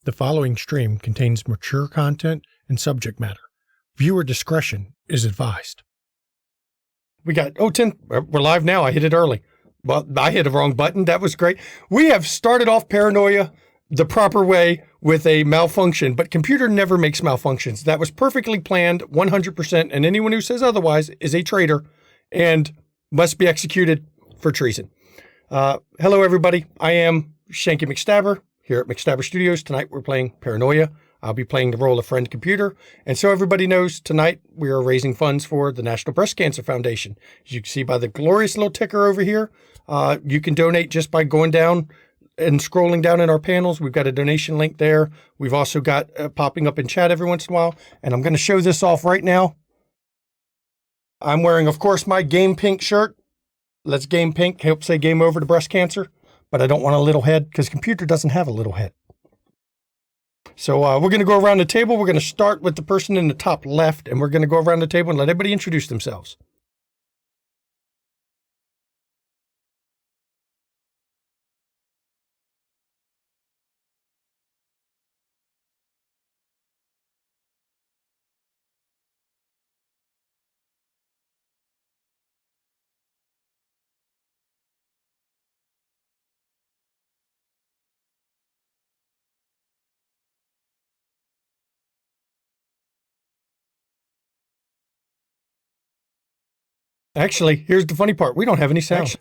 The following stream contains mature content and subject matter. Viewer discretion is advised. We got, 10, we're live now. I hit it early. Well, I hit a wrong button. That was great. We have started off Paranoia the proper way with a malfunction, but computer never makes malfunctions. That was perfectly planned, 100%, and anyone who says otherwise is a traitor and must be executed for treason. Hello, everybody. I am Shanky McStabber here at McStabber Studios. Tonight we're playing Paranoia. I'll be playing the role of Friend Computer. And so everybody knows, tonight we are raising funds for the National Breast Cancer Foundation. As you can see by the glorious little ticker over here, you can donate just by going down and scrolling down in our panels. We've got a donation link there. We've also got popping up in chat every once in a while. And I'm going to show this off right now. I'm wearing, of course, my Game Pink shirt. Let's Game Pink. Help say game over to breast cancer. But I don't want a little head because computer doesn't have a little head. So we're going to go around the table. We're going to start with the person in the top left, and we're going to go around the table and let everybody introduce themselves. Actually, here's the funny part. We don't have any sound.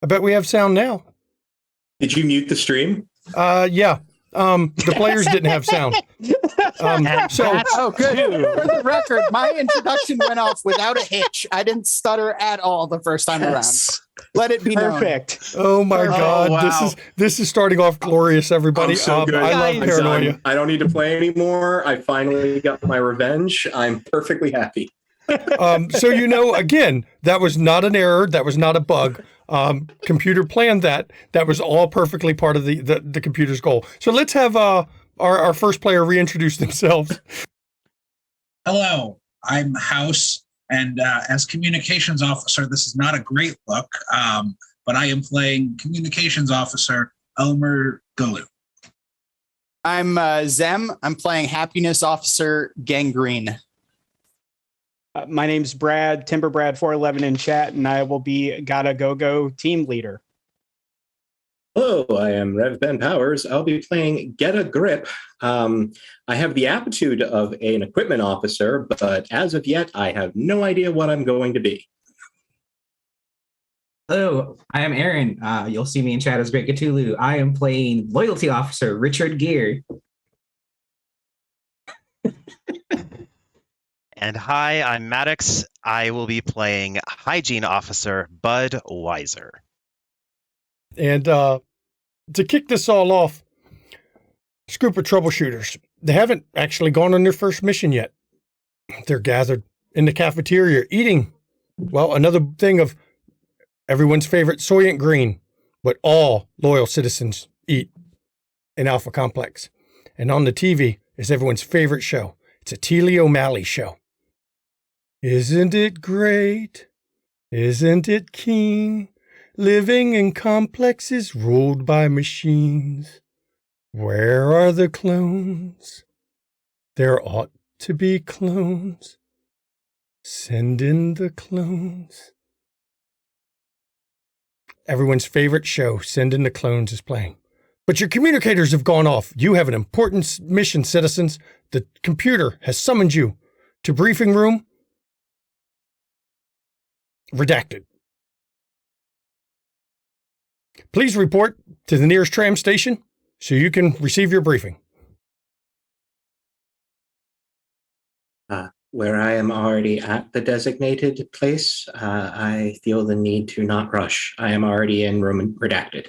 I bet we have sound now. Did you mute the stream? Yeah. The players didn't have sound. Oh, good. For the record, my introduction went off without a hitch. I didn't stutter at all the first time around. Let it be Perfect. known. Oh my God. wow. This is starting off glorious, everybody. I'm so good. I love I'm Paranoia. done. I don't need to play anymore. I finally got my revenge. I'm perfectly happy. So, again, that was not an error. That was not a bug. Computer planned that. That was all perfectly part of the computer's goal. So let's have our first player reintroduce themselves. Hello, I'm House, and as communications officer, this is not a great look, but I am playing communications officer Elmer Galu. I'm Zem. I'm playing happiness officer Gangrene. My name's Brad, Timber Brad 411 in chat, and I will be Gotta Go team leader. Hello, I am Rev Ben Powers. I'll be playing Get a Grip. I have the aptitude of an equipment officer, but as of yet, I have no idea what I'm going to be. Hello, I am Aaron. You'll see me in chat as Great Cthulhu. I am playing Loyalty Officer Richard Gere. And hi, I'm Maddox. I will be playing Hygiene Officer Bud Weiser. And to kick this all off, this group of troubleshooters, they haven't actually gone on their first mission yet. They're gathered in the cafeteria eating, well, another thing of everyone's favorite Soylent Green, what all loyal citizens eat in Alpha Complex. And on the TV is everyone's favorite show. It's a Teely O'Malley show. Isn't it great? Isn't it keen? Living in complexes ruled by machines. Where are the clones? There ought to be clones. Send in the clones. Everyone's favorite show, Send in the Clones, is playing. But your communicators have gone off. You have an important mission, citizens. The computer has summoned you to briefing room. Redacted. Please report to the nearest tram station so you can receive your briefing. Where I am already at the designated place, I feel the need to not rush. I am already in room redacted.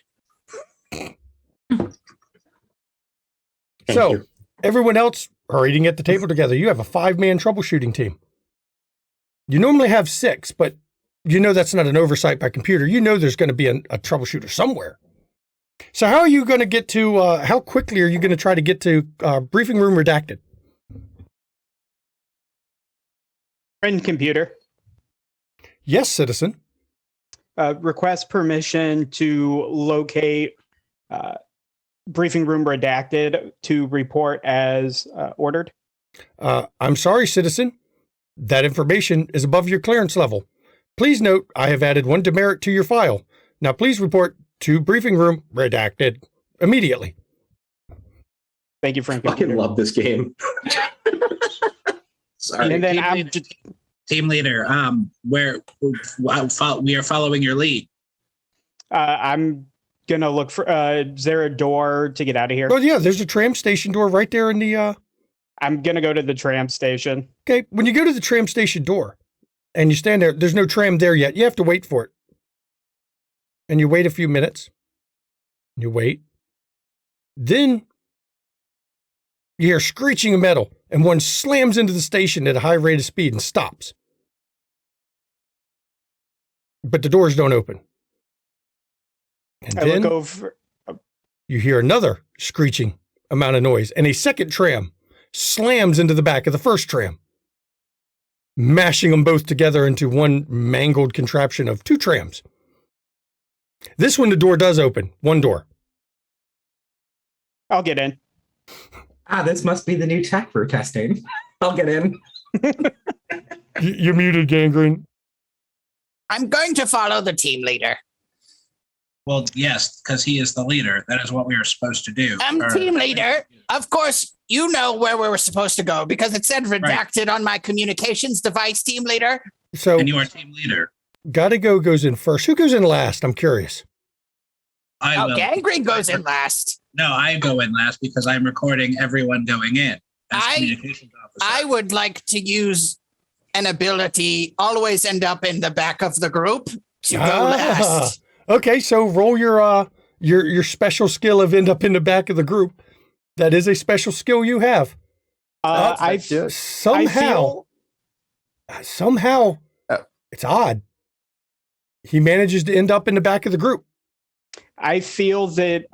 So, everyone else are eating at the table together. You have a 5-man troubleshooting team. You normally have 6, but that's not an oversight by computer. There's going to be a troubleshooter somewhere. So how are you going to get to, how quickly are you going to try to get to briefing room redacted? Friend Computer. Yes, citizen. Request permission to locate briefing room redacted to report as ordered. I'm sorry, citizen. That information is above your clearance level. Please note I have added 1 demerit to your file. Now please report to briefing room redacted immediately. Thank you, Frank. I fucking love this game. Sorry. And then Team I'm leader- just, Team leader, we are following your lead. I'm gonna look for. Is there a door to get out of here? Oh yeah, there's a tram station door right there in the. I'm gonna go to the tram station. Okay, when you go to the tram station door, and you stand there, there's no tram there yet. You have to wait for it, and you wait a few minutes. You wait. Then you hear screeching of metal, and one slams into the station at a high rate of speed and stops. But the doors don't open. And I then look over. you hear another screeching amount of noise, and a second tram slams into the back of the first tram, mashing them both together into one mangled contraption of 2 trams. This one, the door does open. 1 door. I'll get in. This must be the new tech we're testing. I'll get in. You're muted, Gangrene. I'm going to follow the team leader. Well, yes, because he is the leader. That is what we are supposed to do. Team leader. Of course, you know where we were supposed to go because it said redacted on my communications device, team leader. So, And you are team leader. Gotta Go goes in first. Who goes in last? I'm curious. I will. Gangrene goes in last. No, I go in last because I'm recording everyone going in as communications officer. I would like to use an ability, always end up in the back of the group to go last. Okay, so roll your special skill of end up in the back of the group. That is a special skill you have. Somehow, it's odd. He manages to end up in the back of the group. I feel that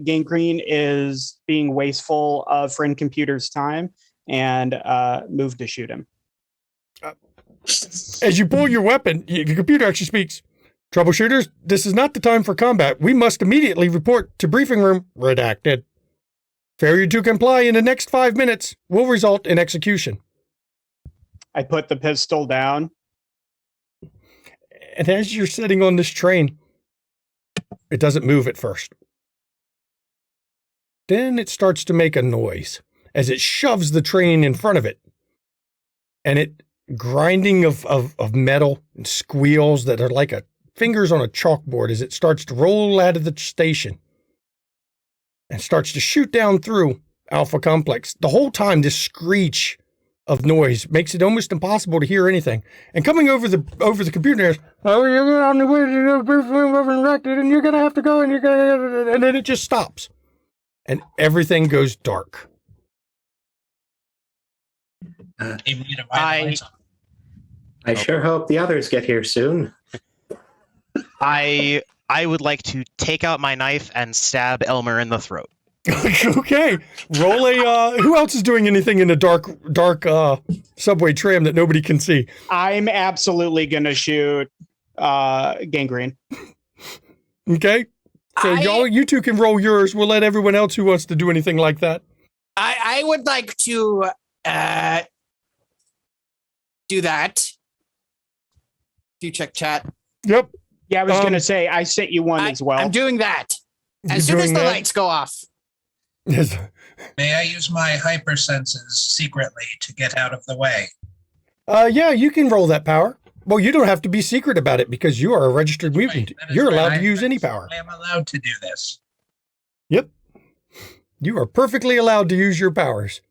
Gangrene is being wasteful of friend computer's time and move to shoot him. As you pull your weapon, the computer actually speaks. Troubleshooters, this is not the time for combat. We must immediately report to briefing room redacted. Failure to comply in the next 5 minutes will result in execution. I put the pistol down. And as you're sitting on this train, it doesn't move at first. Then it starts to make a noise as it shoves the train in front of it. And it grinding of metal and squeals that are like fingers on a chalkboard as it starts to roll out of the station and starts to shoot down through Alpha Complex. The whole time, this screech of noise makes it almost impossible to hear anything. And coming over the computer, you're on the way to the briefing room redacted, and you're gonna have to go, and and then it just stops, and everything goes dark. Team leader, why the lights on? I sure hope the others get here soon. I would like to take out my knife and stab Elmer in the throat. Okay, roll a. Who else is doing anything in the dark subway tram that nobody can see? I'm absolutely gonna shoot Gangrene. Okay, so you two can roll yours. We'll let everyone else who wants to do anything like that. I would like to do that. Do you check chat? Yep. Yeah, I was gonna say I sent you one as well. I'm doing that. You're As soon as doing the that? lights go off. Yes. May I use my hypersenses secretly to get out of the way? Yeah, you can roll that power. Well, you don't have to be secret about it because you are a registered mutant. Right, that is You're right. allowed to use any power. I am allowed to do this. Yep. You are perfectly allowed to use your powers.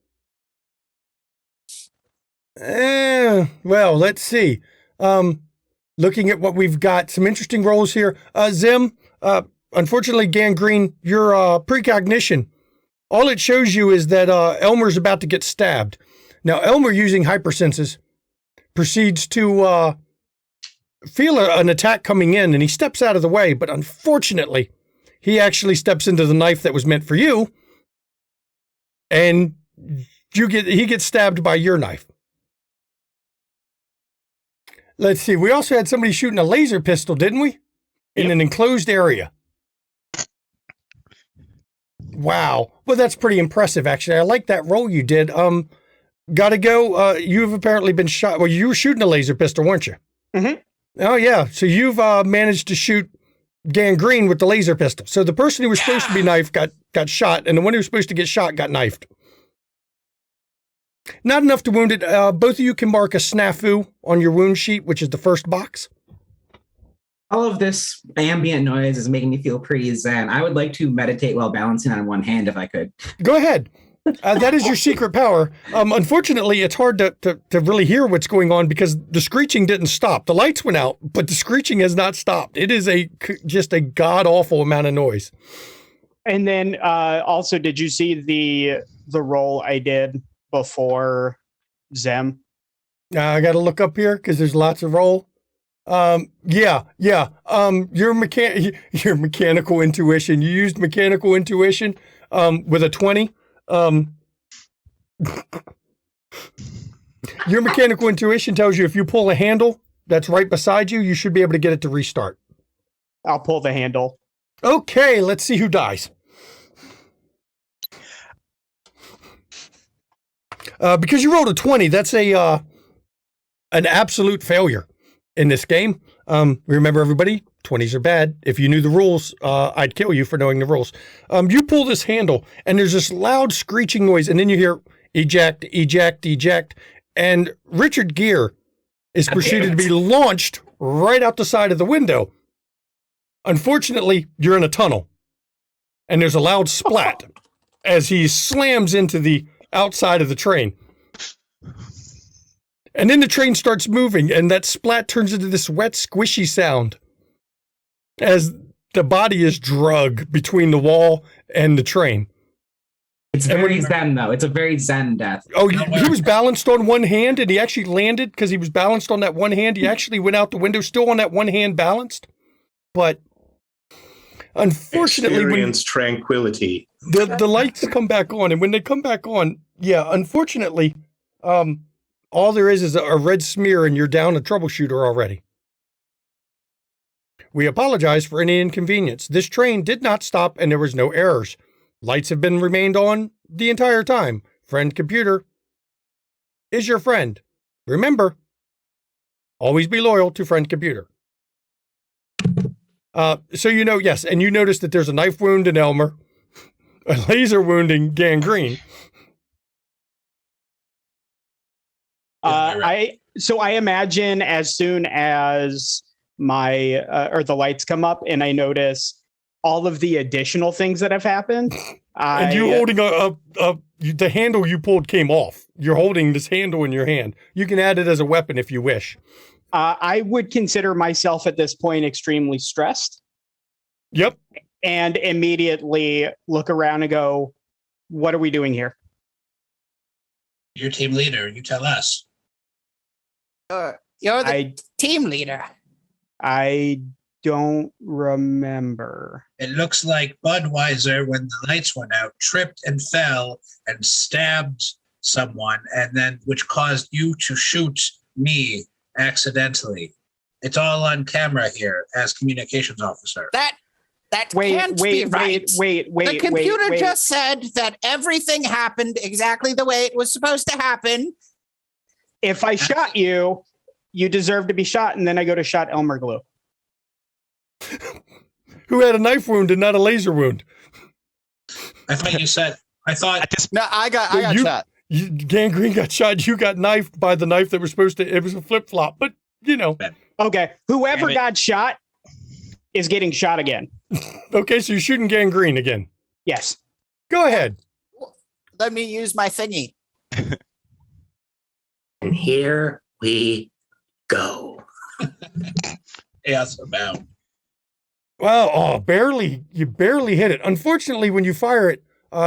Well, let's see. Looking at what we've got, some interesting rolls here. Zim, unfortunately, Gangrene, your precognition, all it shows you is that Elmer's about to get stabbed. Now, Elmer, using hypersenses, proceeds to feel an attack coming in, and he steps out of the way, but unfortunately, he actually steps into the knife that was meant for you, and he gets stabbed by your knife. Let's see. We also had somebody shooting a laser pistol, didn't we? In an enclosed area. Wow. Well, that's pretty impressive, actually. I like that roll you did. Gotta go. You've apparently been shot. Well, you were shooting a laser pistol, weren't you? Mm-hmm. Oh, yeah. So you've managed to shoot Gangrene with the laser pistol. So the person who was supposed to be knifed got shot, and the one who was supposed to get shot got knifed. Not enough to wound it. Both of you can mark a snafu on your wound sheet, which is the first box. All of this ambient noise is making me feel pretty zen. I would like to meditate while balancing on one hand if I could. Go ahead. That is your secret power. Unfortunately, it's hard to really hear what's going on because the screeching didn't stop. The lights went out, but the screeching has not stopped. It is just a god-awful amount of noise. And then also, did you see the roll I did before Zem? I got to look up here because there's lots of roll. Yeah. Your mechanical intuition. You used mechanical intuition with a 20. Your mechanical intuition tells you if you pull a handle that's right beside you, you should be able to get it to restart. I'll pull the handle. Okay, let's see who dies. Because you rolled a 20, that's an absolute failure in this game. Remember, everybody, 20s are bad. If you knew the rules, I'd kill you for knowing the rules. You pull this handle, and there's this loud screeching noise, and then you hear eject, eject, eject, and Richard Gere is proceeded to be launched right out the side of the window. Unfortunately, you're in a tunnel, and there's a loud splat as he slams into the outside of the train. And then the train starts moving, and that splat turns into this wet, squishy sound as the body is drug between the wall and the train. It's very zen, though. It's a very zen death. Oh, he was balanced on one hand, and he actually landed because he was balanced on that one hand. He actually went out the window still on that one hand balanced. But unfortunately, experience tranquility. The lights come back on, and when they come back on, yeah, unfortunately, all there is a red smear, and you're down a troubleshooter already. We apologize for any inconvenience. This train did not stop, and there was no errors. Lights have been remained on the entire time. Friend computer is your friend. Remember, always be loyal to friend computer. So yes, and you notice that there's a knife wound in Elmer, a laser wound in Gangrene. I imagine as soon as the lights come up and I notice all of the additional things that have happened. And you holding the handle you pulled came off. You're holding this handle in your hand. You can add it as a weapon if you wish. I would consider myself at this point extremely stressed. Yep. And immediately look around and go, what are we doing here? You're team leader. You tell us. You're the team leader. I don't remember. It looks like Budweiser, when the lights went out, tripped and fell and stabbed someone, and then which caused you to shoot me accidentally. It's all on camera here as communications officer. That can't be right. Wait. The computer just said that everything happened exactly the way it was supposed to happen. If I shot you, you deserve to be shot, and then I go to shot Elmer Glue. Who had a knife wound and not a laser wound. I thought you said. No, I got shot. Gangrene got shot. You got knifed by the knife that was supposed to. It was a flip flop, but Okay, whoever got shot is getting shot again. Okay, so you're shooting Gangrene again. Yes. Go ahead. Let me use my thingy. And here we go. Yes, about. Well, you barely hit it. Unfortunately, when you fire it,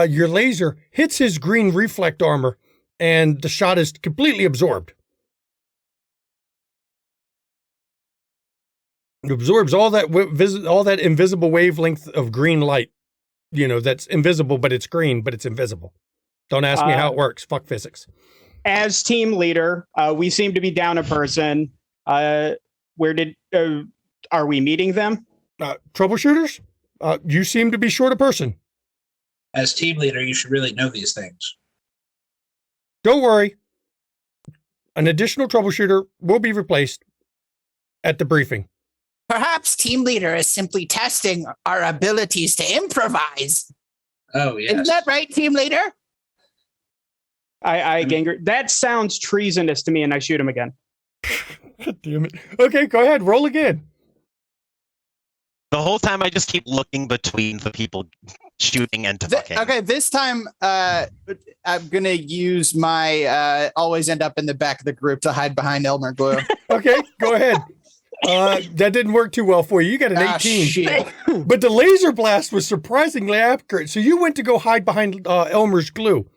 your laser hits his green reflect armor, and the shot is completely absorbed. It absorbs all that invisible wavelength of green light. That's invisible, but it's green, but it's invisible. Don't ask me how it works. Fuck physics. As team leader, we seem to be down a person. Are we meeting them? Troubleshooters? You seem to be short a person. As team leader, you should really know these things. Don't worry. An additional troubleshooter will be replaced at the briefing. Perhaps team leader is simply testing our abilities to improvise. Oh, yes. Isn't that right, team leader? Gangrene. That sounds treasonous to me, and I shoot him again. God damn it. Okay, go ahead. Roll again. The whole time I just keep looking between the people shooting and talking. Okay, this time I'm going to use my always end up in the back of the group to hide behind Elmer Glue. Okay, go ahead. That didn't work too well for you. You got an 18. Shit. But the laser blast was surprisingly accurate. So you went to go hide behind Elmer's glue.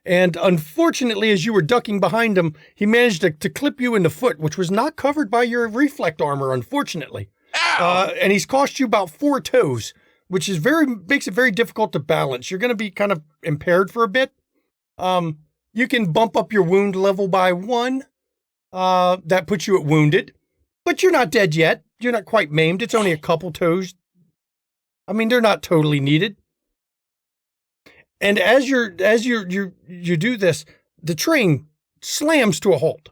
And unfortunately, as you were ducking behind him, he managed to clip you in the foot, which was not covered by your reflect armor, unfortunately. And he's cost you about 4 toes, which is makes it very difficult to balance. You're going to be kind of impaired for a bit. You can bump up your wound level by 1. That puts you at wounded, but you're not dead yet. You're not quite maimed. It's only a couple toes. I mean, they're not totally needed. And as you do this, the train slams to a halt.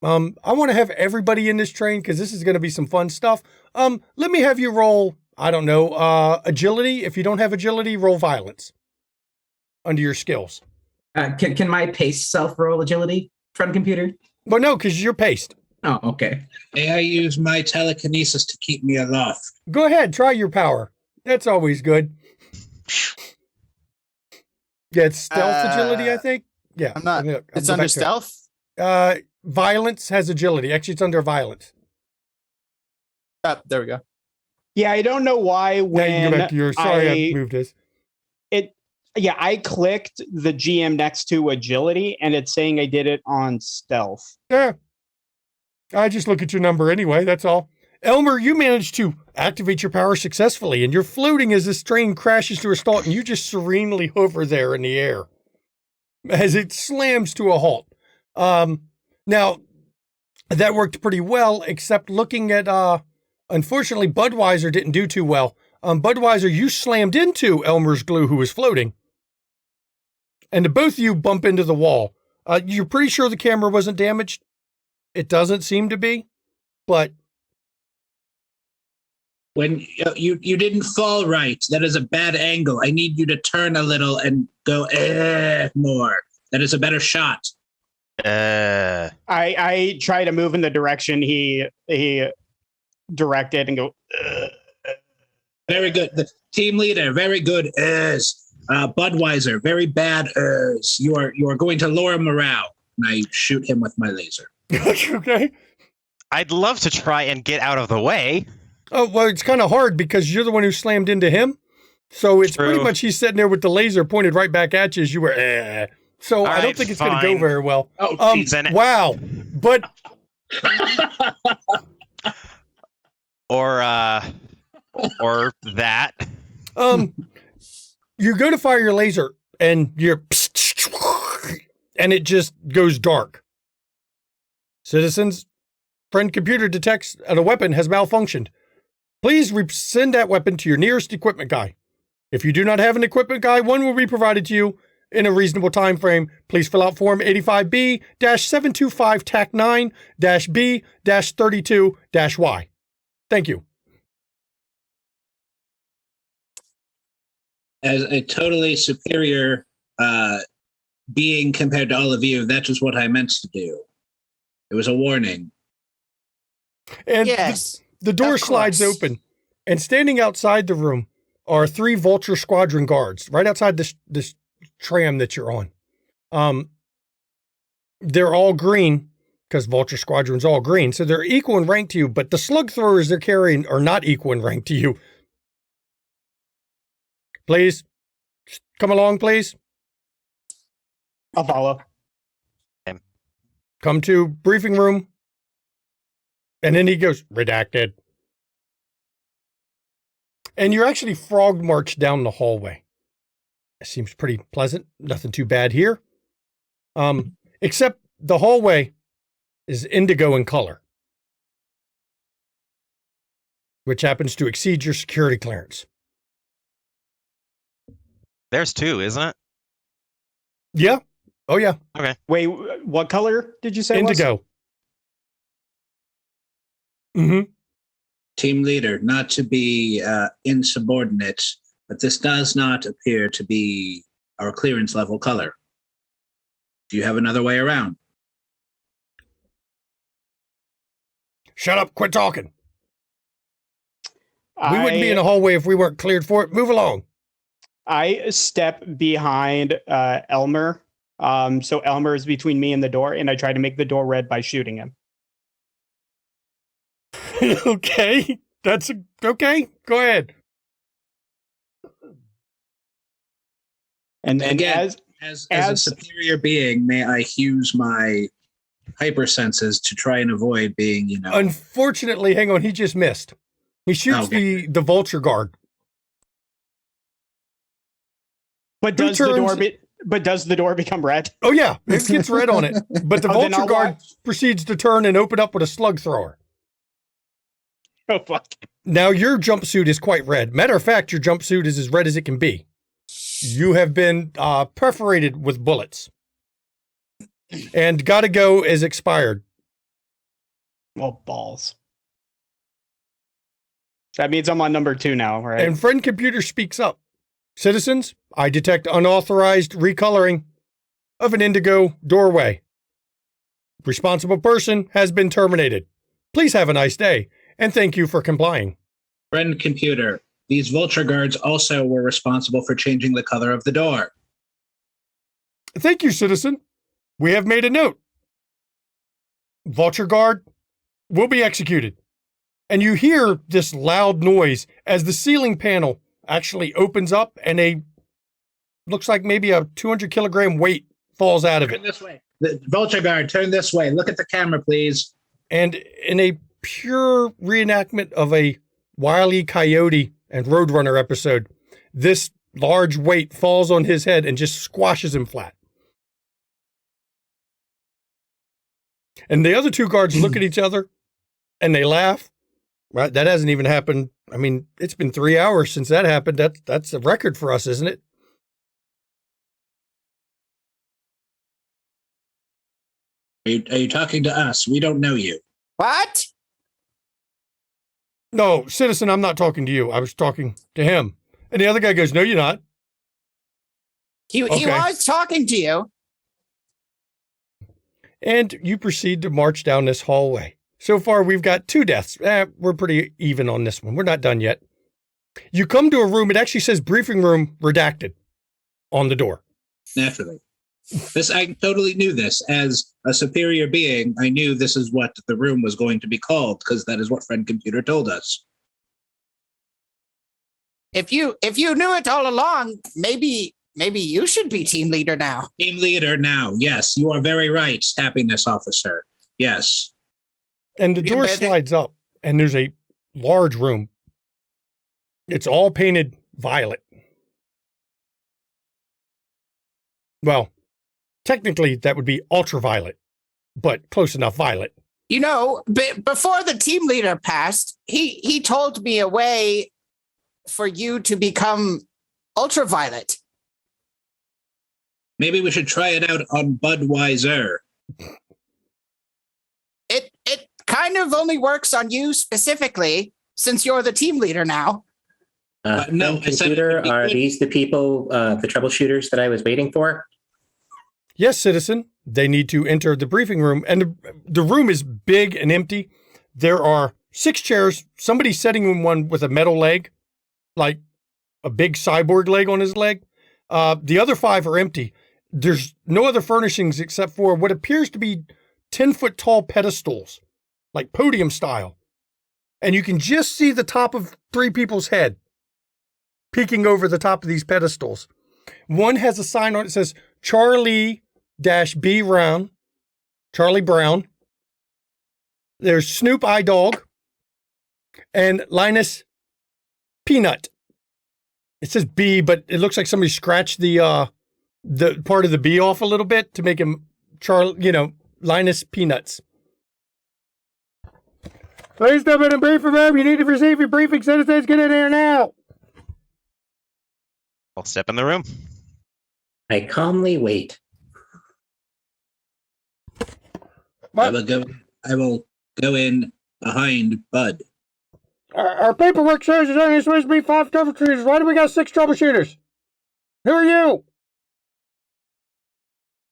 I want to have everybody in this train because this is going to be some fun stuff. Let me have you roll, I don't know, agility. If you don't have agility, roll violence under your skills. Can my pace self roll agility from computer? Well, no, because you're paced. Oh, okay. May I use my telekinesis to keep me aloft? Go ahead, try your power. That's always good. Yeah, it's stealth agility, I think. Yeah. I'm not. It's under stealth? Violence has agility. Actually, it's under violence. There we go. Yeah, I don't know why Now when you can go back to your. Sorry, I moved this. I clicked the GM next to agility, and it's saying I did it on stealth. Yeah. I just look at your number anyway, that's all. Elmer, you managed to activate your power successfully, and you're floating as this train crashes to a stall, and you just serenely hover there in the air as it slams to a halt. Now, that worked pretty well, except looking at, unfortunately, Budweiser didn't do too well. Budweiser, you slammed into Elmer's glue, who was floating, and the both of you bump into the wall. You're pretty sure the camera wasn't damaged? It doesn't seem to be, but... When you didn't fall right, that is a bad angle. I need you to turn a little and go more. That is a better shot. I try to move in the direction he directed and go. Very good. The team leader, very good. Budweiser, very bad. You are going to lower morale. And I shoot him with my laser. Okay. I'd love to try and get out of the way. Oh, well, it's kind of hard because you're the one who slammed into him. So it's True. pretty much he's sitting there with the laser pointed right back at you as you were, So All I don't right, think it's going to go fine. very well. Oh, geez. Wow. But Or that. you go to fire your laser and and it just goes dark. Citizens, friend computer detects that a weapon has malfunctioned. Please send that weapon to your nearest equipment guy. If you do not have an equipment guy, one will be provided to you in a reasonable time frame. Please fill out Form 85B-725 TAC 9-B-32-Y. Thank you. As a totally superior being compared to all of you, that was what I meant to do. It was a warning. And Yes. the door of slides course. open, and standing outside the room are 3 Vulture Squadron guards right outside this tram that you're on. They're all green because Vulture Squadron's all green, so they're equal in rank to you, but the slug throwers they're carrying are not equal in rank to you. Please, come along, please. I'll follow. Come to briefing room. And then he goes, redacted. And you're actually frog marched down the hallway. It seems pretty pleasant. Nothing too bad here. Except the hallway is indigo in color, which happens to exceed your security clearance. There's two, isn't it? Yeah. Oh, yeah. Wait, what color did you say? it was? Indigo. Mm-hmm. Team leader, not to be insubordinate, but this does not appear to be our clearance level color. Do you have another way around? Shut up. Quit talking. We wouldn't be in a hallway if we weren't cleared for it. Move along. I step behind Elmer. So Elmer is between me and the door, and I try to make the door red by shooting him. Okay. Okay. Go ahead. And then Again, as a superior being, may I use my hypersenses to try and avoid being, Unfortunately, hang on. He just missed. He shoots Okay. the vulture guard. but does the door become red? Oh, yeah. It gets red on it. But the Oh, then vulture I'll guard watch. proceeds to turn and open up with a slug thrower. Oh fuck! Now, your jumpsuit is quite red. Matter of fact, your jumpsuit is as red as it can be. You have been perforated with bullets. And gotta go is expired. Well, balls. That means I'm on number 2 now, right? And friend computer speaks up. Citizens, I detect unauthorized recoloring of an indigo doorway. Responsible person has been terminated. Please have a nice day, and thank you for complying. friend computer, these vulture guards also were responsible for changing the color of the door. Thank you, citizen. We have made a note. Vulture guard will be executed. And you hear this loud noise as the ceiling panel actually opens up and looks like maybe a 200-kilogram weight falls out of Turn it. this way. The vulture guard, turn this way. Look at the camera, please. And in a pure reenactment of a Wile E. Coyote and Roadrunner episode, this large weight falls on his head and just squashes him flat. And the other two guards look at each other and they laugh. Right? That hasn't even happened. I mean, it's been 3 hours since that happened. That's a record for us, isn't it? Are you talking to us? We don't know you. What? No, citizen, I'm not talking to you. I was talking to him. And the other guy goes, no, you're not. He Okay. was talking to you. And you proceed to march down this hallway. So far, we've got 2 deaths. We're pretty even on this one. We're not done yet. You come to a room. It actually says briefing room redacted on the door. Naturally. I totally knew this. As a superior being, I knew this is what the room was going to be called, because that is what friend computer told us. If you knew it all along, maybe you should be team leader now. Team leader now. Yes, you are very right, happiness officer. Yes. And the You door bet it. slides up, and there's a large room. It's all painted violet. Well, technically, that would be ultraviolet, but close enough violet. You know, before the team leader passed, he told me a way for you to become ultraviolet. Maybe we should try it out on Budweiser. It kind of only works on you specifically, since you're the team leader now. No, friend I said it computer, would be are good. these the people, the troubleshooters that I was waiting for? Yes, citizen. They need to enter the briefing room, and the room is big and empty. There are 6 chairs. Somebody's sitting in one with a metal leg, like a big cyborg leg on his leg. The other 5 are empty. There's no other furnishings except for what appears to be 10-foot tall pedestals, like podium style. And you can just see the top of 3 people's head peeking over the top of these pedestals. One has a sign on it that says Charlie-B Brown. Charlie Brown. There's Snoop Eye Dog and Linus Peanut. It says B, but it looks like somebody scratched the part of the B off a little bit to make him Linus Peanuts. Please step in and brief room. You need to receive your briefing. Citizens, get in there now. I'll step in the room. I calmly wait. I will go in behind Bud. Our paperwork shows there's only supposed to be 5 troubleshooters. Why do we got 6 troubleshooters? Who are you?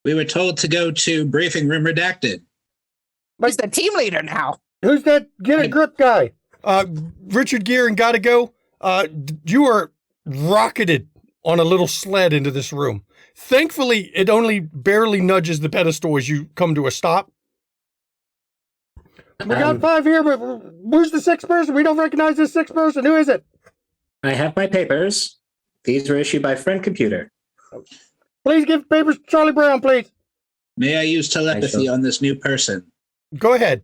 We were told to go to briefing room redacted. He's the team leader now. Who's that get a grip guy? Richard Gere and Gotta Go. You are rocketed on a little sled into this room. Thankfully, it only barely nudges the pedestal as you come to a stop. We got 5 here, but who's the 6th person? We don't recognize this 6th person. Who is it? I have my papers. These were issued by Friend Computer. Please give papers to Charlie Brown, please. May I use telepathy on this new person? Go ahead.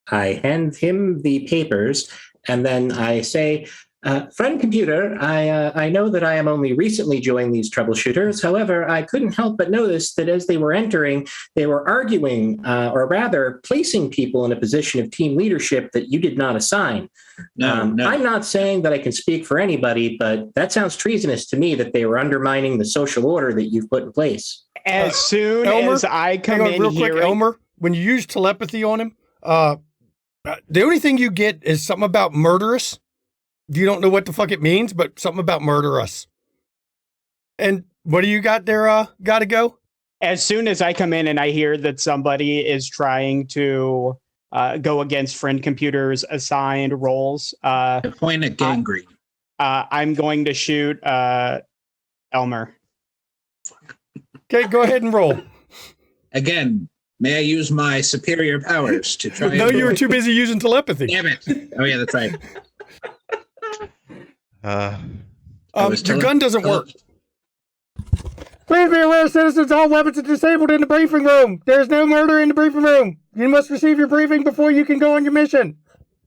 I hand him the papers, and then I say, Friend Computer, I know that I am only recently joined these troubleshooters. However, I couldn't help but notice that as they were entering, they were arguing, or rather placing people in a position of team leadership that you did not assign. No. I'm not saying that I can speak for anybody, but that sounds treasonous to me that they were undermining the social order that you've put in place. As soon Elmer, as I come in real here, quick, Elmer, when you use telepathy on him, the only thing you get is something about murderous. You don't know what the fuck it means, but something about murderous. And what do you got there, Gotta Go? as soon as I come in and I hear that somebody is trying to go against Friend Computer's assigned roles, Point at Gangrene. I'm going to shoot Elmer. Okay, go ahead and roll. Again, may I use my superior powers to try? No, you were too busy using telepathy. Damn it! Oh yeah, that's right. Your gun doesn't work. Please be aware, citizens, all weapons are disabled in the briefing room. There is no murder in the briefing room. You must receive your briefing before you can go on your mission.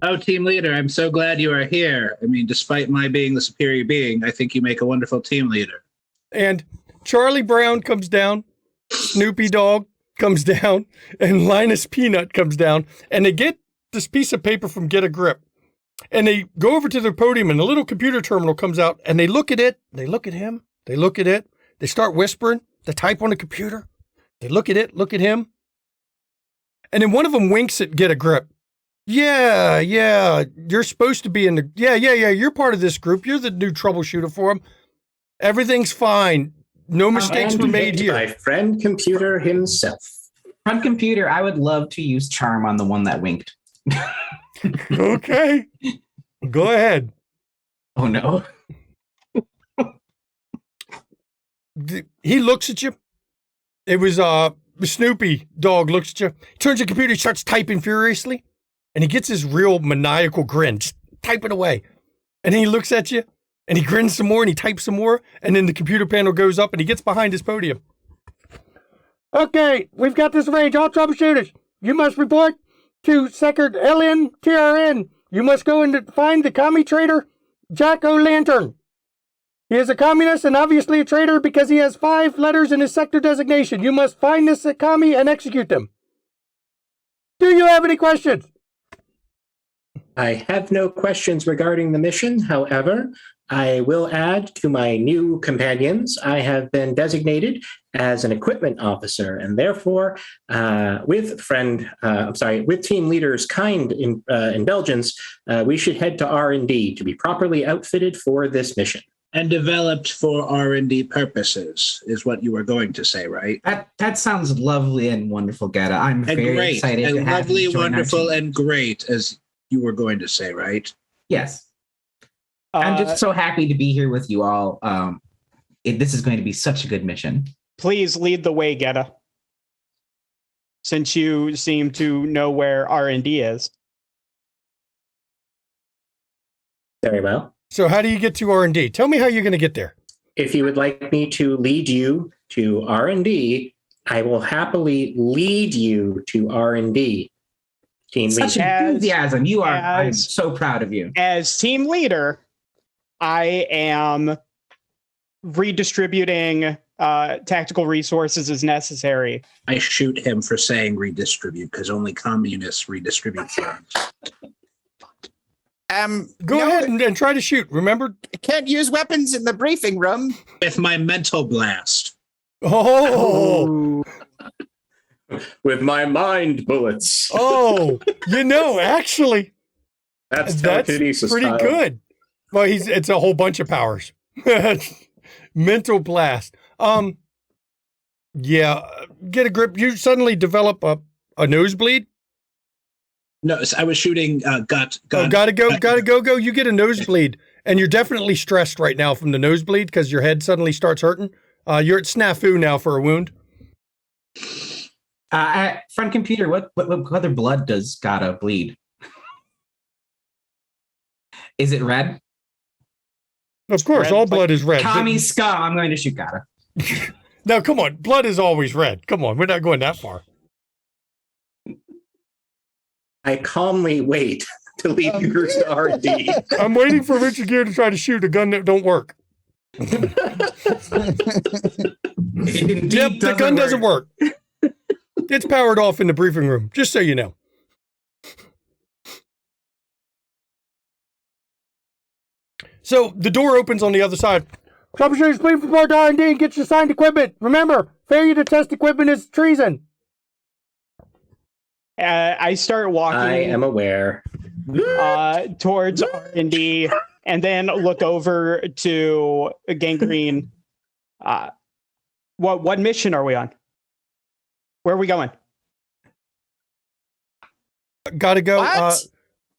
Oh, team leader, I'm so glad you are here. I mean, despite my being the superior being, I think you make a wonderful team leader. And Charlie Brown comes down, Snoopy Dog comes down, and Linus Peanut comes down, and they get this piece of paper from Get a Grip. And they go over to their podium, and a little computer terminal comes out, and they look at it, they look at him, they look at it, they start whispering, they type on the computer, they look at it, look at him. And then one of them winks at Get a Grip. Yeah, you're supposed to be in the, yeah, you're part of this group. You're the new troubleshooter for them. Everything's fine. No mistakes were made here. My Friend Computer himself. Friend Computer, I would love to use charm on the one that winked. Okay. Go ahead. Oh, no. He looks at you. It was Snoopy Dog looks at you. He turns the computer, he starts typing furiously, and he gets his real maniacal grin, just typing away. And then he looks at you, and he grins some more, and he types some more, and then the computer panel goes up, and he gets behind his podium. Okay, we've got this arranged. All troubleshooters, you must report to Second LNTRN. You must go and find the commie traitor, Jack O'Lantern. He is a communist and obviously a traitor because he has 5 letters in his sector designation. You must find this commie and execute them. Do you have any questions? I have no questions regarding the mission. However, I will add to my new companions, I have been designated as an equipment officer, and therefore, with team leaders kind indulgence, we should head to R&D to be properly outfitted for this mission. And developed for R&D purposes is what you were going to say, right? That sounds lovely and wonderful, Geta. I'm very excited to have lovely, you join wonderful, our team. and great, as you were going to say, right? Yes. I'm just so happy to be here with you all. This is going to be such a good mission. Please lead the way, Geta. Since you seem to know where R&D is. Very well. So how do you get to R&D? Tell me how you're going to get there. If you would like me to lead you to R&D, I will happily lead you to R&D. Team Such leader. enthusiasm. I'm so proud of you. As team leader, I am redistributing tactical resources as necessary. I shoot him for saying redistribute, because only communists redistribute funds. Go ahead and try to shoot. Remember? Can't use weapons in the briefing room. With my mental blast. Oh, With my mind bullets. oh, actually, That's that's telekinesis pretty style. good. Well, it's a whole bunch of powers. Mental blast. Yeah, get a grip. You suddenly develop a nosebleed. No, I was shooting gut. Oh, gotta go. You get a nosebleed, and you're definitely stressed right now from the nosebleed because your head suddenly starts hurting. You're at snafu now for a wound. Front computer, what other blood does Gotta bleed? Is it red? Of course, red, all like blood is red. Tommy scum. I'm going to shoot Gotta. No, come on. Blood is always red. Come on, we're not going that far. I calmly wait to lead viewers to R&D. I'm waiting for Richard Gere to try to shoot a gun that don't work. It indeed Yep, the gun doesn't work. It's powered off in the briefing room, just so you know. So the door opens on the other side. Troubleshooters, please report to R&D and get your assigned equipment. Remember, failure to test equipment is treason. I start walking. I am aware. Towards R&D, and then look over to Gangrene. What mission are we on? Where are we going? Gotta go. What?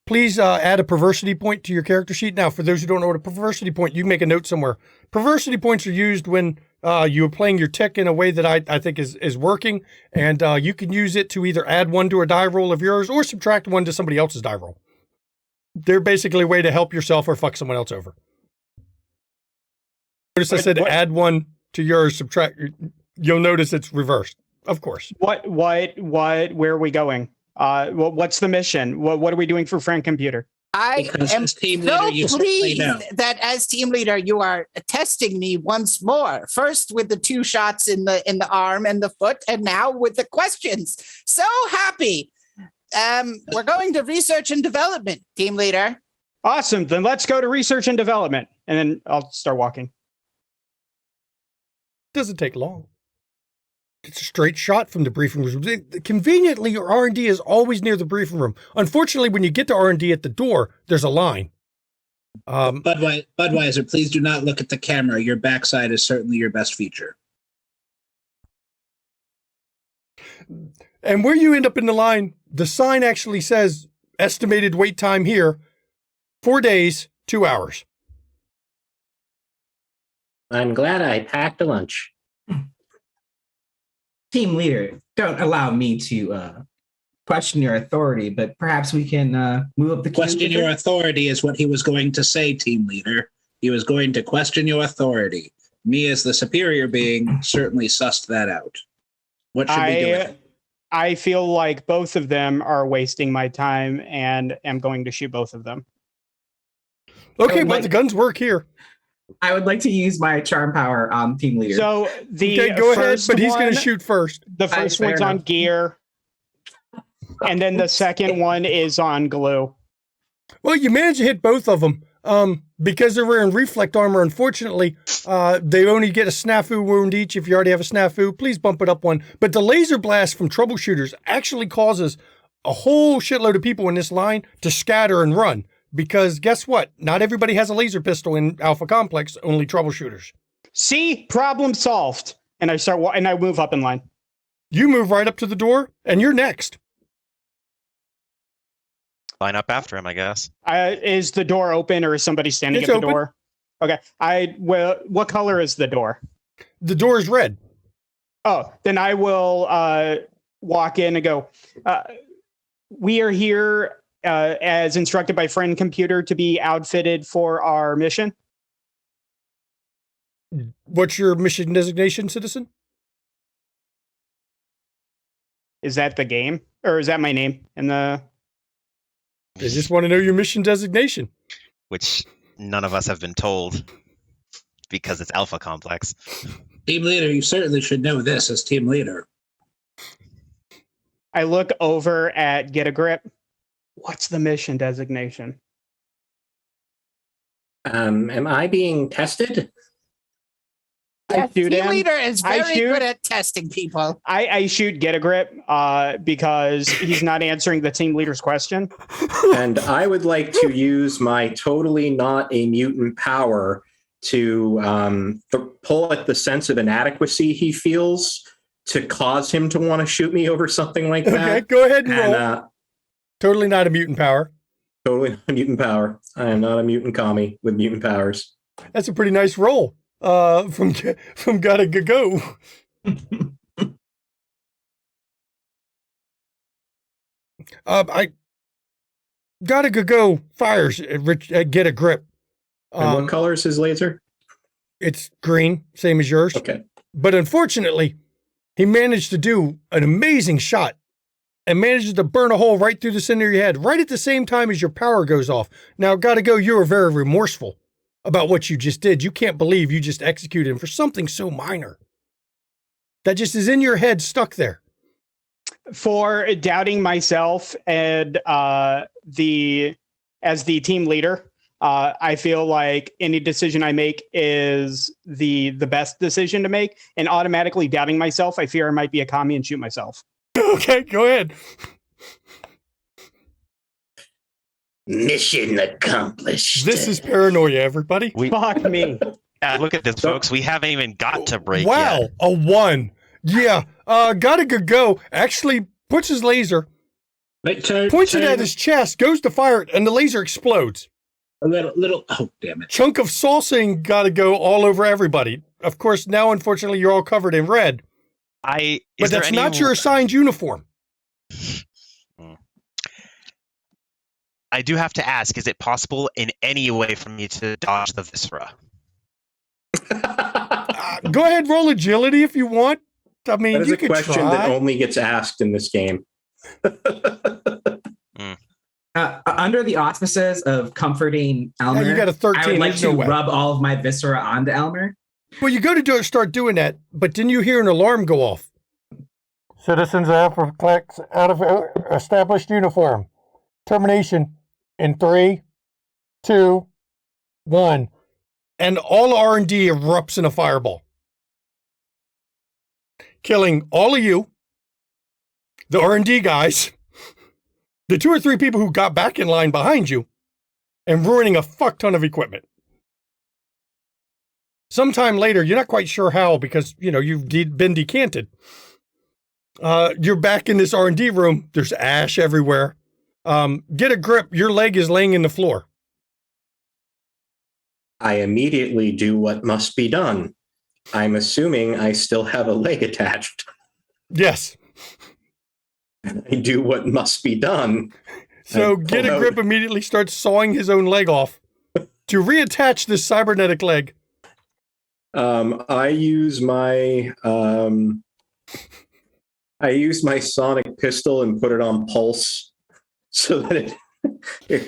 Please add a perversity point to your character sheet. Now, for those who don't know what a perversity point, you can make a note somewhere. Perversity points are used when you're playing your tech in a way that I think is working, and you can use it to either add one to a die roll of yours or subtract one to somebody else's die roll. They're basically a way to help yourself or fuck someone else over. Notice I said add one to yours, subtract. You'll notice it's reversed, of course. Where are we going? What's the mission? What are we doing for Friend Computer? I Because am as team so leader, you certainly pleased know. that as team leader, you are testing me once more. First with the 2 shots in the arm and the foot, and now with the questions. So happy. We're going to research and development, team leader. Awesome. Then let's go to research and development, and then I'll start walking. Doesn't take long. It's a straight shot from the briefing room. Conveniently, your R&D is always near the briefing room. Unfortunately, when you get to R&D at the door, there's a line. Budweiser, please do not look at the camera. Your backside is certainly your best feature. And where you end up in the line, the sign actually says estimated wait time here, 4 days, 2 hours. I'm glad I packed a lunch. Team leader, don't allow me to question your authority, but perhaps we can move up the queue. Question your authority is what he was going to say, team leader. He was going to question your authority. Me as the superior being certainly sussed that out. What should we do? I feel like both of them are wasting my time and am going to shoot both of them. Okay, but the guns work here. I would like to use my charm power on team leader. So the Okay, go ahead, first but he's going one- to shoot first. The first Fair one's on enough. gear, and then the second one is on glue. Well, you managed to hit both of them. Because they're wearing reflect armor, unfortunately, they only get a snafu wound each. If you already have a snafu, please bump it up one. But the laser blast from troubleshooters actually causes a whole shitload of people in this line to scatter and run. Because guess what? Not everybody has a laser pistol in Alpha Complex, only troubleshooters. See, problem solved. And I start and I move up in line. You move right up to the door, and you're next. Line up after him, I guess. Is the door open, or is somebody standing It's at the open. door? Okay. What color is the door? The door is red. Oh, then I will walk in and go. We are here as instructed by Friend Computer to be outfitted for our mission. What's your mission designation, citizen? Is that the game, or is that my name in the? I just want to know your mission designation. Which none of us have been told because it's Alpha Complex. Team leader, you certainly should know this as team leader. I look over at Get a Grip. What's the mission designation? Am I being tested? I shoot Team him. leader is I very shoot. good at testing people. I shoot get a grip because he's not answering the team leader's question. And I would like to use my totally not a mutant power to pull at the sense of inadequacy he feels to cause him to want to shoot me over something like that. Okay, go ahead and roll. And Totally not a mutant power. totally not a mutant power. I am not a mutant commie with mutant powers. That's a pretty nice roll from Gotta Go. I Gotta Go fires at Get a Grip. And what color is his laser? It's green, same as yours. Okay. But unfortunately, he managed to do an amazing shot and manages to burn a hole right through the center of your head, right at the same time as your power goes off. Now, Gotta Go, you are very remorseful about what you just did. You can't believe you just executed him for something so minor. That just is in your head, stuck there. For doubting myself and as the team leader, I feel like any decision I make is the best decision to make, and automatically doubting myself, I fear I might be a commie and shoot myself. Okay, go ahead. Mission accomplished. This is Paranoia, everybody. Fuck me. Look at this, folks. We haven't even got to break Wow, yet. a 1. Yeah, Gotta Go actually puts his laser, points it at his chest, goes to fire it, and the laser explodes. A little. Oh, damn it! Chunk of salsing Gotta Go all over everybody. Of course, now unfortunately you're all covered in red. But that's not your assigned uniform. I do have to ask, is it possible in any way for me to dodge the viscera? Go ahead, roll agility if you want. I mean, That is you a could question try. that only gets asked in this game. Under the auspices of comforting Elmer, you got a 13, I would like there's to no way. rub all of my viscera onto Elmer. Well, you go to start doing that, but then you hear an alarm go off. Citizens out of established uniform. Termination in 3, 2, 1. And all R&D erupts in a fireball, killing all of you, the R&D guys, the 2 or 3 people who got back in line behind you, and ruining a fuck ton of equipment. Sometime later, you're not quite sure how because, you've been decanted. You're back in this R&D room. There's ash everywhere. Get a grip. Your leg is laying in the floor. I immediately do what must be done. I'm assuming I still have a leg attached. Yes. I do what must be done. So Get a Grip immediately starts sawing his own leg off to reattach this cybernetic leg. I use my sonic pistol and put it on pulse so that it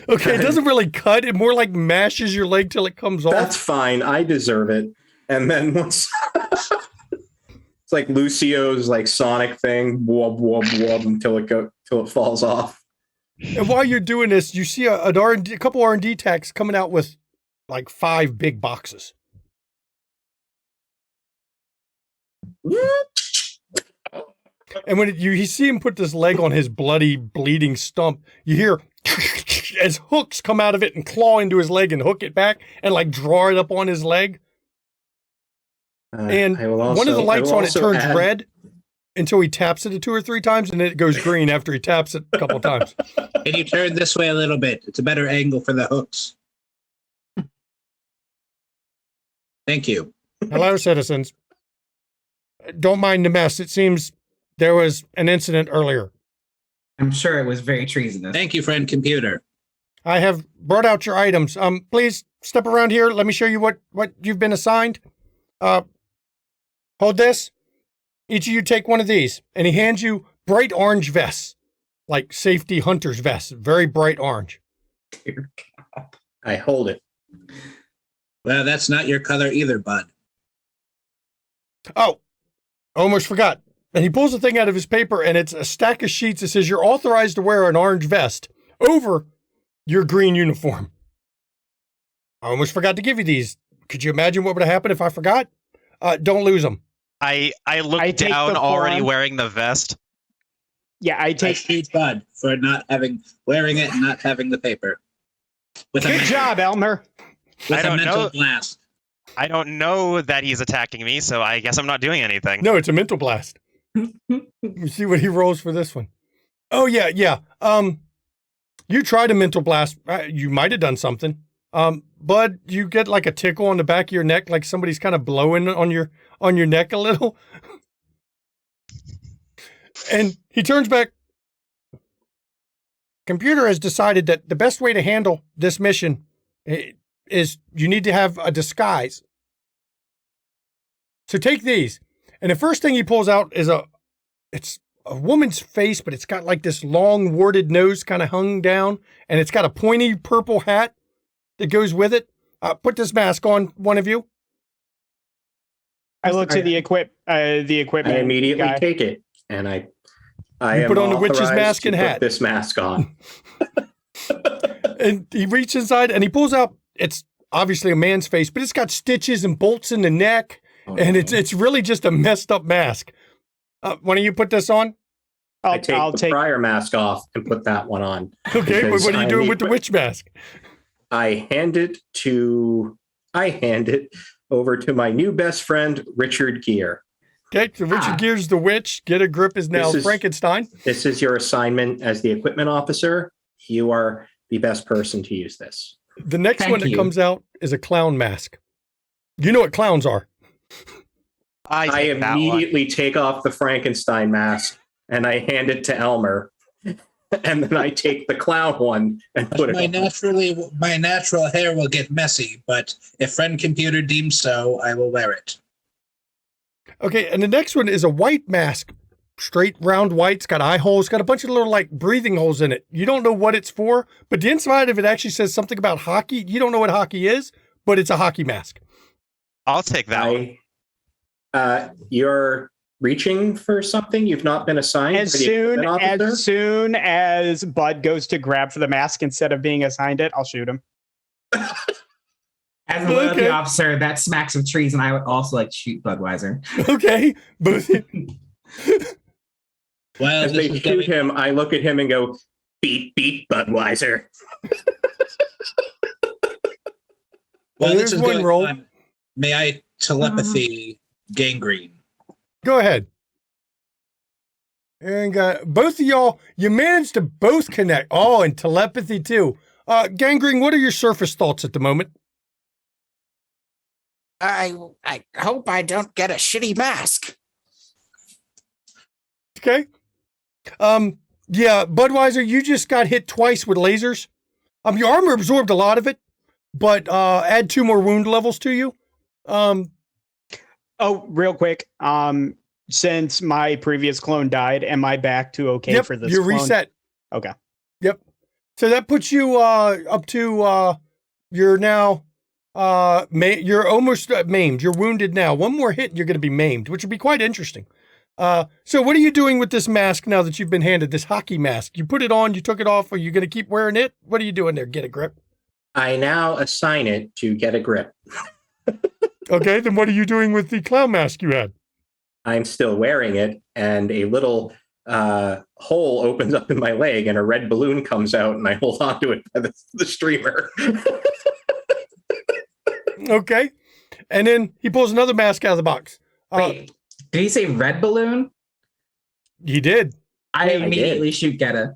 Okay, it doesn't really cut. It more like mashes your leg till it comes off. That's fine. I deserve it. And then once it's like Lucio's like sonic thing, wub wub wub until it falls off. And while you're doing this, you see a couple R&D techs coming out with like 5 big boxes. And when you see him put this leg on his bloody, bleeding stump, you hear as hooks come out of it and claw into his leg and hook it back and like draw it up on his leg. And one of the lights on it turns red until he taps it 2 or 3 times, and then it goes green after he taps it a couple times. Can you turn this way a little bit? It's a better angle for the hooks. Thank you. Hello, citizens. Don't mind the mess. It seems there was an incident earlier. I'm sure it was very treasonous. Thank you, friend computer. I have brought out your items. Please step around here. Let me show you what you've been assigned. Hold this. Each of you take one of these. And he hands you bright orange vests, like safety hunter's vests, very bright orange. I hold it. Well, that's not your color either, bud. Oh, almost forgot. And he pulls the thing out of his paper, and it's a stack of sheets that says you're authorized to wear an orange vest over your green uniform. I almost forgot to give you these. Could you imagine what would have happened if I forgot? Don't lose them. I look I take down the already form. wearing the vest. Yeah, I I take. shoot Bud for not wearing it and not having the paper. With Good job, Elmer. I don't mental know. blast. I don't know that he's attacking me, so I guess I'm not doing anything. No, it's a mental blast. Let me see what he rolls for this one. Oh, yeah. You tried a mental blast. You might have done something. Bud, you get like a tickle on the back of your neck, like somebody's kind of blowing on your neck a little. And he turns back. Computer has decided that the best way to handle this mission is you need to have a disguise. So take these. And the first thing he pulls out is it's a woman's face, but it's got like this long warded nose kind of hung down, and it's got a pointy purple hat that goes with it. Put this mask on, one of you. I look to the equipment. I immediately guy. take it, and I You am put on the witch's authorized mask to and put hat. this mask on. And he reaches inside and he pulls out, it's obviously a man's face, but it's got stitches and bolts in the neck, and it's really just a messed up mask. Why don't you put this on? I take the prior mask off and put that one on. Okay, but Because what are you I'm doing the with the witch mask? I hand it over to my new best friend, Richard Gere. Okay, so Richard Gere's the witch. Get a grip is now Frankenstein. This is your assignment as the equipment officer. You are the best person to use this. The next one that comes out is a clown mask. You know what clowns are. I immediately take off the Frankenstein mask and I hand it to Elmer. And then I take the clown one and put it on. My natural hair will get messy, but if friend computer deems so, I will wear it. Okay, and the next one is a white mask. Straight, round white. It's got eye holes. Got a bunch of little, like, breathing holes in it. You don't know what it's for, but the inside of it actually says something about hockey. You don't know what hockey is, but it's a hockey mask. I'll take that one. You're reaching for something you've not been assigned? As soon as Bud goes to grab for the mask instead of being assigned it, I'll shoot him. As a loyalty officer, that smacks of trees, and I would also like to shoot Budweiser. Okay. Both. Well, as they shoot him, I look at him and go, beat, Budweiser. Well, this is one roll. May I telepathy gangrene? Go ahead. And both of y'all, you managed to both connect. Oh, and telepathy too. Gangrene, what are your surface thoughts at the moment? I hope I don't get a shitty mask. Okay. Yeah, Budweiser, you just got hit twice with lasers. Your armor absorbed a lot of it, but add 2 more wound levels to you. Oh, real quick. Since my previous clone died, am I back to okay for this? You're clone? reset. Okay. Yep. So that puts you up to you're now you're almost maimed. You're wounded now. One more hit, and you're going to be maimed, which would be quite interesting. So what are you doing with this mask now that you've been handed this hockey mask? You put it on, you took it off. Are you going to keep wearing it? What are you doing there? Get a grip. I now assign it to get a grip. Okay, then what are you doing with the clown mask you had? I'm still wearing it, and a little hole opens up in my leg, and a red balloon comes out, and I hold onto it by the streamer. Okay. And then he pulls another mask out of the box. Wait, did he say red balloon? He did. I immediately shoot Geta.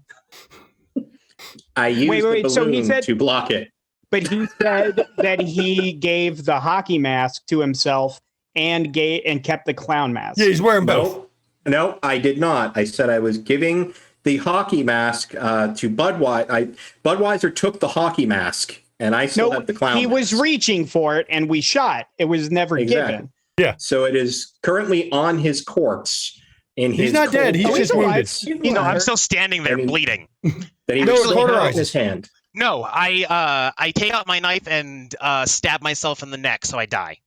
I use the balloon so he said, to block it. But he said that he gave the hockey mask to himself and kept the clown mask. Yeah, he's wearing both. No, I did not. I said I was giving the hockey mask to Budweiser. Budweiser took the hockey mask, and I still have the clown mask. He was reaching for it, and we shot. It was never given. Yeah. So it is currently on his corpse. He's not dead. He's just wounded. You know, I'm still standing there bleeding. That he was still in his hand. No, I take out my knife and stab myself in the neck, so I die.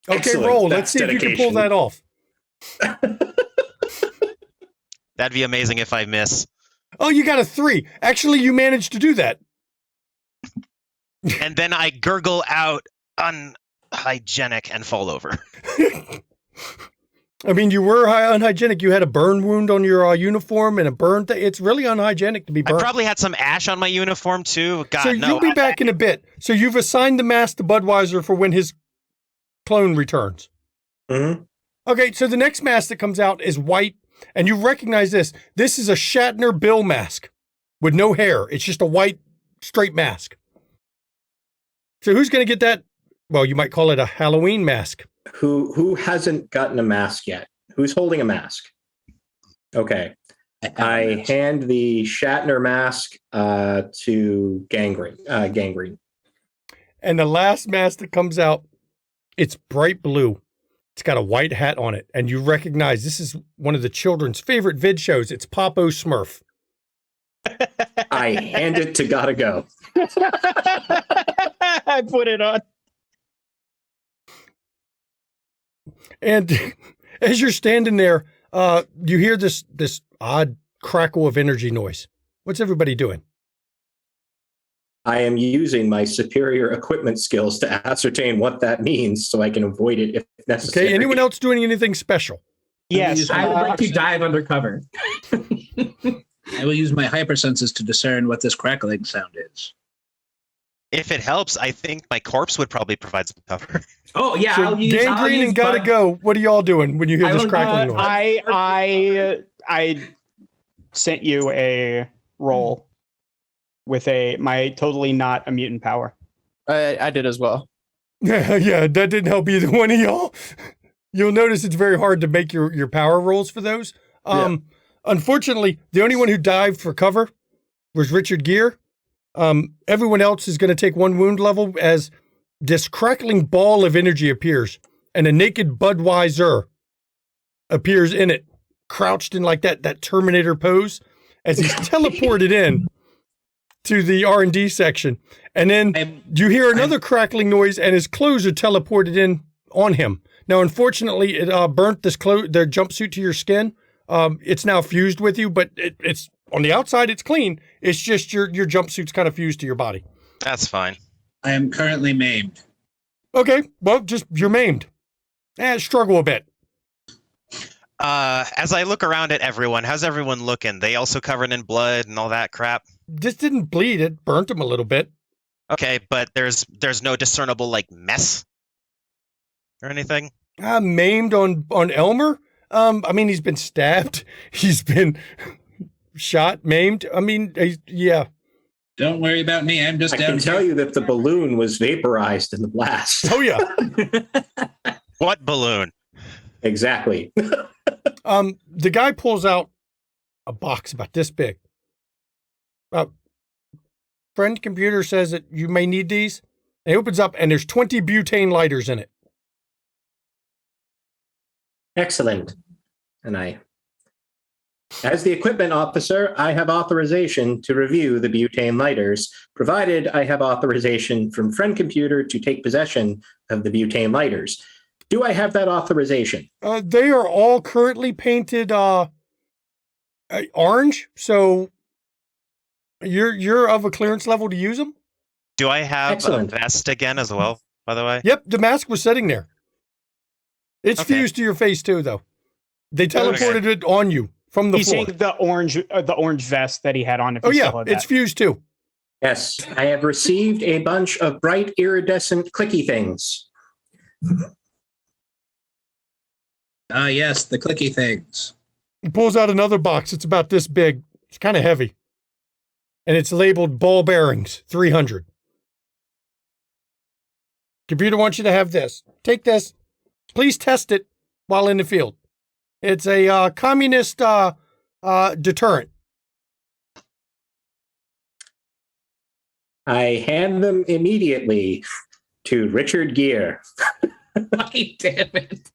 Okay, Excellent. roll. Let's see if you can pull that off. That'd be amazing if I miss. Oh, you got a 3. Actually, you managed to do that. and then I gurgle out unhygienic and fall over. I mean, you were unhygienic. You had a burn wound on your uniform and a burn thing. It's really unhygienic to be I burned. probably had some ash on my uniform too. God, So no. you'll be back in a bit. So you've assigned the mask to Budweiser for when his clone returns. Mm-hmm. Okay, so the next mask that comes out is white, and you recognize this. This is a Shatner Bill mask with no hair. It's just a white, straight mask. So who's going to get that? Well, you might call it a Halloween mask. Who hasn't gotten a mask yet? Who's holding a mask? Okay. I hand the Shatner mask to Gangrene. Gangrene. And the last mask that comes out, it's bright blue. It's got a white hat on it. And you recognize this is one of the children's favorite vid shows. It's Popo Smurf. I hand it to Gotta Go. I put it on. And as you're standing there, you hear this odd crackle of energy noise. What's everybody doing? I am using my superior equipment skills to ascertain what that means so I can avoid it if necessary. Okay, anyone else doing anything special? Yes. I would like to dive undercover. I will use my hypersenses to discern what this crackling sound is. If it helps, I think my corpse would probably provide some cover. Oh yeah, So I'll use Gangrene and Gotta Go. What are y'all doing when you hear I this will, crackling noise? I sent you a roll with my totally not a mutant power. I did as well. Yeah, that didn't help either one of y'all. You'll notice it's very hard to make your power rolls for those. Unfortunately, the only one who dived for cover was Richard Gere. Everyone else is going to take one wound level as this crackling ball of energy appears, and a naked Budweiser appears in it, crouched in like that Terminator pose, as he's teleported in to the R&D section. And then you hear another crackling noise, and his clothes are teleported in on him. Now, unfortunately, it burnt their jumpsuit to your skin. It's now fused with you, but it's on the outside, it's clean. It's just your jumpsuit's kind of fused to your body. That's fine. I am currently maimed. Okay, well, you're maimed. Struggle a bit. As I look around at everyone, how's everyone looking? They also covered in blood and all that crap? This didn't bleed. It burnt him a little bit. Okay, but there's no discernible, like, mess or anything? Maimed on Elmer? I mean, he's been stabbed. He's been shot, maimed. I mean, yeah. Don't worry about me. I'm just I down can tell you that the balloon was vaporized in the blast. Oh, yeah. What balloon? Exactly. The guy pulls out a box about this big. Friend computer says that you may need these. And he opens up, and there's 20 butane lighters in it. Excellent. And as the equipment officer, I have authorization to review the butane lighters, provided I have authorization from Friend Computer to take possession of the butane lighters. Do I have that authorization? They are all currently painted orange, so you're of a clearance level to use them? Do I have Excellent. a vest again as well, by the way? Yep, the mask was sitting there. It's Okay. fused to your face too, though. They teleported it on you from the He's floor. saying the orange vest that he had on. If Oh he yeah, still had it's that. fused too. Yes, I have received a bunch of bright iridescent clicky things. yes, the clicky things. He pulls out another box. It's about this big. It's kind of heavy. And it's labeled ball bearings, 300. Computer wants you to have this. Take this. Please test it while in the field. It's a communist deterrent. I hand them immediately to Richard Gere. Damn it.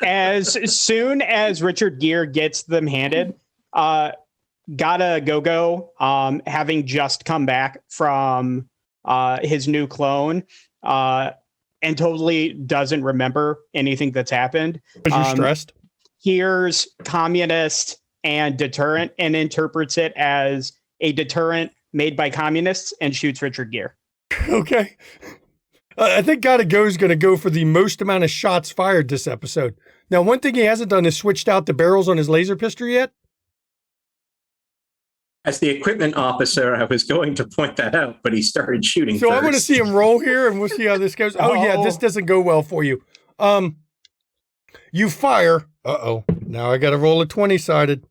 As soon as Richard Gere gets them handed, Gotta Go, having just come back from his new clone, and totally doesn't remember anything that's happened. Because you're stressed. Hears communist and deterrent and interprets it as a deterrent made by communists and shoots Richard Gere. Okay. I think Gotta Go is going to go for the most amount of shots fired this episode. Now, one thing he hasn't done is switched out the barrels on his laser pistol yet. As the equipment officer, I was going to point that out, but he started shooting So first. I want to see him roll here, and we'll see how this goes. Oh, yeah, this doesn't go well for you. You fire. Uh-oh. Now I got to roll a 20-sided.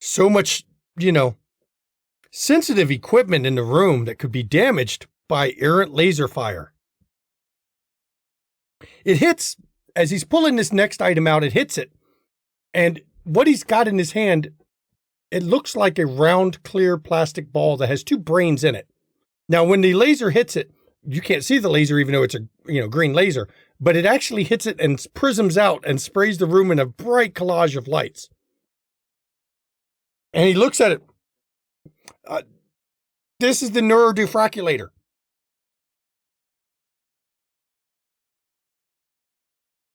So much, sensitive equipment in the room that could be damaged by errant laser fire. It hits, as he's pulling this next item out, it hits it. And what he's got in his hand, it looks like a round, clear plastic ball that has 2 brains in it. Now, when the laser hits it, you can't see the laser even though it's a green laser, but it actually hits it and prisms out and sprays the room in a bright collage of lights. And he looks at it. This is the neurodefraculator.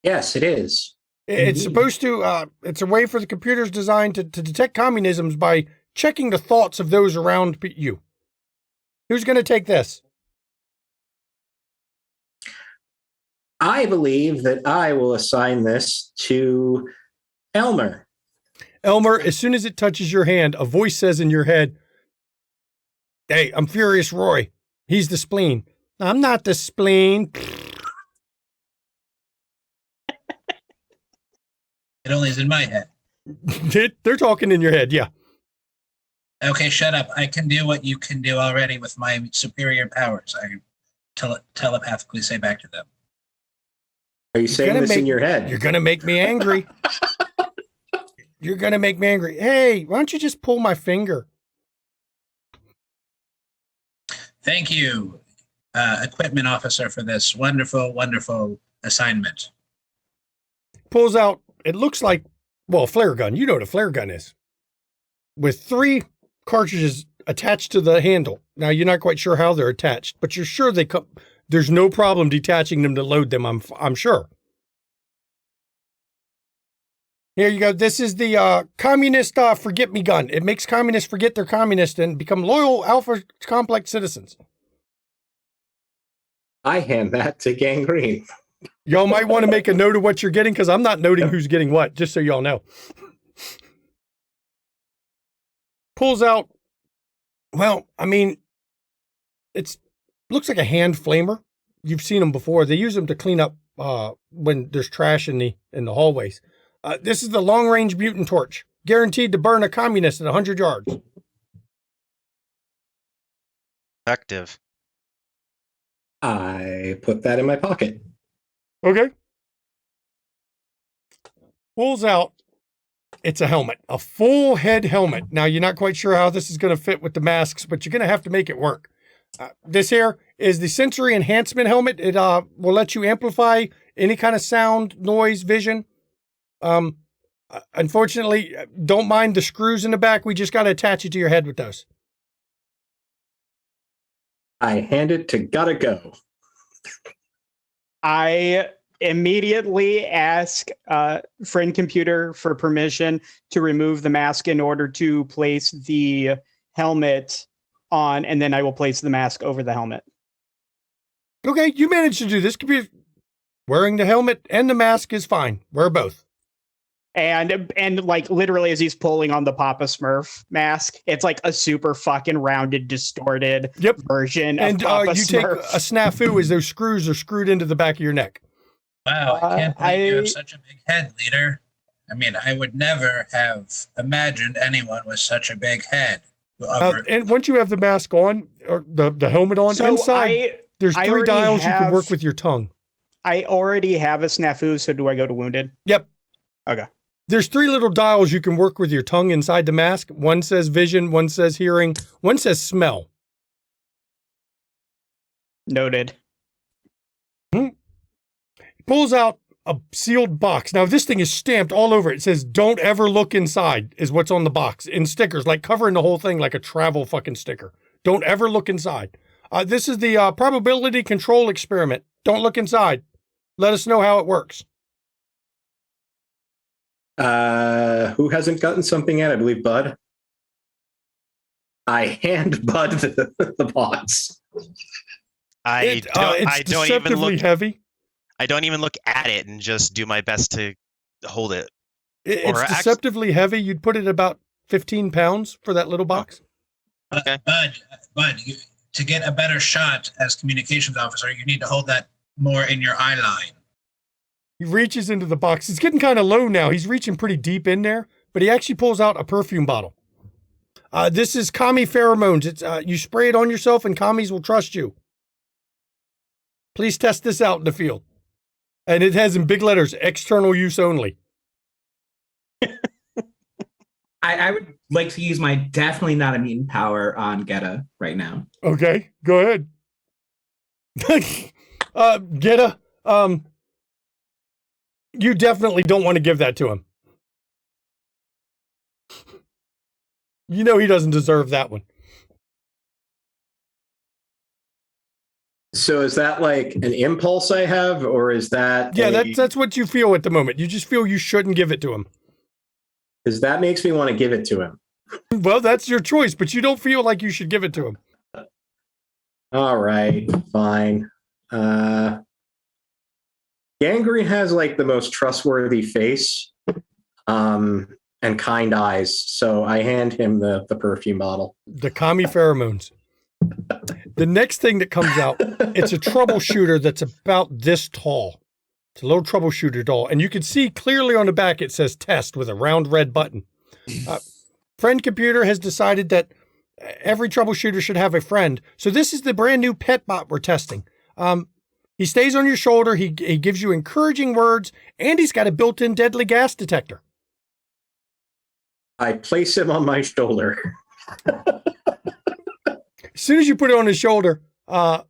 Yes, it is. It's supposed to, it's a way for the computers designed to detect communisms by checking the thoughts of those around you. Who's going to take this? I believe that I will assign this to Elmer. Elmer, as soon as it touches your hand, a voice says in your head, "Hey, I'm Furious Roy. He's the spleen." "I'm not the spleen." It only is in my head. They're talking in your head, yeah. Okay, shut up. I can do what you can do already with my superior powers. I telepathically say back to them. Are you saying this in your head? You're going to make me angry. You're going to make me angry. Hey, why don't you just pull my finger? Thank you, equipment officer, for this wonderful, wonderful assignment. Pulls out, it looks like, a flare gun. You know what a flare gun is. With 3 cartridges attached to the handle. Now, you're not quite sure how they're attached, but you're sure there's no problem detaching them to load them, I'm sure. Here you go. This is the communist forget-me gun. It makes communists forget they're communist and become loyal Alpha Complex citizens. I hand that to Gangrene. Y'all might want to make a note of what you're getting, because I'm not noting who's getting what, just so y'all know. Pulls out, it's looks like a hand flamer. You've seen them before. They use them to clean up when there's trash in the hallways. This is the long-range mutant torch, guaranteed to burn a communist at 100 yards. Effective. I put that in my pocket. Okay. Pulls out, it's a helmet, a full head helmet. Now, you're not quite sure how this is going to fit with the masks, but you're going to have to make it work. This here is the sensory enhancement helmet. It will let you amplify any kind of sound, noise, vision. Unfortunately, don't mind the screws in the back. We just got to attach it to your head with those. I hand it to Gotta Go. I immediately ask friend computer for permission to remove the mask in order to place the helmet on, and then I will place the mask over the helmet. Okay, you managed to do this. Computer wearing the helmet and the mask is fine. Wear both. And like literally as he's pulling on the Papa Smurf mask, it's like a super fucking rounded, distorted version of Papa you Smurf. take a snafu as those screws are screwed into the back of your neck. Wow, I can't believe you have such a big head, leader. I mean, I would never have imagined anyone with such a big head. And once you have the mask on, or the helmet on, So inside, there's 3 dials you can work with your tongue. I already have a snafu, so do I go to wounded? Yep. Okay. There's 3 little dials you can work with your tongue inside the mask. One says vision, one says hearing, one says smell. Noted. Pulls out a sealed box. Now, this thing is stamped all over it. It says, "Don't ever look inside," is what's on the box in stickers, like covering the whole thing like a travel fucking sticker. Don't ever look inside. This is the probability control experiment. Don't look inside. Let us know how it works. Who hasn't gotten something yet? I believe Bud. I hand Bud the box. It's I don't even deceptively look. heavy. I don't even look at it and just do my best to hold it. It's Or deceptively heavy. You'd put it about 15 pounds for that little box. Okay. Bud, to get a better shot as communications officer, you need to hold that more in your eye line. He reaches into the box. It's getting kind of low now. He's reaching pretty deep in there, but he actually pulls out a perfume bottle. This is Kami pheromones. It's you spray it on yourself and commies will trust you. Please test this out in the field. And it has in big letters, external use only. I would like to use my definitely not a mutant power on Geta right now. Okay, go ahead. Geta, you definitely don't want to give that to him. You know he doesn't deserve that one. So is that like an impulse I have, or is that? Yeah, that's what you feel at the moment. You just feel you shouldn't give it to him. Because that makes me want to give it to him. Well, that's your choice, but you don't feel like you should give it to him. All right, fine. Gangrene has like the most trustworthy face, and kind eyes. So I hand him the perfume bottle. The Kami pheromones. The next thing that comes out, it's a troubleshooter that's about this tall. It's a little troubleshooter doll. And you can see clearly on the back, it says test with a round red button. Friend Computer has decided that every troubleshooter should have a friend. So this is the brand new pet bot we're testing. He stays on your shoulder. He gives you encouraging words, and he's got a built-in deadly gas detector. I place him on my shoulder. As soon as you put it on his shoulder, you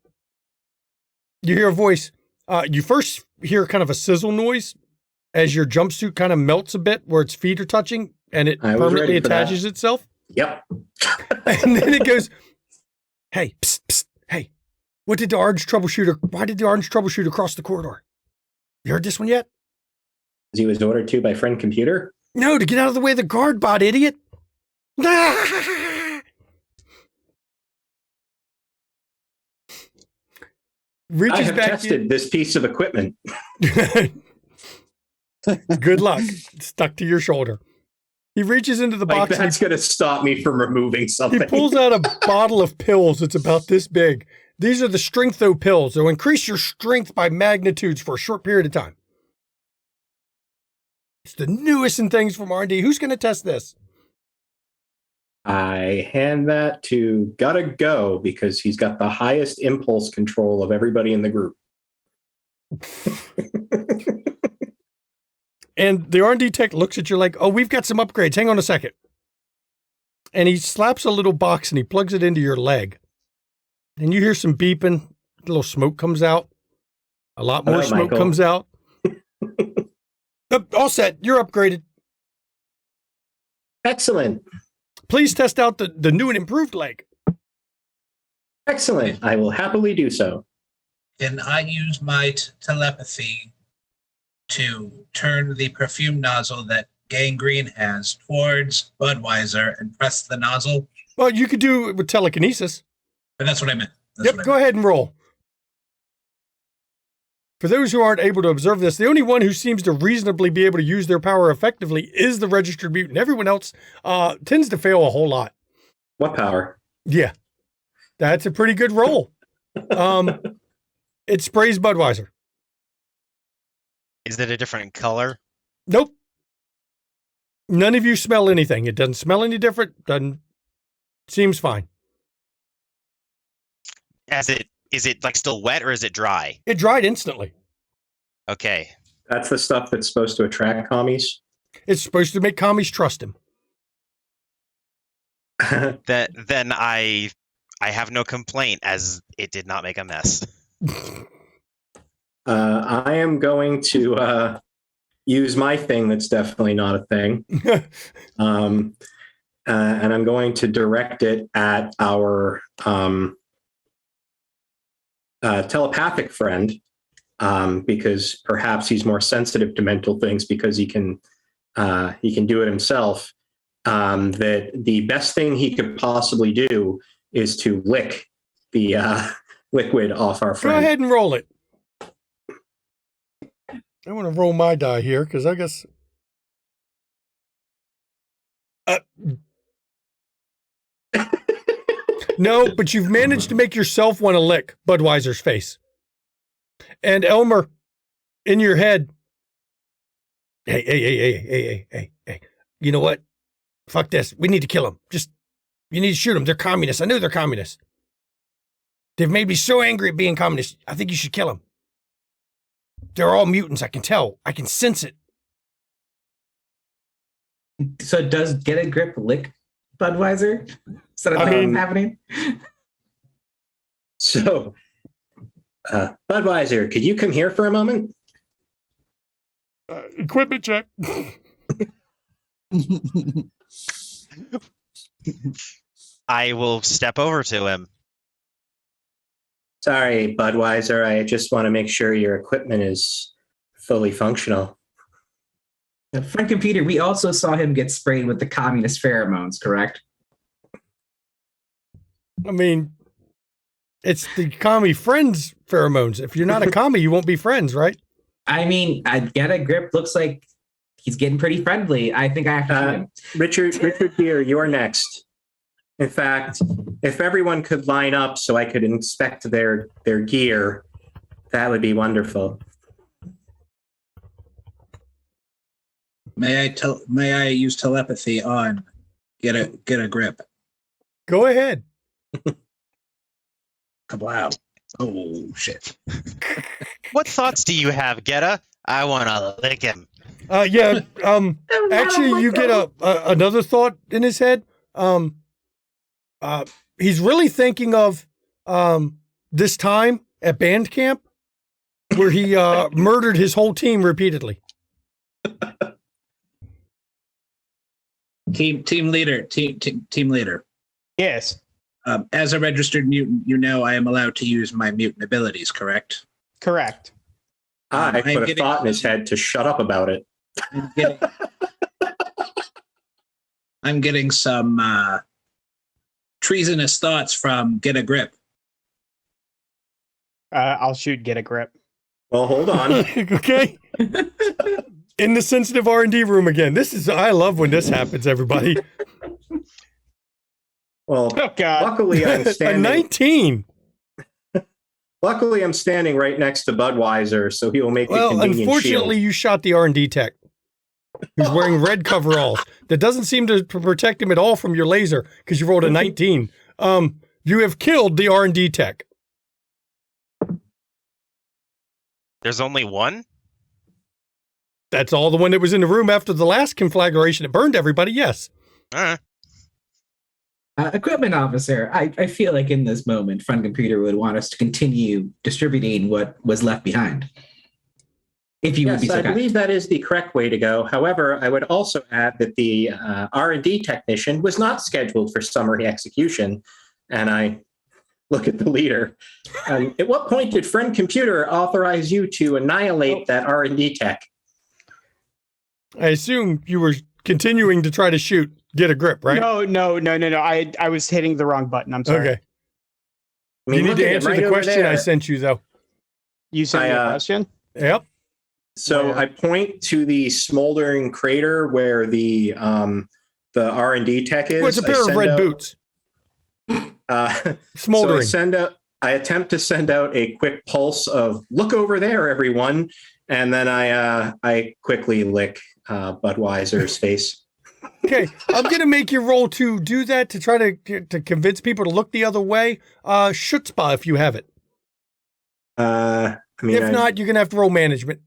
hear a voice. You first hear kind of a sizzle noise as your jumpsuit kind of melts a bit where its feet are touching and it permanently attaches itself. Yep. And then it goes, hey, psst, psst, hey, why did the orange troubleshooter cross the corridor? You heard this one yet? He was ordered to by Friend Computer? No, to get out of the way of the guard bot, idiot. Reaches I have back tested this piece of equipment. Good luck. It's stuck to your shoulder. He reaches into the box. That's going to stop me from removing something. He pulls out a bottle of pills. It's about this big. These are the Strengtho pills. They'll increase your strength by magnitudes for a short period of time. It's the newest in things from R&D. Who's going to test this? I hand that to Gotta Go because he's got the highest impulse control of everybody in the group. And the R&D tech looks at you like, oh, we've got some upgrades. Hang on a second. And he slaps a little box and he plugs it into your leg. And you hear some beeping. A little smoke comes out. A lot more smoke comes out. All set. You're upgraded. Excellent. Please test out the new and improved leg. Excellent. I will happily do so. Can I use my telepathy to turn the perfume nozzle that Gangrene has towards Budweiser and press the nozzle? Well, you could do it with telekinesis. But that's what I meant. Go ahead and roll. For those who aren't able to observe this, the only one who seems to reasonably be able to use their power effectively is the registered mutant. Everyone else tends to fail a whole lot. What power? Yeah, that's a pretty good roll. It sprays Budweiser. Is it a different color? Nope. None of you smell anything. It doesn't smell any different. Seems fine. Is it like still wet or is it dry? It dried instantly. Okay. That's the stuff that's supposed to attract commies? It's supposed to make commies trust him. Then I have no complaint as it did not make a mess. I am going to use my thing that's definitely not a thing. And I'm going to direct it at our telepathic friend because perhaps he's more sensitive to mental things because he can do it himself. That the best thing he could possibly do is to lick the liquid off our Go friend. ahead and roll it. I want to roll my die here because I guess. No, but you've managed to make yourself want to lick Budweiser's face. And Elmer, in your head, hey. You know what? Fuck this. We need to kill them. You need to shoot them. They're communists. I knew they're communists. They've made me so angry at being communists. I think you should kill them. They're all mutants. I can tell. I can sense it. So does Get a Grip lick Budweiser? Is that a thing happening? So, Budweiser, could you come here for a moment? Equipment check. I will step over to him. Sorry, Budweiser. I just want to make sure your equipment is fully functional. Friend Computer, we also saw him get sprayed with the communist pheromones, correct? I mean, it's the commie friends pheromones. If you're not a commie, you won't be friends, right? I mean, Get a Grip looks like he's getting pretty friendly. I think I have to shoot him. Richard here, you're next. In fact, if everyone could line up so I could inspect their gear, that would be wonderful. May I use telepathy on get a grip? Go ahead. Kablow. Oh shit. What thoughts do you have, Geta? I want to lick him. Yeah. Actually, you get another thought in his head. He's really thinking of this time at band camp where he murdered his whole team repeatedly. Team leader. Yes, As a registered mutant, you know I am allowed to use my mutant abilities, correct? correct. I put a thought in his head to shut up about it. I'm getting some treasonous thoughts from Get a Grip. I'll shoot Get a Grip. Well, hold on. Okay. In the sensitive R&D room again. I love when this happens, everybody. Well, Oh God. luckily I'm A standing. 19. Luckily, I'm standing right next to Budweiser, so he will make a Well, convenient unfortunately, shield. you shot the R&D tech. He's wearing red coveralls. That doesn't seem to protect him at all from your laser because you rolled a 19. You have killed the R&D tech. There's only one? That's all the one that was in the room after the last conflagration. It burned everybody, yes. Equipment officer, I feel like in this moment, Friend Computer would want us to continue distributing what was left behind. If you would be Yes, so I kind. believe that is the correct way to go. However, I would also add that the R&D technician was not scheduled for summary execution. And I look at the leader. At what point did Friend Computer authorize you to annihilate that R&D tech? I assume you were continuing to try to shoot Get a Grip, right? No. I was hitting the wrong button. I'm sorry. Okay. I mean, You need look to at him answer right the over question I there. sent you, though. You sent me a question? Yep. So Where? I point to the smoldering crater where the R&D tech is. Well, it's a I pair of send red out- boots. So Smoldering. I attempt to send out a quick pulse of "Look over there, everyone," and then I quickly lick Budweiser's face. Okay, I'm going to make you roll to do that to try to convince people to look the other way. Schutzpah, if you have it. I mean, If not, you're going to have to roll management.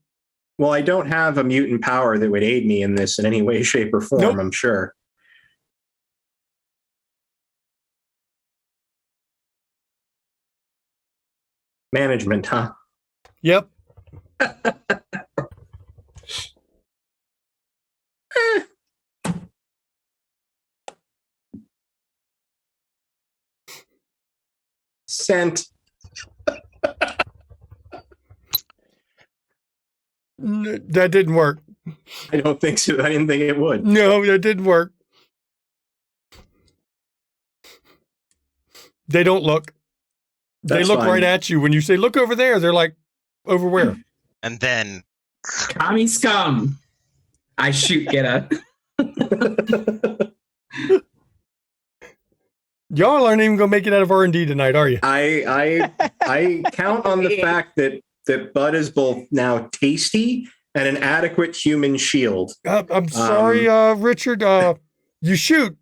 well, I don't have a mutant power that would aid me in this in any way, shape, or form. Nope. I'm sure. Management, huh? Yep. Sent. That didn't work. I don't think so. I didn't think it would. No, that didn't work. They don't look. They That's look fine. right at you when you say, look over there. They're like, over where? And then Commie scum. I shoot Geta. Y'all aren't even going to make it out of R&D tonight, are you? I count on the fact that Bud is both now tasty and an adequate human shield. I'm sorry, Richard. You shoot.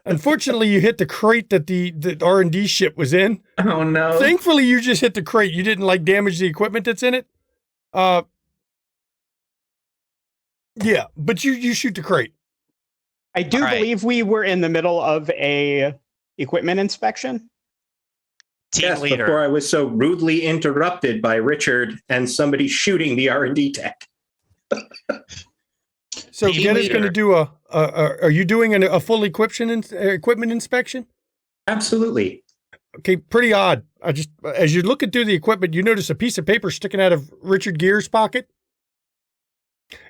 Unfortunately, you hit the crate that the R&D ship was in. Oh no. Thankfully, you just hit the crate. You didn't like damage the equipment that's in it. Yeah, but you shoot the crate. I do All right. believe we were in the middle of a equipment inspection. team Yes, leader. before I was so rudely interrupted by Richard and somebody shooting the R&D tech. So Team Get is going to leader. do are you doing a full equipment inspection? Absolutely. Okay, pretty odd. As you're looking through the equipment, you notice a piece of paper sticking out of Richard Gere's pocket.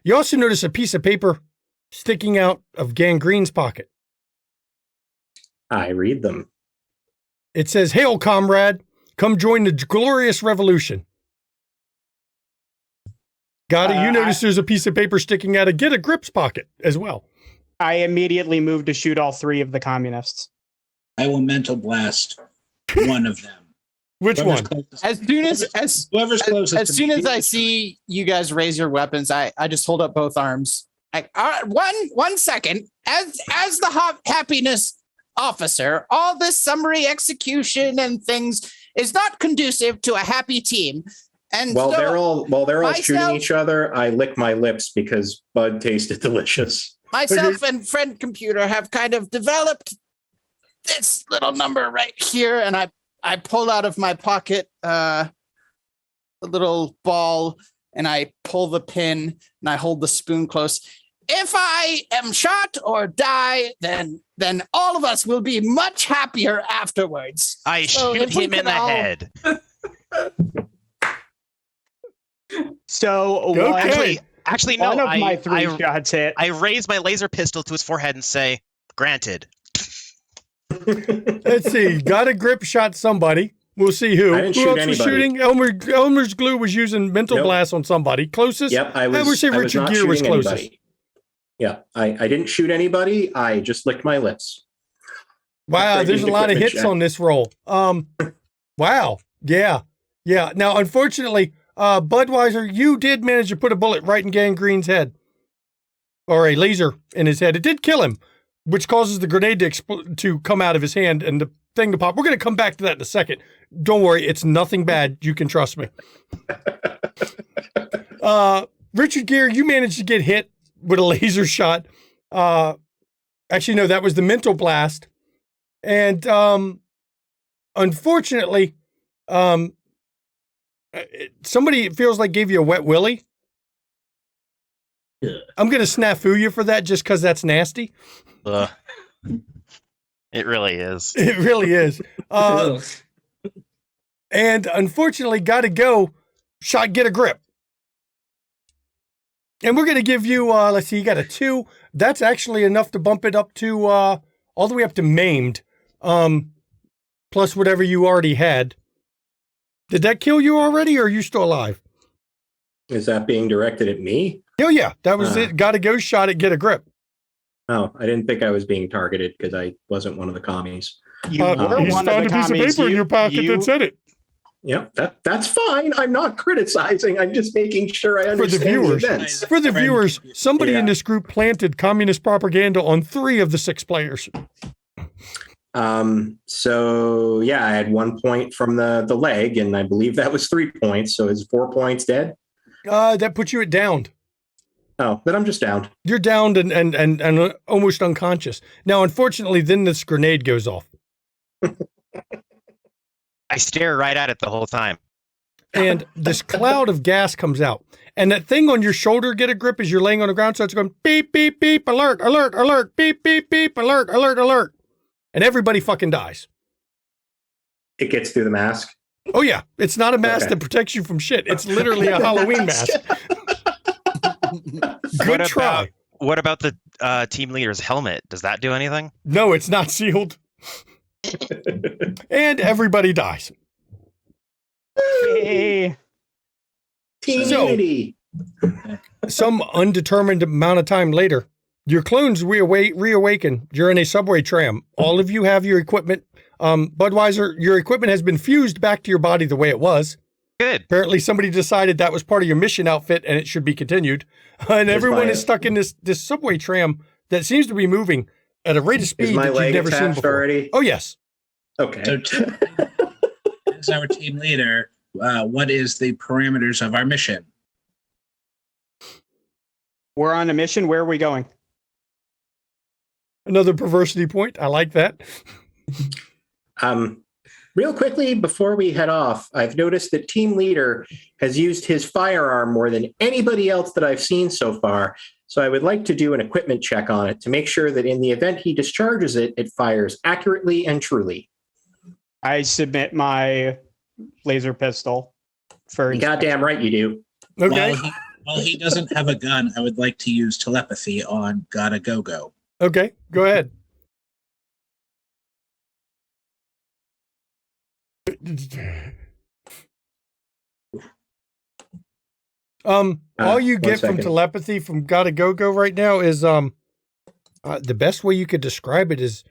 You also notice a piece of paper sticking out of Gangrene's pocket. I read them. It says, "Hail, comrade. Come join the glorious revolution." Got it. You notice there's a piece of paper sticking out of Get a Grip's pocket as well. I immediately moved to shoot all three of the communists. I will mental blast one of them. Which Whoever's one? closest As to soon me. as Whoever's closest as to soon me. as I see you guys raise your weapons, I just hold up both arms. One second. As the happiness officer, all this summary execution and things is not conducive to a happy team. And While so they're all shooting myself- each other, I lick my lips because Bud tasted delicious. myself and friend computer have kind of developed this little number right here, and I pull out of my pocket a little ball, and I pull the pin, and I hold the spoon close. If I am shot or die, then all of us will be much happier afterwards. I So shoot if we him in could the all- head. So Okay. Actually, no. one of my three I shots hit. I raise my laser pistol to his forehead and say, "Granted." Let's see. Got a Grip shot somebody. We'll see who. I didn't Who shoot else was anybody. shooting? Elmer's glue was using mental Nope. blast on somebody. Closest? Yep, I would was. say I was Richard not Gere was shooting closest. anybody. Yeah, I didn't shoot anybody. I just licked my lips. Wow, Breaking there's a lot of equipment hits check. on this roll. Wow. Yeah. Now, unfortunately, Budweiser, you did manage to put a bullet right in Gangrene's head. Or a laser in his head. It did kill him, which causes the grenade to come out of his hand and the thing to pop. We're going to come back to that in a second. Don't worry, it's nothing bad. You can trust me. Richard Gere, you managed to get hit with a laser shot. Actually, no, that was the mental blast. And unfortunately, somebody, it feels like, gave you a wet willy. Yeah. I'm going to snafu you for that just because that's nasty. Ugh. It really is. It really is. Ugh. And unfortunately, got to go. Shot, Get a Grip. And we're going to give you, let's see, you got a 2. That's actually enough to bump it up to all the way up to maimed, plus whatever you already had. Did that kill you already, or are you still alive? Is that being directed at me? Oh, yeah, that was it. Got to go. Shot it. Get a Grip. Oh, I didn't think I was being targeted because I wasn't one of the commies. You You were just one of found the a piece of commies. paper in your pocket that said it. Yeah, that's fine. I'm not criticizing. I'm just making sure I the understand viewers. events. For the Friend viewers, computer. somebody in Yeah. this group planted communist propaganda on 3 of the 6 players. So yeah, I had 1 point from the leg, and I believe that was 3 points. So is 4 points dead? That puts you at downed. Oh, then I'm just down. You're downed and almost unconscious. Now, unfortunately, then this grenade goes off. I stare right at it the whole time. And this cloud of gas comes out. And that thing on your shoulder, Get a Grip, as you're laying on the ground, starts going beep, beep, beep, alert, alert, alert, beep, beep, beep, alert, alert, alert. And everybody fucking dies. It gets through the mask. Oh, yeah. It's not a mask Okay. that protects you from shit. It's literally a Halloween mask. Good try. What about the team leader's helmet? Does that do anything? No, it's not sealed. And everybody dies. Yay. Team So- unity. Some undetermined amount of time later, your clones reawaken. You're in a subway tram. All of you have your equipment. Budweiser, your equipment has been fused back to your body the way it was. Good. Apparently somebody decided that was part of your mission outfit and it should be continued. And everyone is stuck in this subway tram that seems to be moving at a rate of speed Is my that you've leg never seen attached before. already? Oh, yes. Okay. So, as our team leader, what is the parameters of our mission? We're on a mission. Where are we going? Another perversity point. I like that. Real quickly, before we head off, I've noticed that team leader has used his firearm more than anybody else that I've seen so far. So I would like to do an equipment check on it to make sure that in the event he discharges it, it fires accurately and truly. I submit my laser pistol for You goddamn right you do. Okay. While he doesn't have a gun, I would like to use telepathy on Gotta Go. Okay. Go ahead. All you get from second. telepathy from Gotta Go right now is the best way you could describe it is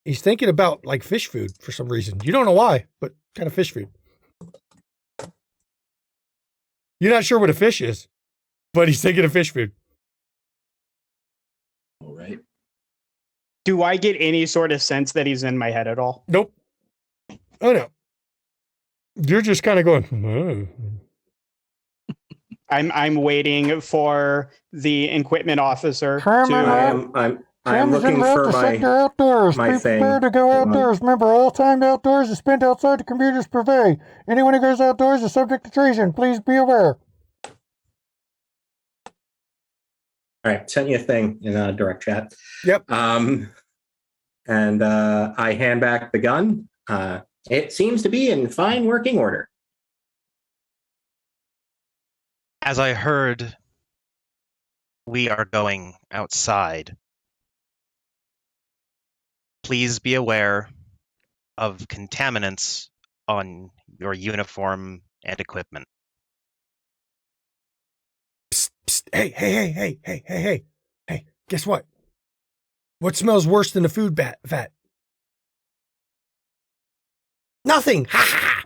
he's thinking about like fish food for some reason. You don't know why, but kind of fish food. You're not sure what a fish is, but he's thinking of fish food. All right. Do I get any sort of sense that he's in my head at all? Nope. Oh no. You're just kind of going, oh. I'm waiting for the equipment officer I'm looking for my thing. to go outdoors. Remember, all time outdoors is spent outside the computers purvey. Anyone who goes outdoors is subject to treason. Please be aware. All right, sent you a thing in direct chat. Yep. And I hand back the gun. It seems to be in fine working order. As I heard, we are going outside. Please be aware of contaminants on your uniform and equipment. Psst, psst. Hey. Hey, guess what? What smells worse than a food vat? Nothing. Ha ha.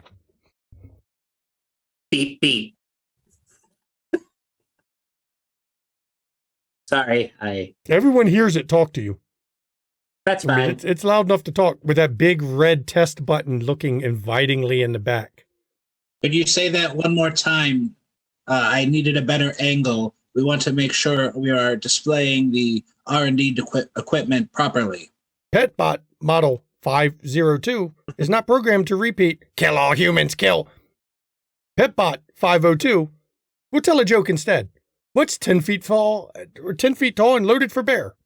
Beep, beep. Sorry, Everyone hears it talk to you. that's I mean, fine. it's loud enough to talk with that big red test button looking invitingly in the back. Could you say that one more time? I needed a better angle. We want to make sure we are displaying the R&D equipment properly. Petbot model 502 is not programmed to repeat, kill all humans, kill. Petbot 502 will tell a joke instead. What's 10 feet tall and loaded for bear?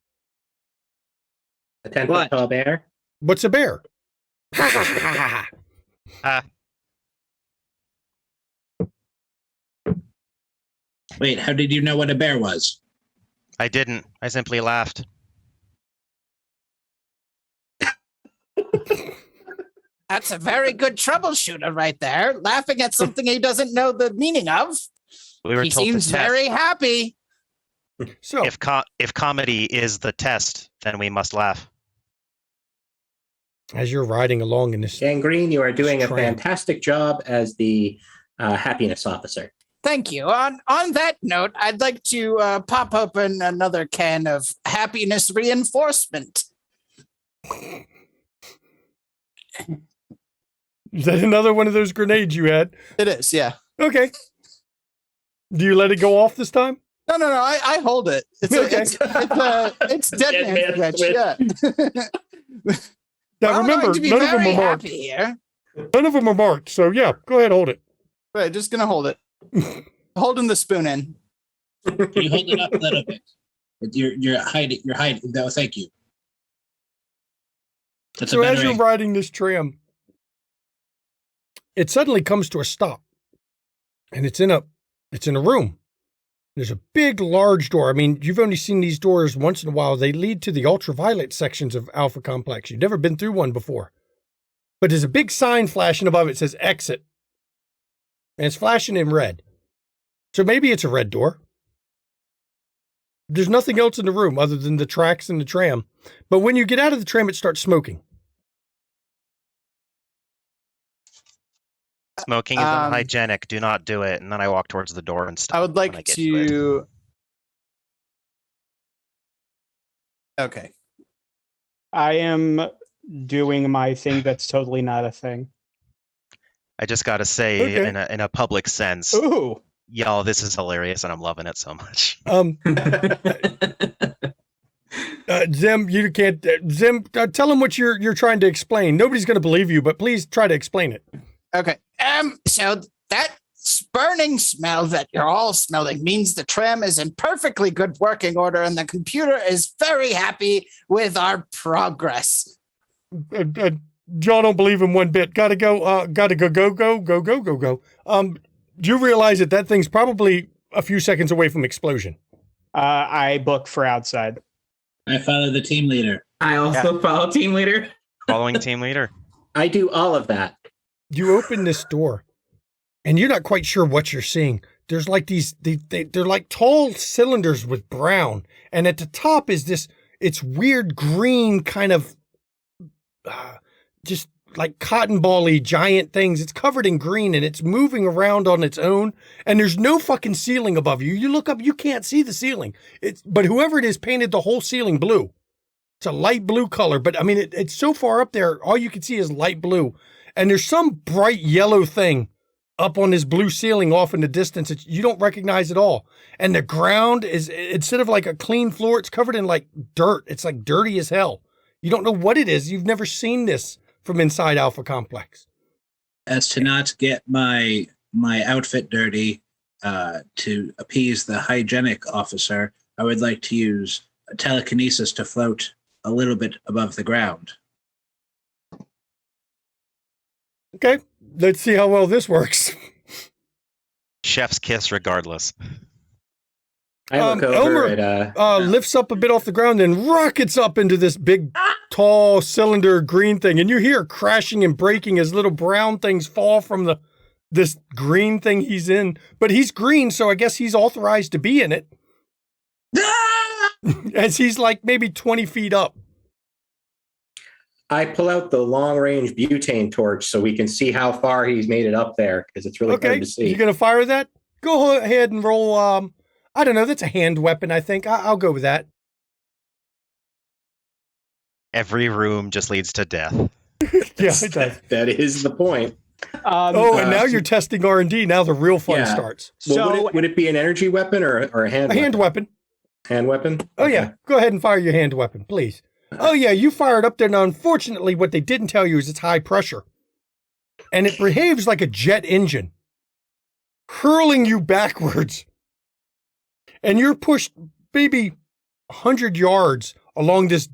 A 10-foot tall bear. What's a bear? Wait, how did you know what a bear was? I didn't. I simply laughed. That's a very good troubleshooter right there, laughing at something he doesn't know the meaning of. We were He told seems to test. very happy. So, If comedy is the test, then we must laugh. as you're riding along in this, Gangrene, you are doing a Tram. fantastic job as the happiness officer. Thank you. On that note, I'd like to pop open another can of happiness reinforcement. is that another one of those grenades you had? It is, yeah. Okay. Do you let it go off this time? No. I hold it. It's Okay. it's dead man Dead man switch. Yeah. Now Well, I'm remember, going to be none of them very are marked. happy here. None of them are marked. So yeah, go ahead, hold it. Right, just gonna hold it. Holding the spoon in. Can you hold it up a little bit? You're hiding. You're hiding. No, thank you. That's So a as better you're angle. riding this tram, it suddenly comes to a stop, and it's in a room. There's a big, large door. I mean, you've only seen these doors once in a while. They lead to the ultraviolet sections of Alpha Complex. You've never been through one before. but there's a big sign flashing above it that says exit. And it's flashing in red. So maybe it's a red door. There's nothing else in the room other than the tracks and the tram. But when you get out of the tram, it starts smoking. Smoking is unhygienic. Do not do it. And then I walk towards the door and stop. I would when like get to it. to. Okay. I am doing my thing that's totally not a thing. I just gotta say, Okay. in a public sense, Ooh. y'all, this is hilarious, and I'm loving it so much. Zim, you can't. Zim, tell them what you're trying to explain. Nobody's going to believe you, but please try to explain it. Okay. So that burning smell that you're all smelling means the tram is in perfectly good working order, and the computer is very happy with our progress. Y'all don't believe him one bit. Gotta go. Go. Do you realize that thing's probably a few seconds away from explosion? I book for outside. I follow the team leader. I also follow team leader. Following team leader. I do all of that. You open this door, and you're not quite sure what you're seeing. There's like they're like tall cylinders with brown, and at the top is this. It's weird green kind of, just like cotton ball-y giant things. It's covered in green, and it's moving around on its own. And there's no fucking ceiling above you. You look up, you can't see the ceiling. But whoever it is painted the whole ceiling blue. It's a light blue color, but I mean, it's so far up there, all you can see is light blue. And there's some bright yellow thing up on this blue ceiling off in the distance that you don't recognize at all. And the ground is, instead of like a clean floor, it's covered in like dirt. It's like dirty as hell. You don't know what it is. You've never seen this from inside Alpha Complex. As to not get my outfit dirty, to appease the hygienic officer, I would like to use telekinesis to float a little bit above the ground. Okay, let's see how well this works. Chef's kiss regardless. I look over Elmer at lifts up a bit off the ground and rockets up into this big, tall cylinder green thing, and you hear crashing and breaking as little brown things fall from this green thing he's in. But he's green, so I guess he's authorized to be in it. As he's like maybe 20 feet up. I pull out the long-range butane torch so we can see how far he's made it up there, because it's really hard to see. You're gonna fire that? Go ahead and roll. I don't know. That's a hand weapon. I think I'll go with that. Every room just leads to death. Yeah, it does. That is the point. And now you're testing R&D. Now the real fun starts. Well, would it be an energy weapon or a hand? A hand weapon. Hand weapon. Oh yeah, go ahead and fire your hand weapon, please. Oh yeah, you fired up there. Now, unfortunately, what they didn't tell you is it's high pressure, and it behaves like a jet engine, hurling you backwards. And you're pushed maybe 100 yards along this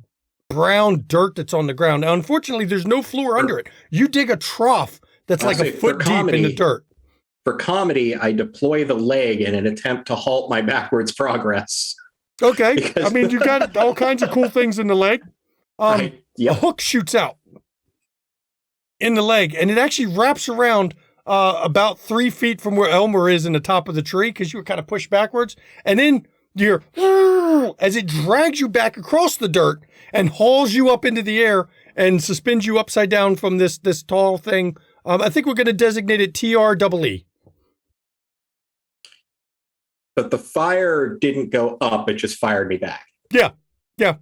brown dirt that's on the ground. Now, unfortunately, there's no floor under it. You dig a trough that's like a foot deep in the dirt. For comedy, I deploy the leg in an attempt to halt my backwards progress. Okay. I mean, you got all kinds of cool things in the leg. A hook shoots out in the leg, and it actually wraps around about 3 feet from where Elmer is in the top of the tree, because you were kind of pushed backwards. And then you're, as it drags you back across the dirt and hauls you up into the air and suspends you upside down from this tall thing. I think we're going to designate it TREE. But the fire didn't go up. It just fired me back. Yeah.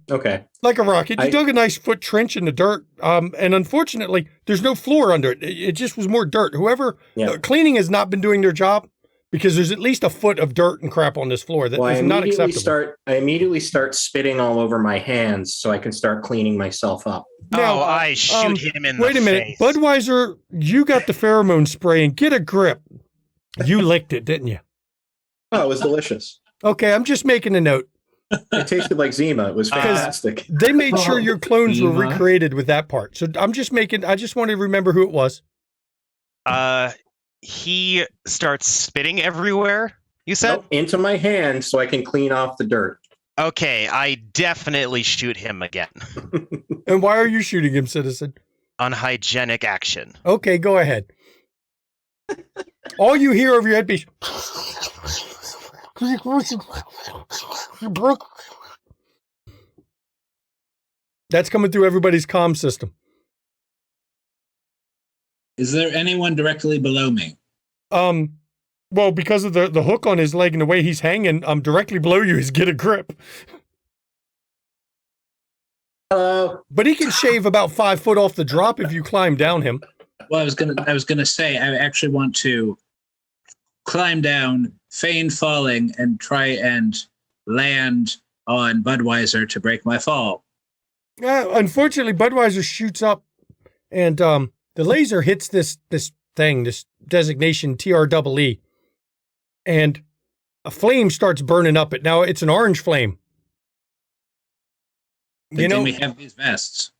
Okay. Like a rocket. You dug a nice foot trench in the dirt. And unfortunately, there's no floor under it. It just was more dirt. Whoever cleaning has not been doing their job, because there's at least a foot of dirt and crap on this floor. That is not acceptable. I immediately start spitting all over my hands so I can start cleaning myself up. Now, I shoot him in the face. Wait a minute. Budweiser, you got the pheromone spray, and get a grip. You licked it, didn't you? Oh, it was delicious. Okay, I'm just making a note. It tasted like Zima. It was fantastic. They made sure your clones were recreated with that part. So I just want to remember who it was. He starts spitting everywhere, you said? Nope, into my hand so I can clean off the dirt. Okay, I definitely shoot him again. And why are you shooting him, citizen? unhygienic action. Okay, go ahead. All you hear over your headpiece. That's coming through everybody's comm system. Is there anyone directly below me? Well, because of the hook on his leg and the way he's hanging, directly below you is Get a Grip. But he can shave about 5 foot off the drop if you climb down him. Well, I was gonna say I actually want to climb down, feign falling, and try and land on Budweiser to break my fall. Unfortunately, Budweiser shoots up, and the laser hits this designation TREE, and a flame starts burning up it. Now it's an orange flame. But then we have these vests.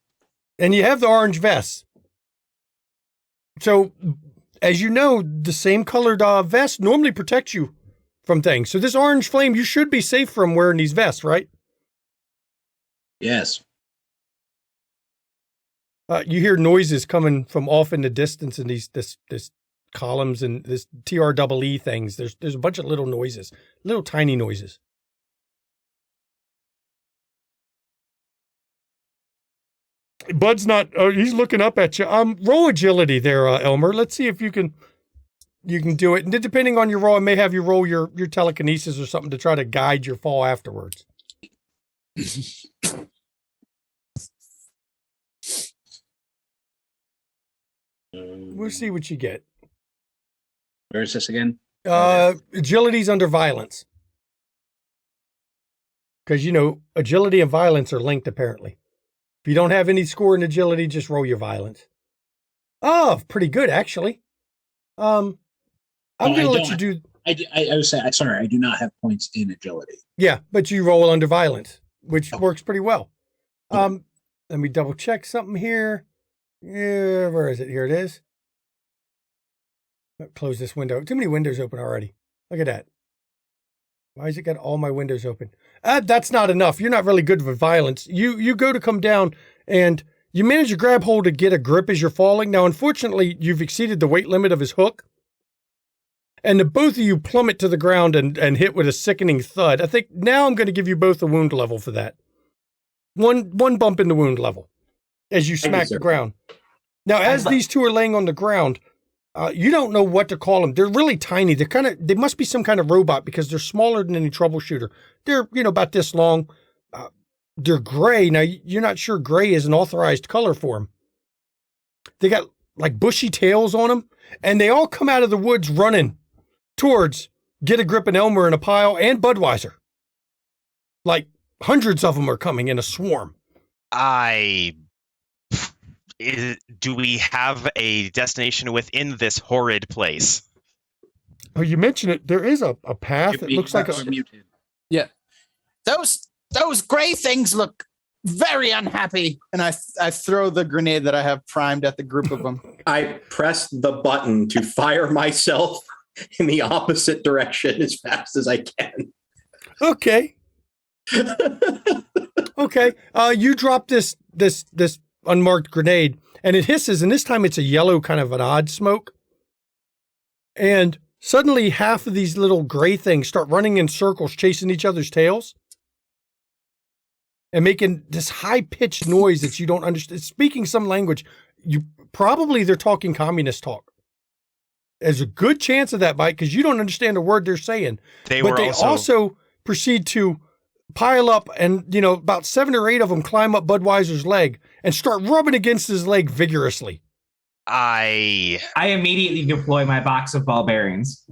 And you have the orange vests. So, as you know, the same colored vest normally protects you from things. So this orange flame, you should be safe from wearing these vests, right? Yes. You hear noises coming from off in the distance in this columns and this TREE things. There's a bunch of little noises, little tiny noises. Bud's not. He's looking up at you. Roll agility there, Elmer. Let's see if you can do it. And depending on your roll, I may have you roll your telekinesis or something to try to guide your fall afterwards. We'll see what you get. Where is this again? Agility's under violence. Because, agility and violence are linked, apparently. If you don't have any score in agility, just roll your violence. Oh, pretty good, actually. I'm going to let you do... I would say, sorry, I do not have points in agility. Yeah, but you roll under violence, which works pretty well. Let me double check something here. Yeah, where is it? Here it is. Close this window. Too many windows open already. Look at that. Why has it got all my windows open? That's not enough. You're not really good with violence. You go to come down and you manage to grab hold to Get a Grip as you're falling. Now, unfortunately, you've exceeded the weight limit of his hook. And the both of you plummet to the ground and hit with a sickening thud. I think now I'm going to give you both a wound level for that. One bump in the wound level as you smack the ground. Now, as these two are laying on the ground, you don't know what to call them. They're really tiny. They must be some kind of robot because they're smaller than any troubleshooter. They're, about this long. They're gray. Now, you're not sure gray is an authorized color for them. They got like bushy tails on them, and they all come out of the woods running towards Get a Grip and Elmer in a pile and Budweiser. Like hundreds of them are coming in a swarm. Do we have a destination within this horrid place? Oh, you mentioned it. There is a path. It looks like a muted. Yeah. Those gray things look very unhappy. And I throw the grenade that I have primed at the group of them. I press the button to fire myself in the opposite direction as fast as I can. Okay. Okay. You drop this unmarked grenade and it hisses, and this time it's a yellow kind of an odd smoke. And suddenly half of these little gray things start running in circles, chasing each other's tails and making this high-pitched noise that you don't understand. Speaking some language, they're talking communist talk. There's a good chance of that, Mike, because you don't understand a word they're saying. They also proceed to pile up, and about 7 or 8 of them climb up Budweiser's leg and start rubbing against his leg vigorously. I immediately deploy my box of ball bearings.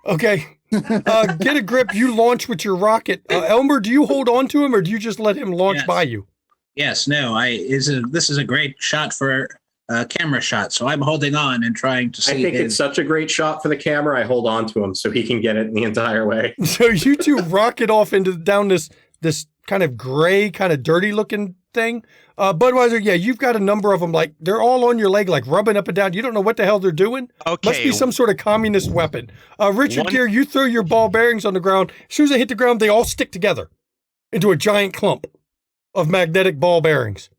Okay. Get a Grip. You launch with your rocket. Elmer, do you hold on to him, or do you just let him launch by you? Yes. No. This is a great shot for a camera shot, so I'm holding on and trying to see. I think it's such a great shot for the camera. I hold on to him so he can get it the entire way. So you two rocket off down this kind of gray, kind of dirty looking thing. Budweiser, yeah, you've got a number of them. Like they're all on your leg, like rubbing up and down. You don't know what the hell they're doing. Okay, must be some sort of communist weapon. Richard Gere, you throw your ball bearings on the ground. As soon as they hit the ground, they all stick together into a giant clump of magnetic ball bearings.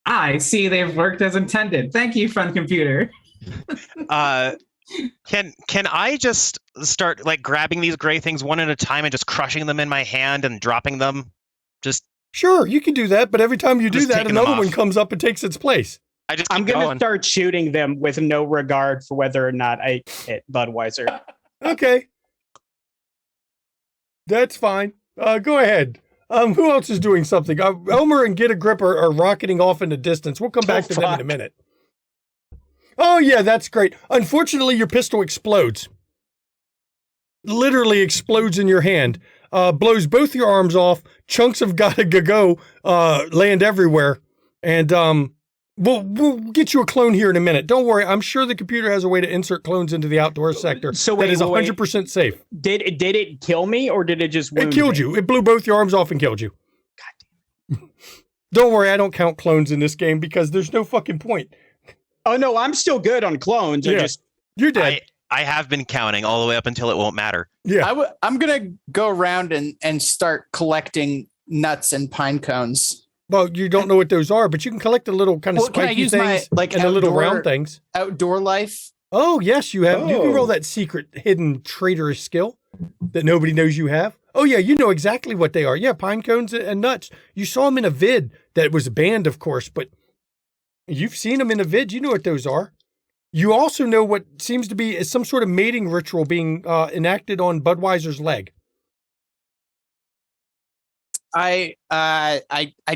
I see they've worked as intended. Thank you, Fun Computer. Can I just start like grabbing these gray things one at a time and just crushing them in my hand and dropping them? Just Sure, you can do that, but every time you do Just that, taking them another one off. comes up and takes its place. I just I'm keep going to going. start shooting them with no regard for whether or not I hit Budweiser. Okay. That's fine. Go ahead. Who else is doing something? Elmer and Get a Grip are rocketing off in the distance. We'll come back to them in a fuck. minute. Oh, yeah, that's great. Unfortunately, your pistol explodes. Literally explodes in your hand. Blows both your arms off. Chunks of gotta go land everywhere. And we'll get you a clone here in a minute. Don't worry. I'm sure the computer has a way to insert clones into the outdoor sector So that wait, is wait. 100% safe. Did it kill me or did it just wound It killed me? you. It blew both your arms off and killed you. Don't worry, I don't count clones in this game because there's no fucking point. Oh no, I'm still good on clones. I Yeah. just You're dead. I have been counting all the way up until it won't matter. Yeah. I'm gonna go around and start collecting nuts and pine cones. Well, you don't know what those are, but you can collect the little kind of Well, can I spiky use my, things like, and the little outdoor- round things. Outdoor life. Oh, yes, you have. You can Oh. roll that secret hidden traitorous skill that nobody knows you have. Oh, yeah, you know exactly what they are. Yeah, pine cones and nuts. You saw them in a vid that was banned, of course, but you've seen them in a vid. You know what those are. You also know what seems to be some sort of mating ritual being enacted on Budweiser's leg. I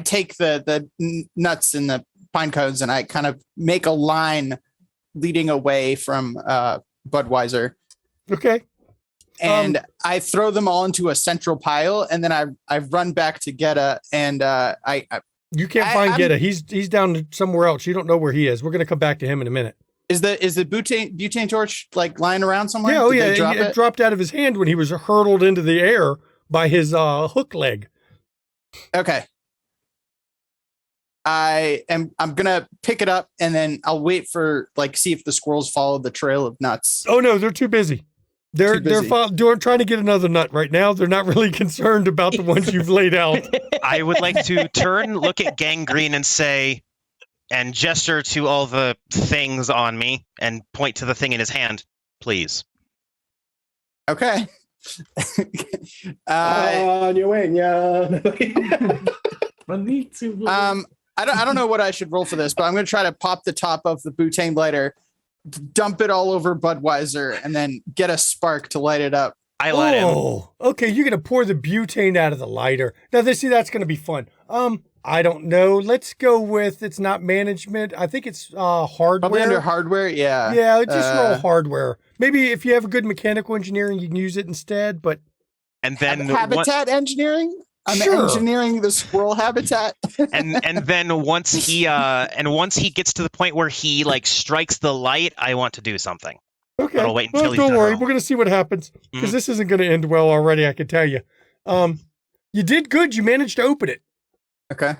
take the nuts and the pine cones and I kind of make a line leading away from Budweiser, Okay. and I throw them all into a central pile, and then I run back to Geta, and I You can't I- find I'm- Geta. He's down somewhere else. You don't know where he is. We're going to come back to him in a minute. is the butane torch like lying around somewhere? Yeah, oh Did yeah, they drop it dropped out of his hand when he was hurtled into the air by his hook leg. Okay. I'm gonna pick it up and then I'll wait for see if the squirrels follow the trail of nuts. Oh no, they're too busy. They're Too busy. they're trying to get another nut right now. They're not really concerned about the ones you've laid out. I would like to turn, look at Gangrene and say, and gesture to all the things on me and point to the thing in his hand, please. Okay. On your way, yeah. I don't know what I should roll for this, but I'm gonna try to pop the top of the butane lighter, dump it all over Budweiser, and then get a spark to light it up. I let him. Oh, okay. You're gonna pour the butane out of the lighter. Now, that's gonna be fun. I don't know. Let's go with it's not management. I think it's hardware. Probably under hardware, yeah. Yeah, just roll hardware. Maybe if you have a good mechanical engineering, you can use it instead. But And then Habitat engineering. I'm Sure. engineering the squirrel habitat. and then once he gets to the point where he strikes the light, I want to do something. okay, But I'll wait until well, he's don't done worry. rolling. We're gonna see what happens because Mhm. this isn't gonna end well already. I can tell you. You did good. You managed to open it. Okay.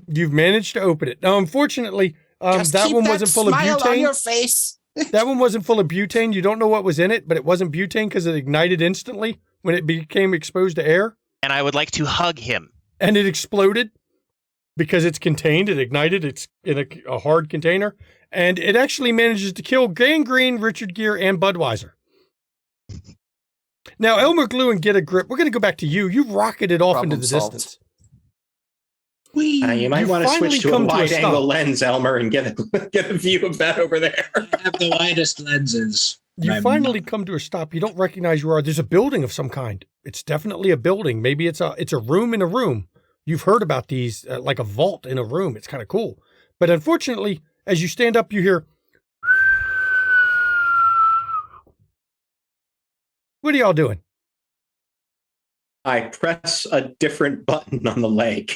You've managed to open it. Now, unfortunately, Just that keep one that wasn't full of smile on butane. your face. That one wasn't full of butane. You don't know what was in it, but it wasn't butane because it ignited instantly when it became exposed to air, And I would like to hug him. and it exploded because it's contained. It ignited. It's in a hard container, and it actually manages to kill Gangrene, Richard Gere, and Budweiser. Now, Elmer Glue and Get a Grip. We're going to go back to you. You rocketed off Problem into the solved. distance. You might You want to finally switch to a come to a wide-angle stop. lens, Elmer, and get a view of that over there. I have the widest lenses. You I'm finally not- come to a stop. You don't recognize you are. There's a building of some kind. It's definitely a building. Maybe it's a room in a room. You've heard about these, like a vault in a room. It's kind of cool. But unfortunately, as you stand up, you hear, what are y'all doing? I press a different button on the leg.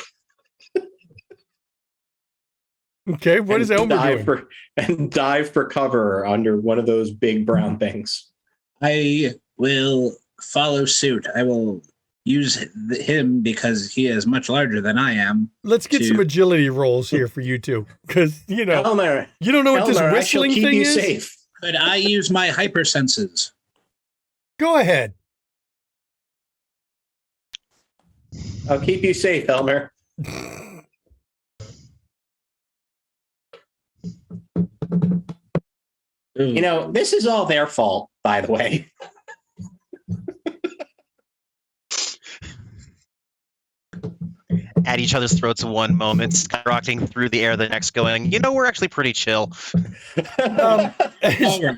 Okay, what is Elmer doing? And dive for cover under one of those big brown things. I will follow suit. I will use him because he is much larger than I am. Let's get to- some agility rolls here for you two, because Elmer, you don't know what this Elmer, I shall whistling keep thing you is. safe. Could I use my hypersenses? Go ahead. I'll keep you safe, Elmer. You know, this is all their fault, by the way. At each other's throats one moment, skyrocketing through the air the next, going, you know, we're actually pretty chill. As, All right.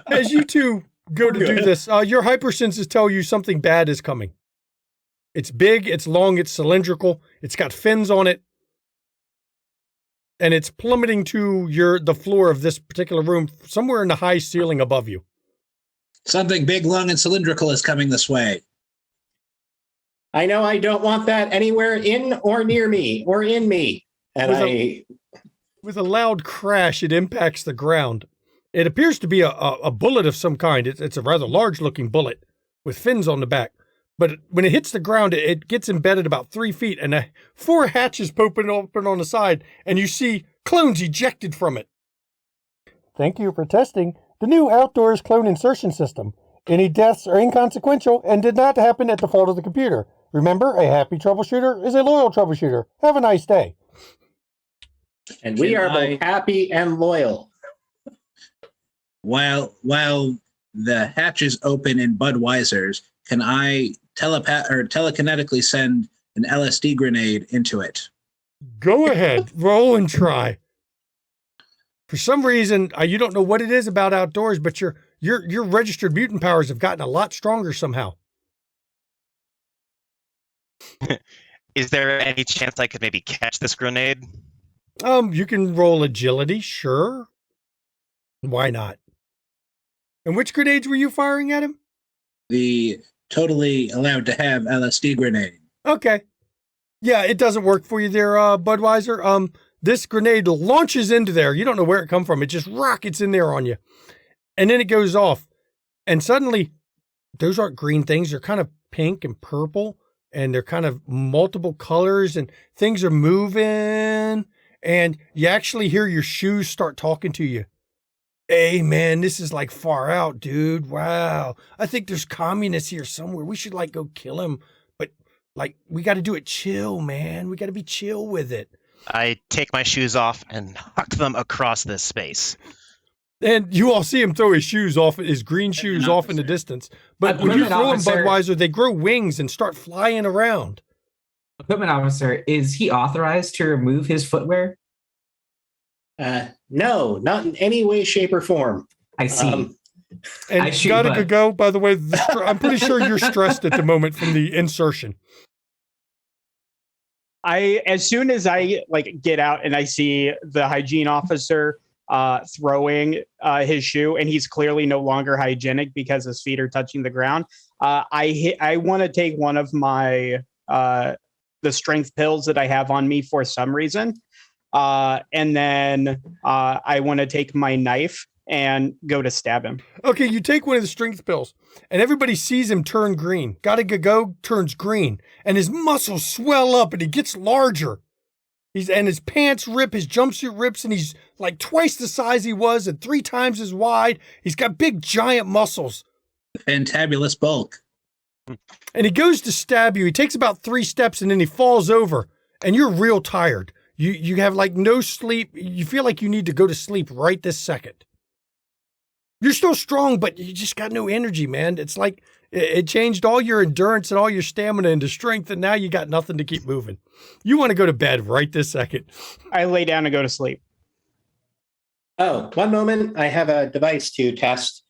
as you two go to do this, your hypersenses tell you something bad is coming. It's big, it's long, it's cylindrical, it's got fins on it, and it's plummeting to the floor of this particular room, somewhere in the high ceiling above you. Something big, long, and cylindrical is coming this way. I know I don't want that anywhere in or near me or in me. And With a loud crash, it impacts the ground. It appears to be a bullet of some kind. It's a rather large-looking bullet with fins on the back. But when it hits the ground, it gets embedded about 3 feet, and 4 hatches open on the side, and you see clones ejected from it. Thank you for testing the new outdoors clone insertion system. Any deaths are inconsequential and did not happen at the fault of the computer. Remember, a happy troubleshooter is a loyal troubleshooter. Have a nice day. And we are both happy and loyal. While the hatch is open in Budweiser's, can I telekinetically send an LSD grenade into it? Go ahead, roll and try. For some reason, you don't know what it is about outdoors, but your registered mutant powers have gotten a lot stronger somehow. Is there any chance I could maybe catch this grenade? You can roll agility, sure. Why not? And which grenades were you firing at him? The totally allowed to have LSD grenade. Okay. Yeah, it doesn't work for you there, Budweiser. This grenade launches into there. You don't know where it come from. It just rockets in there on you. And then it goes off. And suddenly, those aren't green things. They're kind of pink and purple. And they're kind of multiple colors. And things are moving. And you actually hear your shoes start talking to you. Hey, man, this is like far out, dude. Wow. I think there's communists here somewhere. We should go kill him. But we got to do it chill, man. We got to be chill with it. I take my shoes off and huck them across this space. And you all see him throw his shoes off, his green shoes off in the distance. But when you throw them, Budweiser, they grow wings and start flying around. Equipment officer, is he authorized to remove his footwear? No, not in any way, shape, or form. I see. And gotta go, by the way, I'm pretty sure you're stressed at the moment from the insertion. As soon as I get out and I see the hygiene officer throwing his shoe, and he's clearly no longer hygienic because his feet are touching the ground, I want to take one of my the strength pills that I have on me for some reason, and then I want to take my knife and go to stab him. Okay, you take one of the strength pills, and everybody sees him turn green. Gotta go turns green, and his muscles swell up, and he gets larger. And his pants rip, his jumpsuit rips, and he's like twice the size he was and 3 times as wide. He's got big, giant muscles. Fantabulous bulk. And he goes to stab you. He takes about 3 steps, and then he falls over, and you're real tired. You have no sleep. You feel like you need to go to sleep right this second. You're still strong, but you just got no energy, man. It's like it changed all your endurance and all your stamina into strength, and now you got nothing to keep moving. You want to go to bed right this second. I lay down and go to sleep. Oh, one moment. I have a device to test,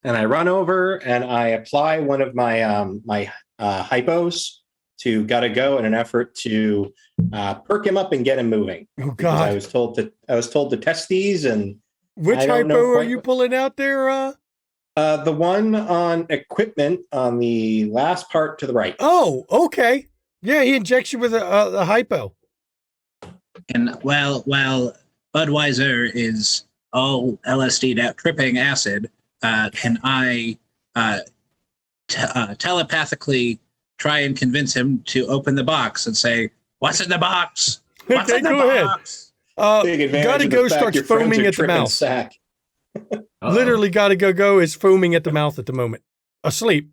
and I run over and I apply one of my hypos to Gotta Go in an effort to perk him up and get him moving. Oh God! I was told to test these, and which hypo are you pulling out there? The one on equipment on the last part to the right. Oh, okay. Yeah, he injects you with a hypo. And while Budweiser is all LSD'd out, tripping acid, can I telepathically try and convince him to open the box and say, "What's in the box? What's in the box?" Gotta Go starts foaming at the mouth. Sack. Literally, Gotta Go is foaming at the mouth at the moment. Asleep,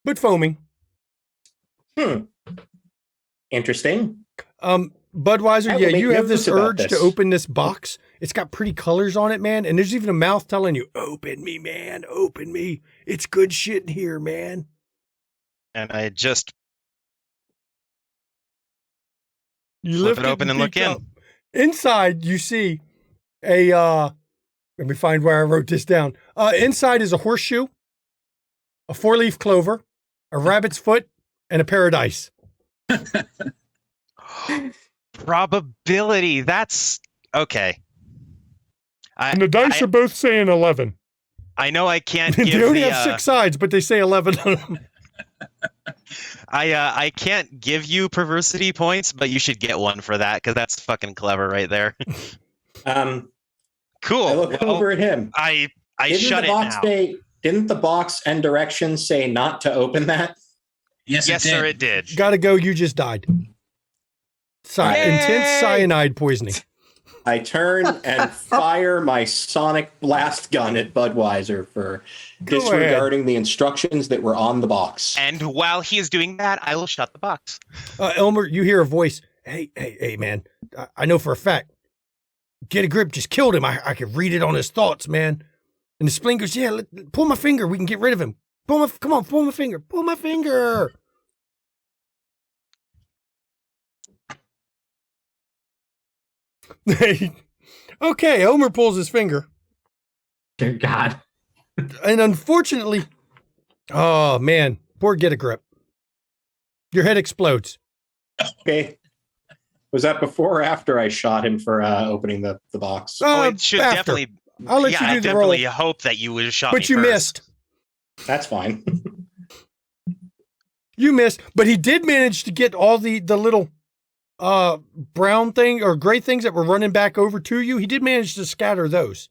but foaming. Interesting. Budweiser, yeah, you have this urge to open this box. It's got pretty colors on it, man. And there's even a mouth telling you, open me, man, open me. It's good shit in here, man. And I just You flip lift it open and look peek in. up. Inside, you see a, let me find where I wrote this down. Inside is a horseshoe, a 4-leaf clover, a rabbit's foot, and a pair of dice. Probability. That's okay. And the dice are both saying 11. I know I can't They give only the, have 6 sides, but they say 11 on them. I can't give you perversity points, but you should get one for that because that's fucking clever right there. Cool. I look Well, over at him. I Didn't shut the it box now. didn't the box and directions say not to open that? Yes, Yes, it did. sir, it did. Gotta go, you just died. Intense cyanide poisoning. I turn and fire my sonic blast gun at Budweiser for Go disregarding the instructions that were on the box. And while he is doing that, I will shut the box. Elmer, you hear a voice. Hey, man. I know for a fact. Get a grip just killed him. I could read it on his thoughts, man. And the spleen goes, yeah, pull my finger. We can get rid of him. Come on, pull my finger. Pull my finger. Okay, Elmer pulls his finger. Dear God. And unfortunately, oh, man, poor Get a Grip. Your head explodes. Okay. Was that before or after I shot him for opening the box? It should after. definitely. I'll let yeah, you I do the roll. definitely hope that you would have shot me But you first. missed. That's fine. You missed. But he did manage to get all the little brown thing or gray things that were running back over to you. He did manage to scatter those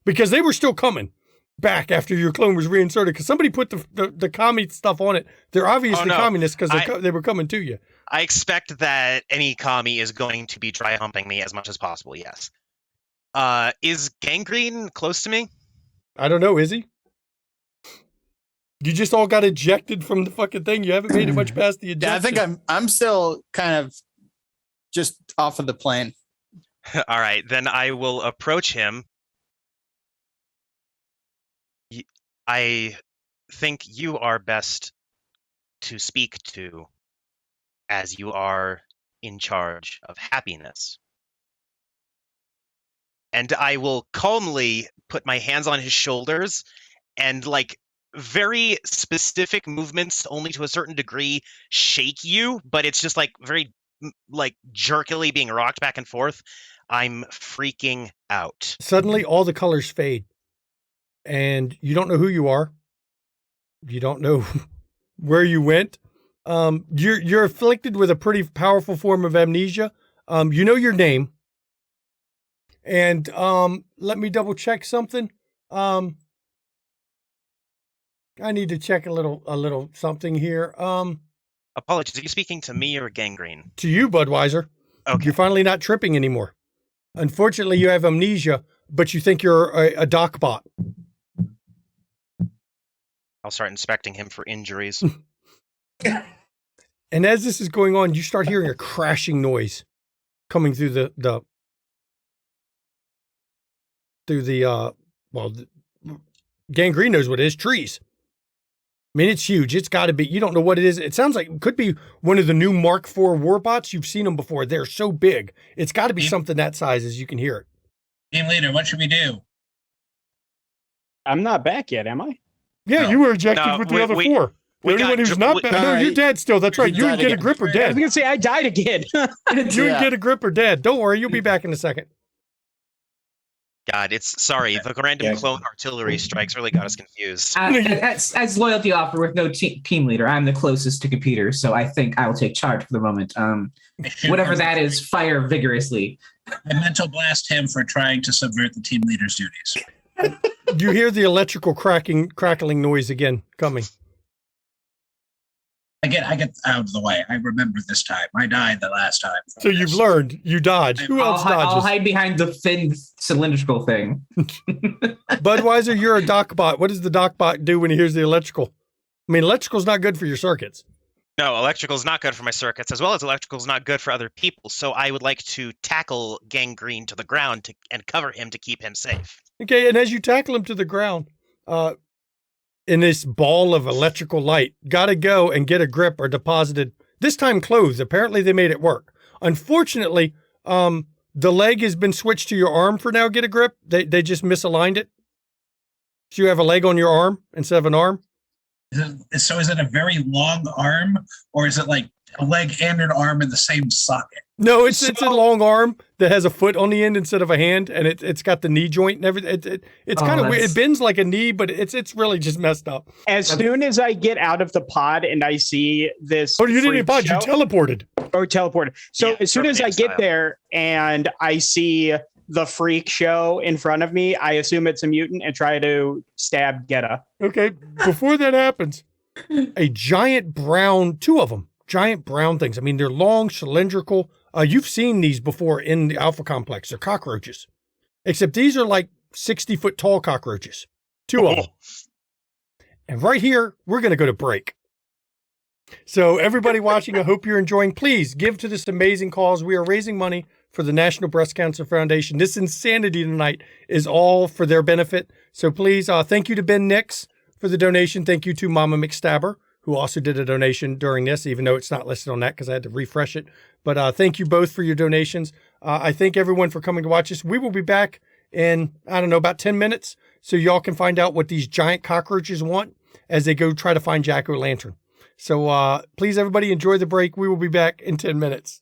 because they were still coming back after your clone was reinserted because somebody put the commie stuff on it. They're obviously no. communists because they were coming to you. I expect that any commie is going to be dry humping me as much as possible. Yes. Is Gangrene close to me? I don't know. Is he? You just all got ejected from the fucking thing. You haven't made it much past the ejection. Yeah, I think I'm still kind of just off of the plane. All right, then I will approach him. I think you are best to speak to, as you are in charge of happiness. And I will calmly put my hands on his shoulders and, like, very specific movements, only to a certain degree, shake you, but it's just, like, very, like, jerkily being rocked back and forth. I'm freaking out. Suddenly, all the colors fade, and you don't know who you are. You don't know where you went. You're afflicted with a pretty powerful form of amnesia. You know your name, and let me double check something. I need to check a little something here. Apologies, are you speaking to me or Gangrene? To you, Budweiser. Okay. You're finally not tripping anymore. Unfortunately, you have amnesia, but you think you're a doc bot. I'll start inspecting him for injuries. And as this is going on, you start hearing a crashing noise coming through the Gangrene knows what it is, trees. I mean, it's huge. It's got to be. You don't know what it is. It sounds like it could be one of the new Mark IV warbots. You've seen them before. They're so big. It's got to be something that size as you can hear it. Team leader, what should we do? I'm not back yet, am I? Yeah, No. you were ejected No, with the we- other we- four. The we only got one who's dr- not we- back. No, you're dead still. That's right. You and died Get a again. Grip are I was dead. gonna say I died again. You and Get a Grip are dead. Don't worry. You'll be back in a second. God, it's sorry. The random Yeah. clone artillery strikes really got us confused. As loyalty officer with no team leader, I'm the closest to computers, so I think I will take charge for the moment. Whatever that is, fire vigorously. I mental blast him for trying to subvert the team leader's duties. You hear the electrical crackling noise again coming. I get out of the way. I remember this time. I died the last time. So you've learned. You dodge. Who I'll, else I'll dodges? hide behind the thin cylindrical thing. Budweiser, you're a doc bot. What does the doc bot do when he hears the electrical? I mean, electrical's not good for your circuits. No, electrical is not good for my circuits, as well as electrical is not good for other people. So I would like to tackle Gangrene to the ground and cover him to keep him safe. Okay, and as you tackle him to the ground, in this ball of electrical light, gotta go and get a grip are deposited, this time clothes. Apparently they made it work. Unfortunately, the leg has been switched to your arm for now, get a grip. They just misaligned it. So you have a leg on your arm instead of an arm. So is it a very long arm, or is it like a leg and an arm in the same socket? No, it's a long arm that has a foot on the end instead of a hand, and it's got the knee joint and everything. It's kind of weird. It bends like a knee, but it's really just messed up. As soon as I get out of the pod and I see this, you didn't even pod, you teleported. Or teleported. So Yeah, as soon as I get style. there and I see the freak show in front of me, I assume it's a mutant and try to stab Geta. Okay, before that happens, a giant brown, two of them, giant brown things. I mean, they're long, cylindrical. You've seen these before in the Alpha Complex. They're cockroaches. Except these are like 60-foot tall cockroaches. Two of them. And right here, we're going to go to break. So everybody watching, I hope you're enjoying. Please give to this amazing cause. We are raising money for the National Breast Cancer Foundation. This insanity tonight is all for their benefit. So please, thank you to Ben Nix for the donation. Thank you to Mama McStabber, who also did a donation during this, even though it's not listed on that because I had to refresh it. But thank you both for your donations. I thank everyone for coming to watch this. We will be back in, I don't know, about 10 minutes. So y'all can find out what these giant cockroaches want as they go try to find Jack-o'-lantern. So please, everybody, enjoy the break. We will be back in 10 minutes.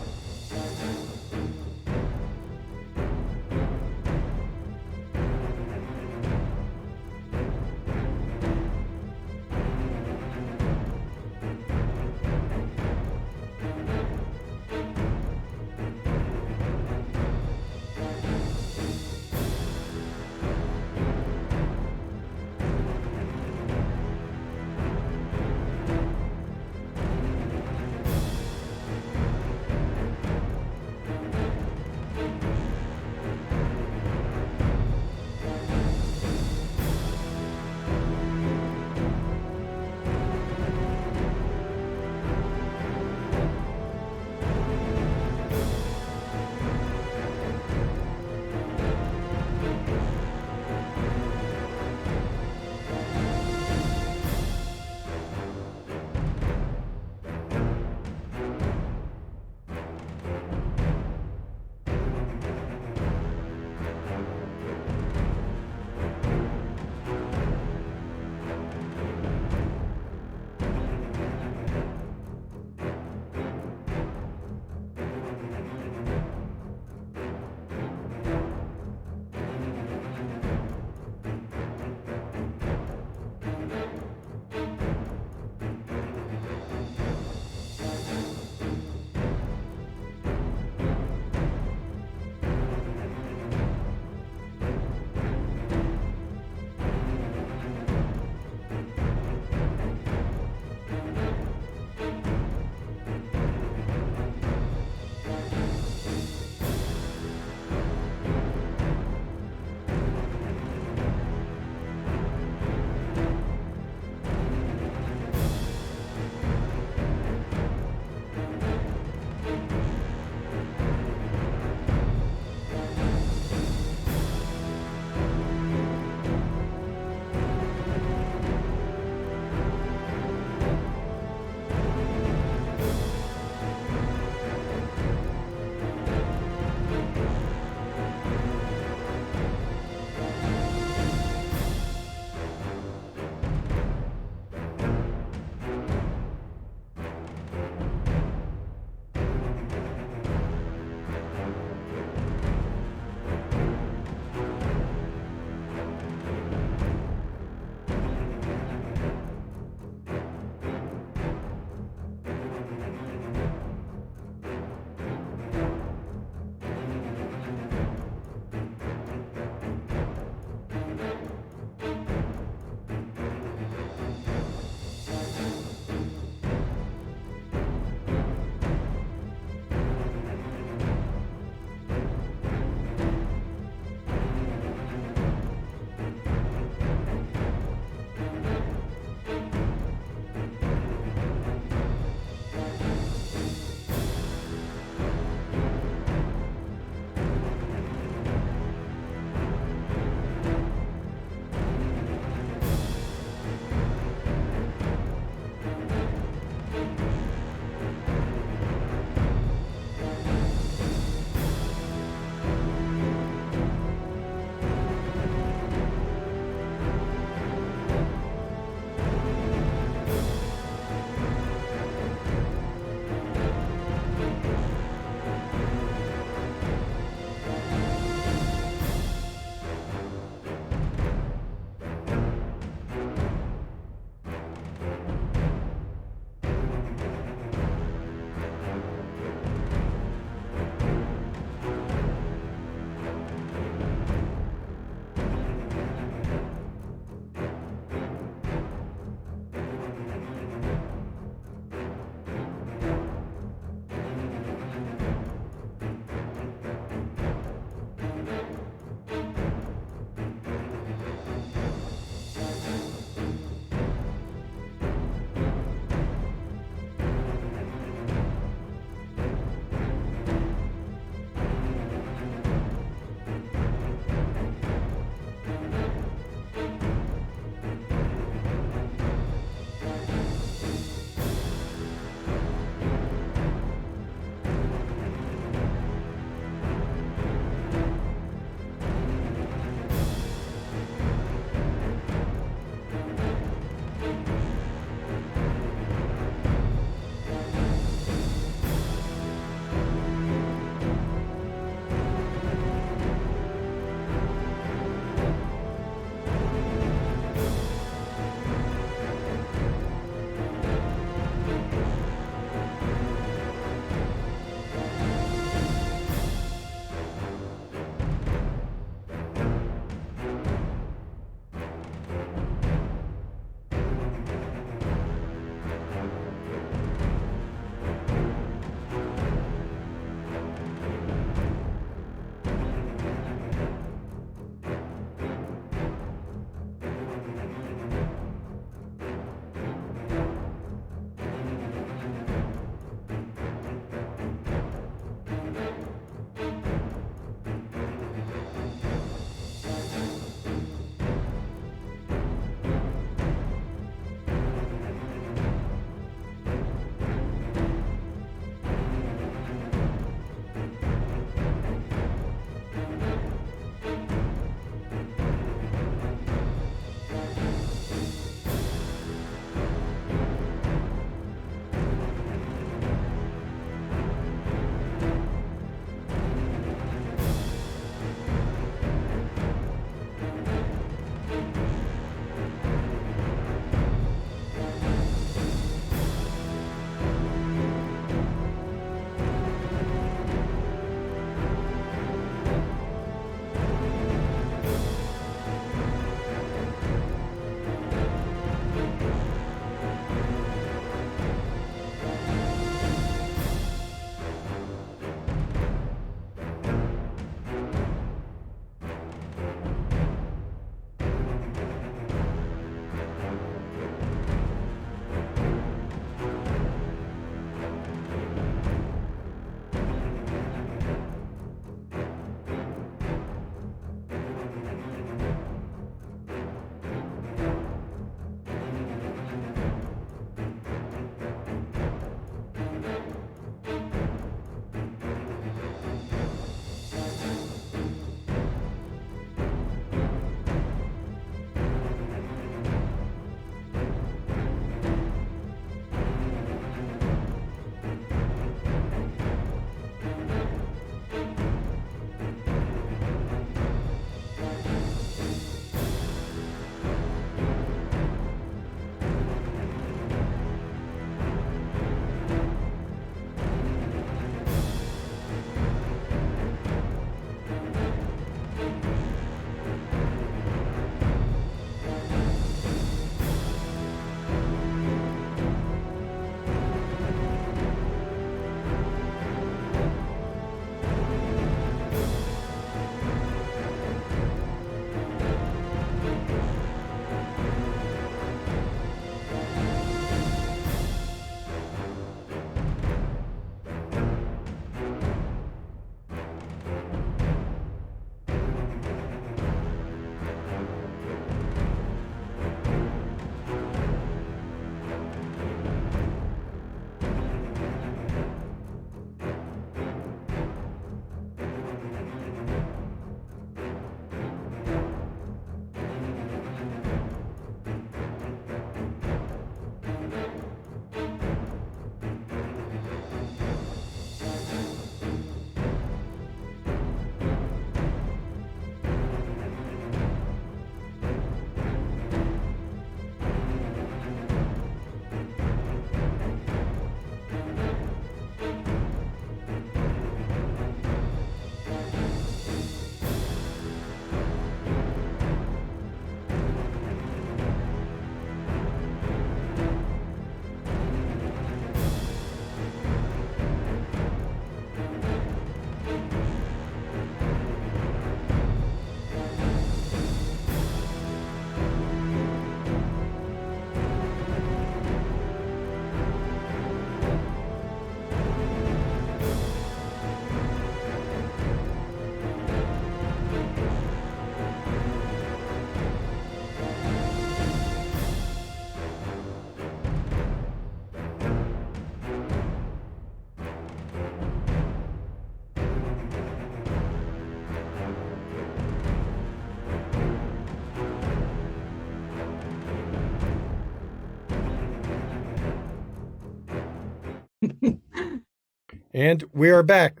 And we are back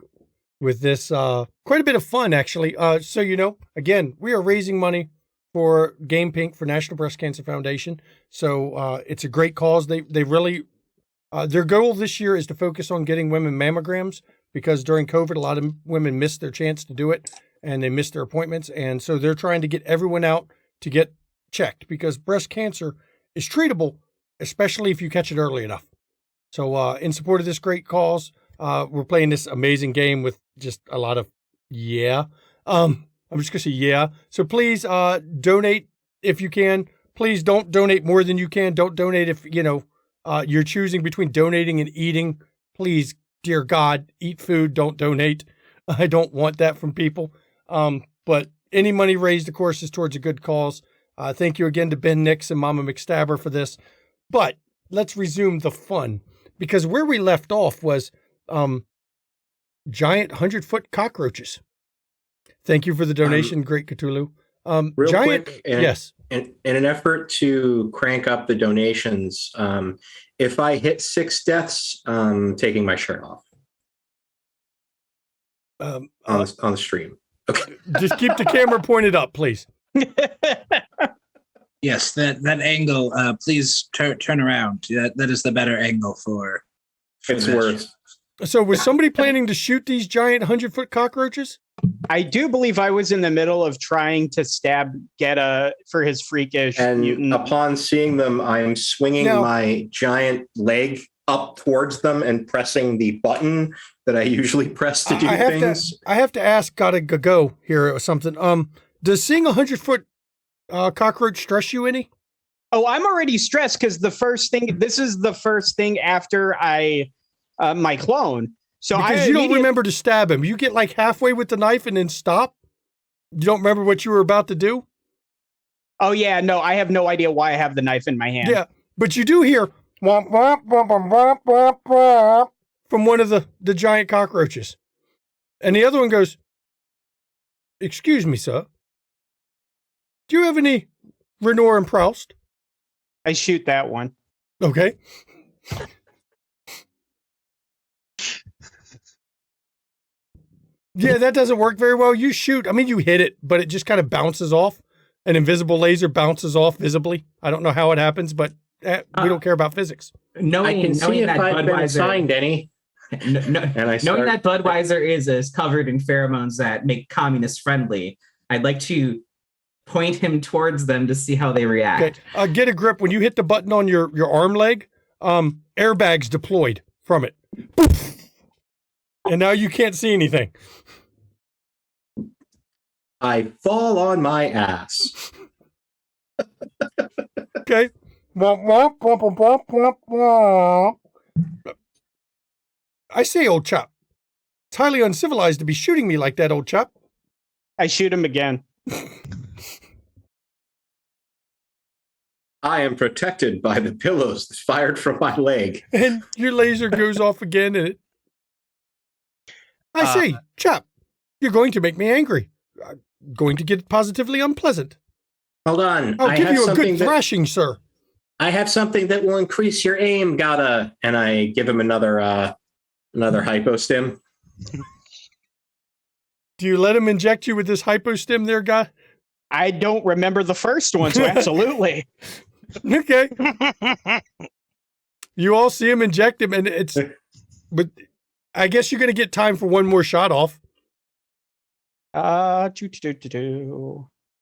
with this quite a bit of fun, actually. So, again, we are raising money for Game Pink for National Breast Cancer Foundation. So it's a great cause. They really, their goal this year is to focus on getting women mammograms, because during COVID, a lot of women missed their chance to do it and they missed their appointments. And so they're trying to get everyone out to get checked, because breast cancer is treatable, especially if you catch it early enough. So in support of this great cause, we're playing this amazing game with just a lot of I'm just going to say yeah. So please donate if you can. Please don't donate more than you can. Don't donate if, you're choosing between donating and eating. Please, dear God, eat food. Don't donate. I don't want that from people. But any money raised, of course, is towards a good cause. Thank you again to Ben Nix and Mama McStabber for this. But let's resume the fun, because where we left off was giant 100-foot cockroaches. Thank you for the donation, Great Cthulhu. Real giant, quick, yes. In an effort to crank up the donations, if I hit 6 deaths, taking my shirt off on the stream. Okay. Just keep the camera pointed up, please. Yes, that angle. Please turn around. That is the better angle for It's that. worse. So was somebody planning to shoot these giant 100-foot cockroaches? I do believe I was in the middle of trying to stab Geta for his freakish And mutant. upon seeing them, I'm swinging my giant leg up towards them and pressing the button that I usually press to do things. I have to ask, gotta go here or something. Does seeing a 100-foot cockroach stress you any? Oh, I'm already stressed because this is the first thing after I my clone. So because you don't remember to stab him. You get like halfway with the knife and then stop. You don't remember what you were about to do? Oh yeah, no, I have no idea why I have the knife in my hand. Yeah, but you do hear womp, womp, womp, womp, womp, womp, womp, from one of the giant cockroaches. And the other one goes, "Excuse me, sir. Do you have any Renoir and Proust?" I shoot that one. Okay. Yeah, that doesn't work very well. You shoot. I mean, you hit it, but it just kind of bounces off. An invisible laser bounces off visibly. I don't know how it happens, but we don't care about physics. I can see if I've been assigned any. Knowing that Budweiser is covered in pheromones that make communist friendly, I'd like to point him towards them to see how they react. Okay. Get a grip. When you hit the button on your arm leg, airbags deployed from it. Poof! And now you can't see anything. I fall on my ass. Okay. Womp, womp, womp, womp, womp, womp. I say, old chap, it's highly uncivilized to be shooting me like that, old chap. I shoot him again. I am protected by the pillows that fired from my leg. And your laser goes off again, and I say, chap, you're going to make me angry. I'm going to get positively unpleasant. Hold on. I'll give you a good thrashing, sir. I have something that will increase your aim, gotta. And I give him another hypostim. Do you let him inject you with this hypostim there, guy? I don't remember the first one, so absolutely. Okay. You all see him inject him, and but I guess you're going to get time for one more shot off. I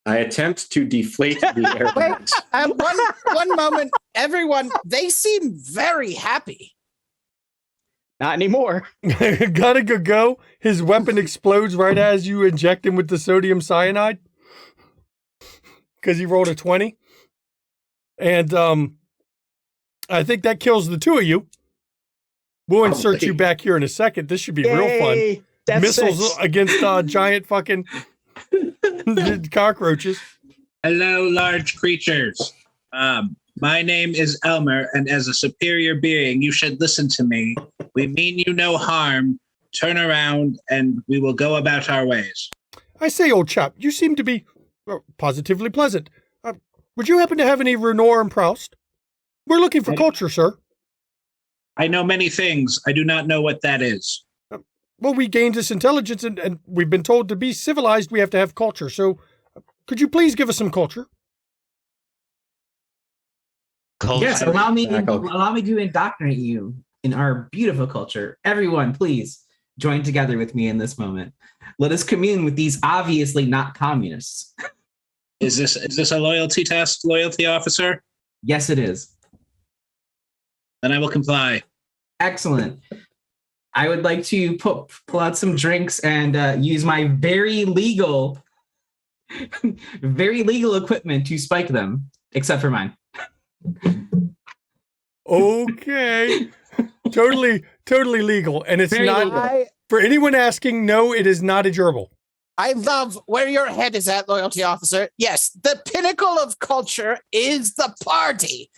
attempt to deflate the airbags. One moment, everyone. They seem very happy. Not anymore. Gotta go. His weapon explodes right as you inject him with the sodium cyanide. Because he rolled a 20. And I think that kills the two of you. We'll insert you back here in a second. This should be real fun. That's Missiles 6. against giant fucking cockroaches. Hello, large creatures. My name is Elmer, and as a superior being, you should listen to me. We mean you no harm. Turn around, and we will go about our ways. I say, old chap, you seem to be positively pleasant. Would you happen to have any Renoir and Proust? We're looking for culture, sir. I know many things. I do not know what that is. well, we gained this intelligence and we've been told to be civilized, we have to have culture. So could you please give us some culture? Yes, allow me to indoctrinate you in our beautiful culture. Everyone, please join together with me in this moment. Let us commune with these obviously not communists. Is this a loyalty test, loyalty officer? Yes, it is. Then I will comply. Excellent. I would like to pull out some drinks and use my very legal equipment to spike them, except for mine. Okay. Totally legal. And it's Very not legal. for anyone asking, no, it is not a gerbil. I love where your head is at, loyalty officer. Yes, the pinnacle of culture is the party.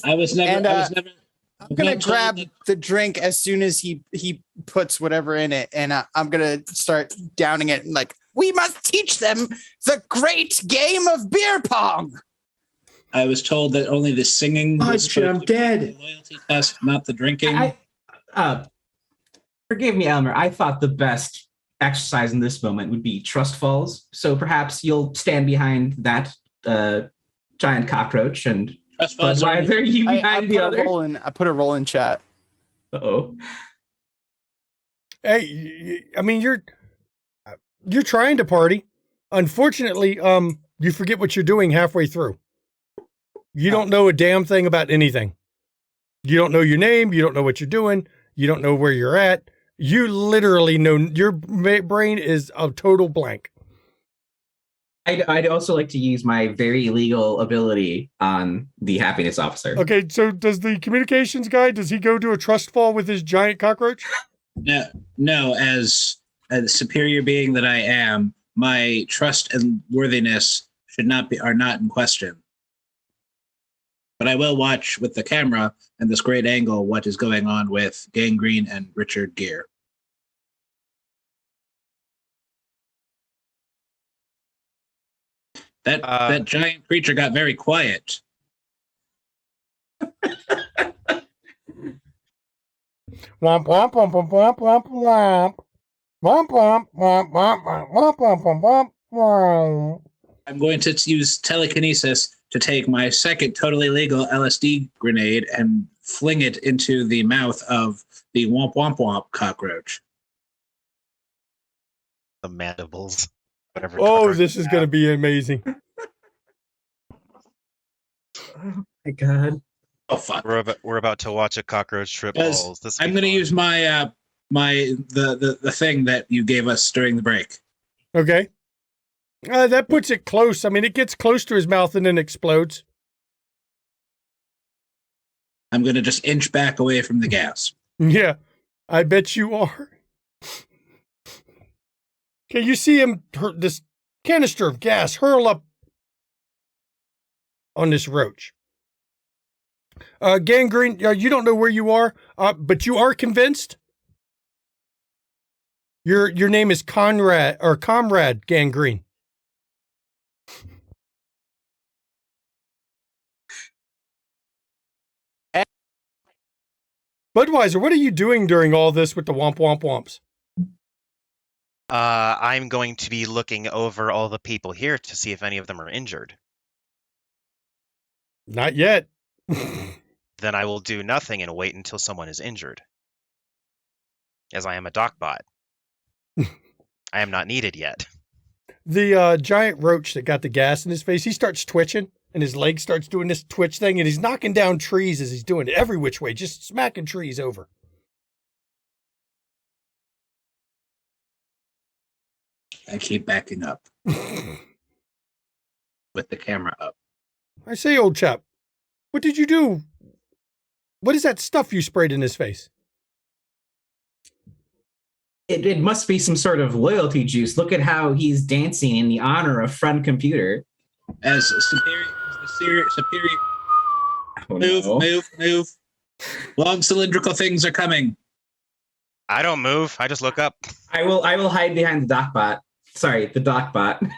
I was never. I'm gonna grab the drink as soon as he puts whatever in it, and I'm gonna start downing it. Like, we must teach them the great game of beer pong. I was told that only the singing. I'm dead. The loyalty test, not the drinking. Forgive me, Elmer. I thought the best exercise in this moment would be trust falls. So perhaps you'll stand behind that giant cockroach and. Why are you behind the other? I put a roll in chat. Uh-oh. Hey, I mean, you're trying to party. Unfortunately, you forget what you're doing halfway through. You don't know a damn thing about anything. You don't know your name. You don't know what you're doing. You don't know where you're at. You literally know your brain is a total blank. I'd also like to use my very legal ability on the happiness officer. Okay, so does the communications guy, does he go to a trust fall with his giant cockroach? No, as a superior being that I am, my trust and worthiness are not in question. But I will watch with the camera and this great angle what is going on with Gangrene and Richard Gere. That giant creature got very quiet. Womp womp womp womp womp womp womp. Womp womp womp womp womp womp womp womp. I'm going to use telekinesis to take my second totally legal LSD grenade and fling it into the mouth of the womp womp womp cockroach. The mandibles. Whatever. Oh, this is going to be amazing. Oh my god. Oh fuck. We're about to watch a cockroach trip balls. I'm going to use my the thing that you gave us during the break. Okay. That puts it close. I mean, it gets close to his mouth and then explodes. I'm going to just inch back away from the gas. Yeah, I bet you are. Okay, you see him, this canister of gas hurl up on this roach. Gangrene, you don't know where you are, but you are convinced? Your name is Comrade Gangrene. Budweiser, what are you doing during all this with the womp womp womps? I'm going to be looking over all the people here to see if any of them are injured. Not yet. Then I will do nothing and wait until someone is injured. As I am a docbot. I am not needed yet. The giant roach that got the gas in his face, he starts twitching and his leg starts doing this twitch thing and he's knocking down trees as he's doing it every which way, just smacking trees over. I keep backing up with the camera up. I say, old chap, what did you do? What is that stuff you sprayed in his face? It must be some sort of loyalty juice. Look at how he's dancing in the honor of Friend Computer. As superior. Oh, Move. Long cylindrical things are coming. I don't move. I just look up. I will hide behind the docbot. Sorry, the docbot.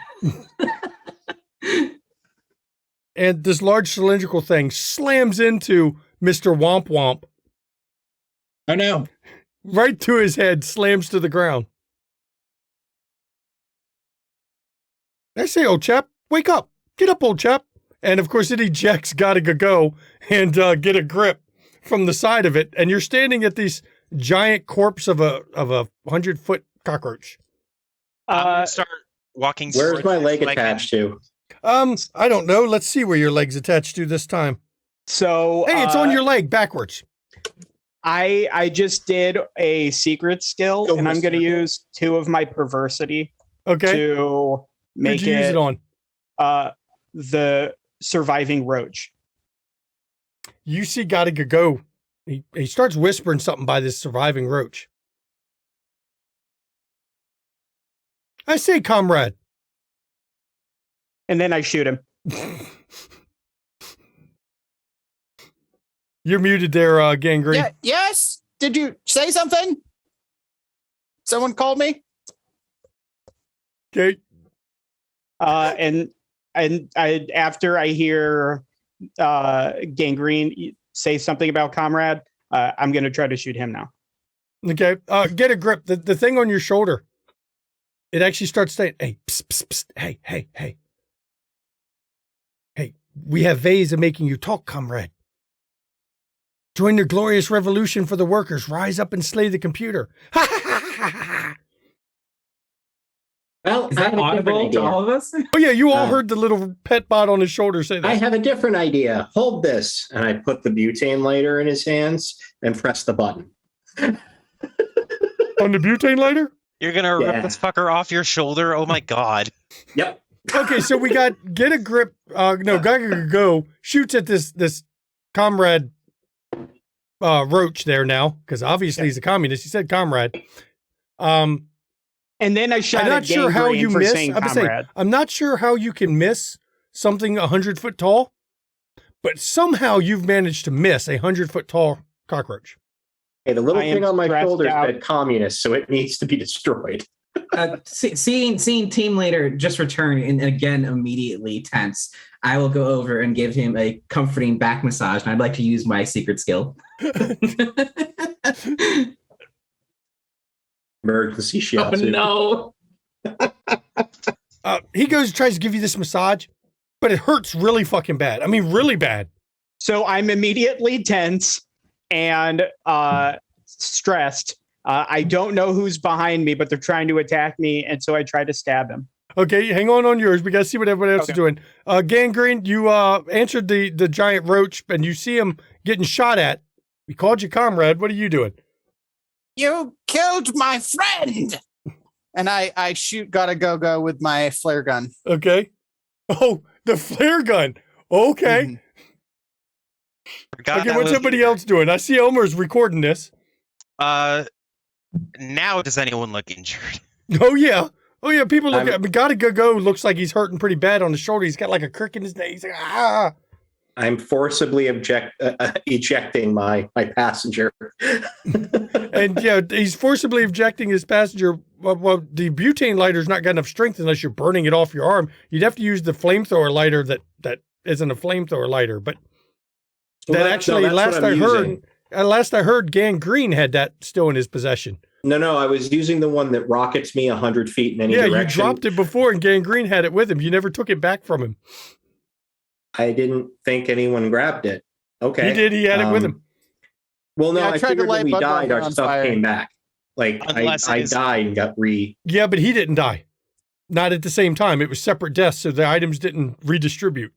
And this large cylindrical thing slams into Mr. Womp Womp. Oh no. right to his head, slams to the ground. I say, old chap, wake up. Get up, old chap. And of course, it ejects Gotta Go and get a grip from the side of it. And you're standing at this giant corpse of a 100-foot cockroach. I'm gonna start walking. Where's my leg so I can- attached to? I don't know. Let's see where your leg's attached to this time. So Hey, it's on your leg backwards. I just did a secret skill, Go and I'm going to Mister. use 2 of my perversity Okay. to make Who'd you use it on? the surviving roach. You see Gotta Go. He starts whispering something by this surviving roach. I say, comrade. And then I shoot him. You're muted there, Gangrene. Yeah, yes. Did you say something? Someone called me. Okay. And after I hear Gangrene say something about comrade, I'm going to try to shoot him now. Okay. Get a grip. The thing on your shoulder. It actually starts saying, hey, psst, psst, psst, hey, hey, hey. Hey, we have ways of making you talk, comrade. Join the glorious revolution for the workers. Rise up and slay the computer. Ha ha ha ha ha. Well, Is I that have a different audible to idea. all of us? Oh, yeah, you all Uh, heard the little pet bot on his shoulder say that. I have a different idea. Hold this. And I put the butane lighter in his hands and press the button. On the butane lighter? You're gonna Yeah. rip this fucker off your shoulder? Oh my god! Yep. Okay, so we got get a grip. Gaga Go shoots at this comrade roach there now, because obviously he's a communist. He said comrade. And then I shot I'm not at sure how Gangrene you for miss. saying comrade. I'm not sure how you can miss something 100-foot tall, but somehow you've managed to miss a 100-foot tall cockroach. Hey, the little I am thing on my stressed shoulder out. said communist, so it needs to be destroyed. Seeing team leader just return and again immediately tense, I will go over and give him a comforting back massage, and I'd like to use my secret skill. Emergency Oh shiatsu. no! He goes tries to give you this massage, but it hurts really fucking bad. I mean, really bad. So I'm immediately tense and stressed. I don't know who's behind me, but they're trying to attack me, and so I try to stab him. Okay, hang on yours. We got to see what everybody else is doing. Gangrene, you answered the giant roach, and you see him getting shot at. We called you comrade. What are you doing? You killed my friend. And I shoot Gotta Go with my flare gun. Okay. Oh, the flare gun. Okay. Mhm. Forgot Okay, that what's was everybody here. else doing? I see Elmer's recording this. Now does anyone look injured? Oh, yeah. Oh, yeah. People look I'm- at Gotta Go looks like he's hurting pretty bad on the shoulder. He's got like a crick in his neck. He's like, ah. I'm forcibly ejecting my passenger. And yeah, he's forcibly ejecting his passenger. Well, the butane lighter's not got enough strength unless you're burning it off your arm. You'd have to use the flamethrower lighter that isn't a flamethrower lighter. But That's what I'm using. last I heard, Gangrene had that still in his possession. No, I was using the one that rockets me 100 feet in any Yeah, direction. you dropped it before, and Gangrene had it with him. You never took it back from him. I didn't think anyone grabbed it. Okay. He did. He had it with him. Well, no, Yeah, I I tried to figured light when we Bud died, Light our on stuff fire. came back. Like, Unless it I is- died and got Yeah, but he didn't die. Not at the same time. It was separate deaths, so the items didn't redistribute.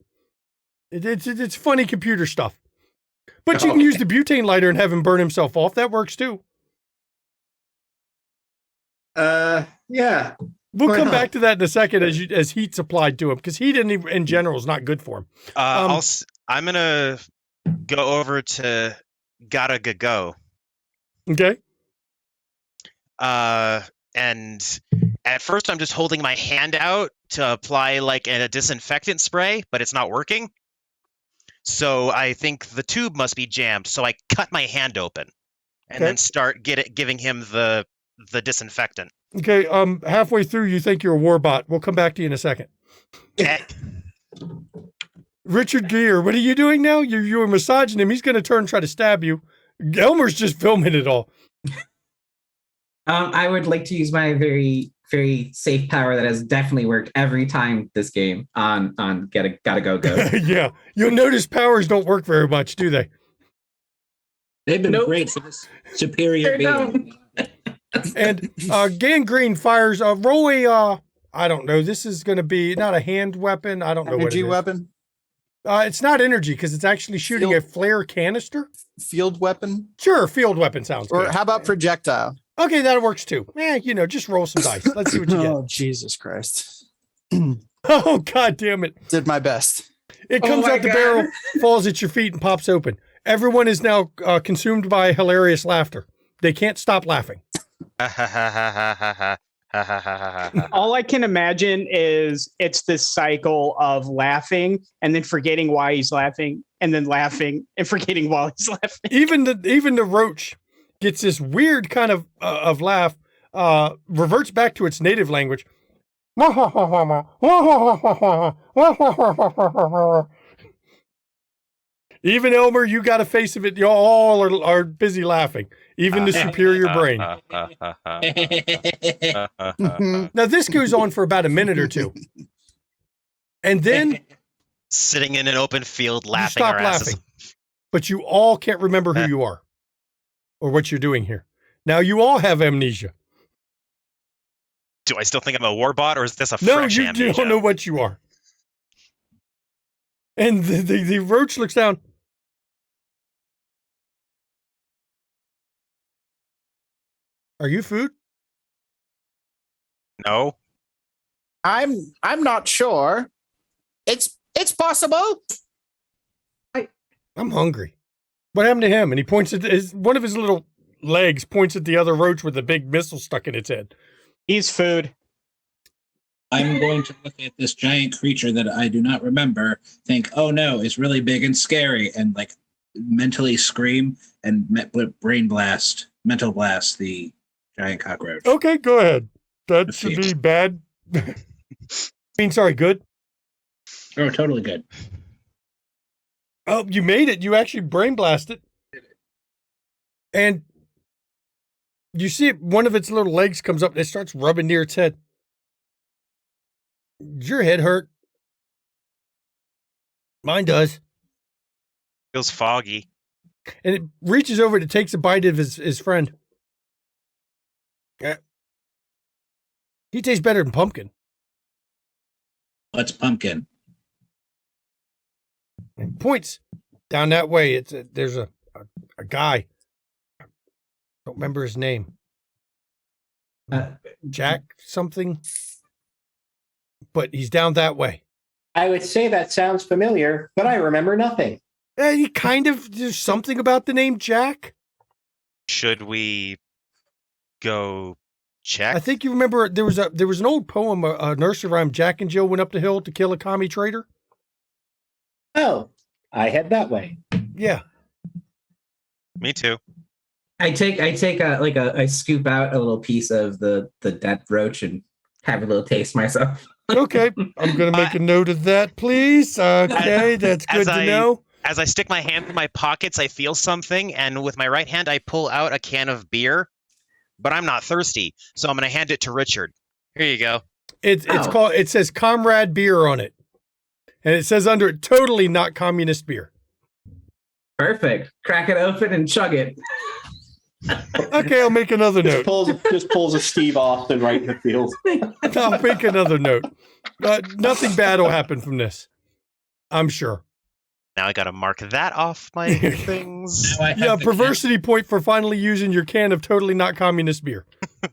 It's funny computer stuff. But you can use the butane lighter and have him burn himself off. That works too. Yeah. We'll Why come not? back to that in a second as heat's applied to him, because heat in general is not good for him. I'm gonna go over to Gotta Go. Okay. And at first I'm just holding my hand out to apply like a disinfectant spray, but it's not working. So I think the tube must be jammed. So I cut my hand open and Okay. then start giving him the disinfectant. Okay. Halfway through, you think you're a war bot. We'll come back to you in a second. Okay. Richard Gere, what are you doing now? You were massaging him. He's going to turn and try to stab you. Elmer's just filming it all. I would like to use my very, very safe power that has definitely worked every time this game on gotta go. Yeah, you'll notice powers don't work very much, do they? They've been Nope. great for this superior They don't. being. And Gangrene fires roll a I don't know. This is going to be not a hand weapon. I don't know what it Energy is. weapon, It's not energy because it's actually shooting a flare canister. field weapon, Sure, field weapon sounds or good. how about projectile? Okay, that works too. Just roll some dice. Let's see what you Oh, get. Jesus Christ. Oh, God damn it. Did my best. It Oh comes my out the God. barrel, falls at your feet, and pops open. Everyone is now consumed by hilarious laughter. They can't stop laughing. All I can imagine is it's this cycle of laughing and then forgetting why he's laughing, and then laughing and forgetting while he's laughing. Even the roach gets this weird kind of laugh, reverts back to its native language. Even Elmer, you got a face of it. You all are busy laughing. Even the superior brain. Now this goes on for about a minute or two, and then Sitting in an open field you laughing stop our asses. laughing. But you all can't remember who you are or what you're doing here. Now you all have amnesia. Do I still think I'm a warbot, or is this a No, fresh you amnesia? don't know what you are. And the roach looks down. Are you food? No. I'm not sure. It's possible. I'm hungry. What happened to him? And he points at one of his little legs points at the other roach with a big missile stuck in its head. He's food. I'm going to look at this giant creature that I do not remember, think, oh no, it's really big and scary, and like mentally scream and mental blast the giant cockroach. Okay, go ahead. That Let's should see. be bad. Sorry, good. Oh, totally good. Oh, you made it. You actually brain blasted. And you see one of its little legs comes up and it starts rubbing near its head. Does your head hurt? Mine does. Feels foggy. And it reaches over and it takes a bite of his friend. He tastes better than pumpkin. What's pumpkin? And points down that way. There's a guy. I don't remember his name. Jack something. But he's down that way. I would say that sounds familiar, but I remember nothing. He kind of, there's something about the name Jack. Should we go check? I think you remember there was an old poem, a nursery rhyme. Jack and Jill went up the hill to kill a commie trader. Oh, I head that way. Yeah. Me too. I take I scoop out a little piece of the dead roach and have a little taste myself. Okay. I'm going to make a note of that, please. Okay. That's good to know. As I stick my hand in my pockets, I feel something, and with my right hand, I pull out a can of beer. But I'm not thirsty, so I'm going to hand it to Richard. Here you go. It's called. It says Comrade Beer on it, and it says under it, "Totally not communist beer." Perfect. Crack it open and chug it. Okay, I'll make another note. Just pulls a Steve Austin right in the field. I'll make another note. Nothing bad will happen from this, I'm sure. Now I got to mark that off my things. Yeah, perversity point for finally using your can of totally not communist beer.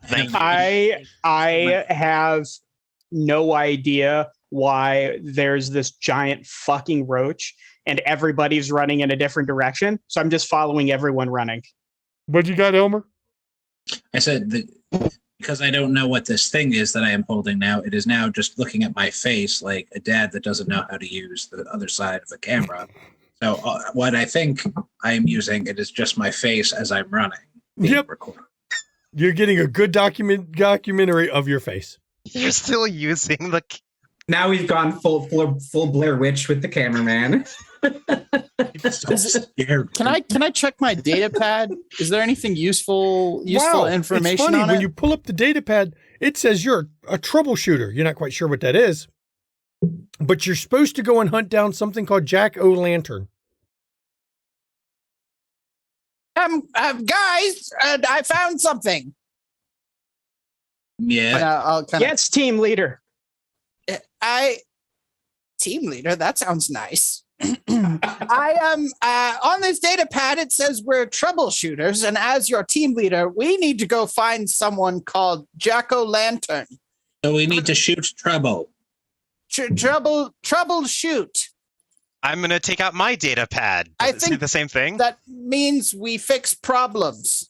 Thank you. I have no idea why there's this giant fucking roach and everybody's running in a different direction. So I'm just following everyone running. What you got, Elmer? I said that because I don't know what this thing is that I am holding now, it is now just looking at my face like a dad that doesn't know how to use the other side of the camera. So what I think I am using, it is just my face as I'm running. Yep. Recorded. You're getting a good documentary of your face. You're still using the... Now we've gone full Blair Witch with the cameraman. So scared. Can I check my data pad? Is there anything useful information it's funny, on when it? you pull up the data pad, it says you're a troubleshooter. You're not quite sure what that is, but you're supposed to go and hunt down something called Jack-O-Lantern. Guys, I found something. Yeah. I'll kind of Yes, team leader. Team leader. That sounds nice. I am on this data pad. It says we're troubleshooters, and as your team leader, we need to go find someone called Jack-O-Lantern. So we need to shoot trouble. Troubleshoot. I'm gonna take out my data pad. Does I it say think the same thing. That means we fix problems.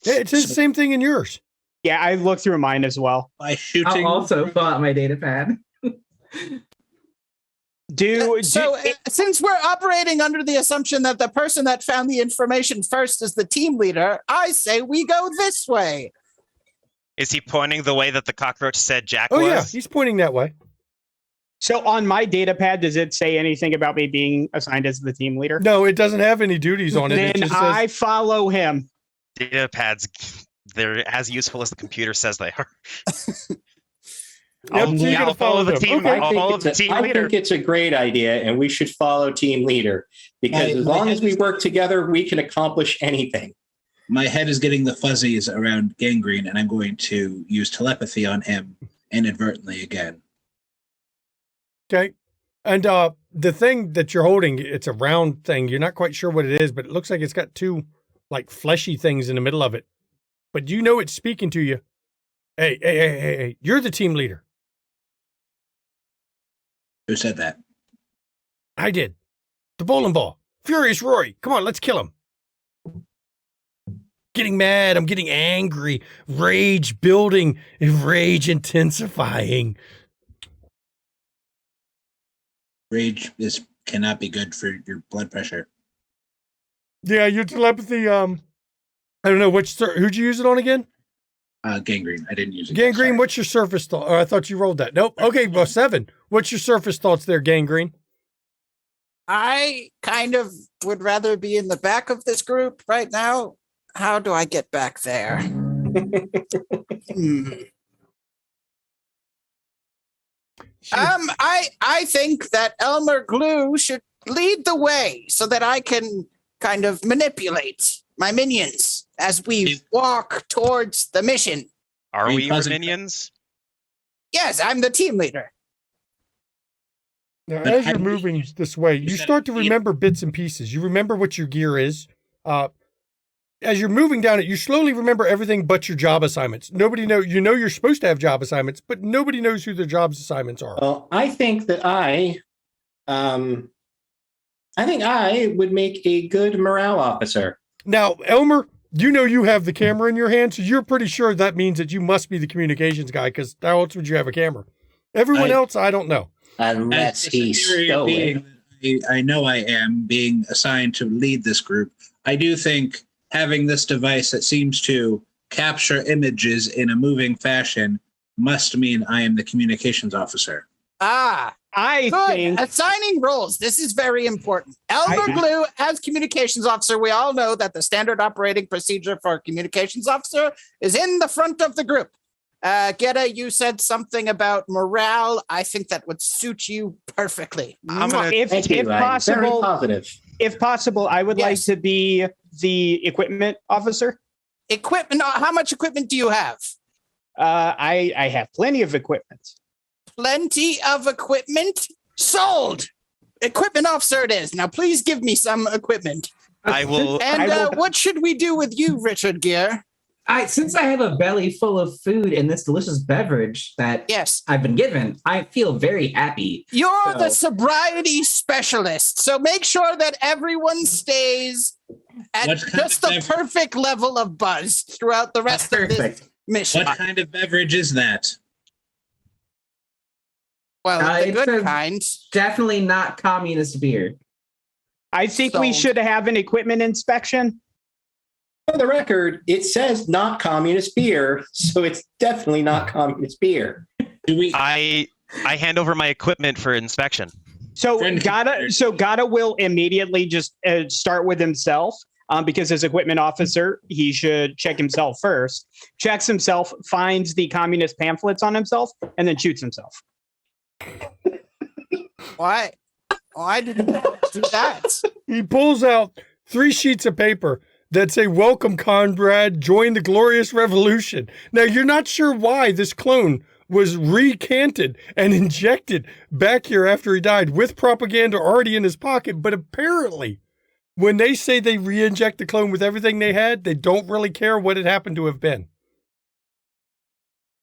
Yeah, it says the same thing in yours. Yeah, I looked through mine as well. By shooting. I'll also fill out my data pad. Since we're operating under the assumption that the person that found the information first is the team leader, I say we go this way. Is he pointing the way that the cockroach said Jack Oh was? yeah, he's pointing that way. So on my data pad, does it say anything about me being assigned as the team leader? No, it doesn't have any duties on it. Then It just I says, follow him. Data pads, they're as useful as the computer says they are. Yep, so you're gonna I'll follow the them. team. Okay. I'll follow the team I leader. think it's a great idea, and we should follow team leader because as long as we work together, we can accomplish anything. My head is getting the fuzzies around Gangrene, and I'm going to use telepathy on him inadvertently again. Okay. And the thing that you're holding, it's a round thing. You're not quite sure what it is, but it looks like it's got two like fleshy things in the middle of it. But you know it's speaking to you. Hey, you're the team leader. Who said that? I did. The bowling ball. Furious Rory. Come on, let's kill him. Getting mad. I'm getting angry. Rage building. Rage intensifying. Rage cannot be good for your blood pressure. Yeah, your telepathy. I don't know who'd you use it on again? Gangrene. I didn't use it. Gangrene. Sorry. What's your surface thought? Oh, I thought you rolled that. Nope. Okay, well 7. What's your surface thoughts there, Gangrene? I kind of would rather be in the back of this group right now. How do I get back there? I think that Elmer Glue should lead the way so that I can kind of manipulate my minions as we walk towards the mission. Are we your minions? Yes, I'm the team leader. Now, But as how you're do you- moving this way, you that start to a- remember bits and pieces. You remember what your gear is. As you're moving down it, you slowly remember everything but your job assignments. Nobody knows. You know you're supposed to have job assignments, but nobody knows who their job assignments are. Well, I think that I would make a good morale officer. Now, Elmer, you know you have the camera in your hand, so you're pretty sure that means that you must be the communications guy, because how else would you have a camera? Everyone else, I don't know. Unless As the he superior stole it. being that I know I am being assigned to lead this group. I do think having this device that seems to capture images in a moving fashion must mean I am the communications officer. I I think assigning roles. This is very important. Elmer Glue, as communications officer, we all know that the standard operating procedure for a communications officer is in the front of the group. Geta, you said something about morale. I think that would suit you perfectly. I'm gonna- if Thank you, Ryan. Very possible, positive. if possible, I would like Yes. to be the equipment officer. Equipment. How much equipment do you have? I have plenty of equipment. Plenty of equipment. Sold. Equipment officer it is. Now, please give me some equipment. I will. And I will- what should we do with you, Richard Gere? Since I have a belly full of food and this delicious beverage that Yes. I've been given, I feel very happy. You're So- the sobriety specialist, so make sure that everyone stays at What kind just of the beverage? perfect level of buzz throughout the rest of this Perfect. mission. What kind of beverage is that? Well, the it's good a- kind. Definitely not communist beer. I think we Sold. should have an equipment inspection. For the record, it says not communist beer, so it's definitely not communist beer. Do we? I I hand over my equipment for inspection. So Friend Gata will immediately just start with himself. Because as equipment officer, he should check himself first. Checks himself, finds the communist pamphlets on himself, and then shoots himself. Why? Why did he do that? He pulls out 3 sheets of paper that say, "Welcome, Conrad, join the glorious revolution." Now, you're not sure why this clone was recanted and injected back here after he died with propaganda already in his pocket, but apparently when they say they re-inject the clone with everything they had, they don't really care what it happened to have been.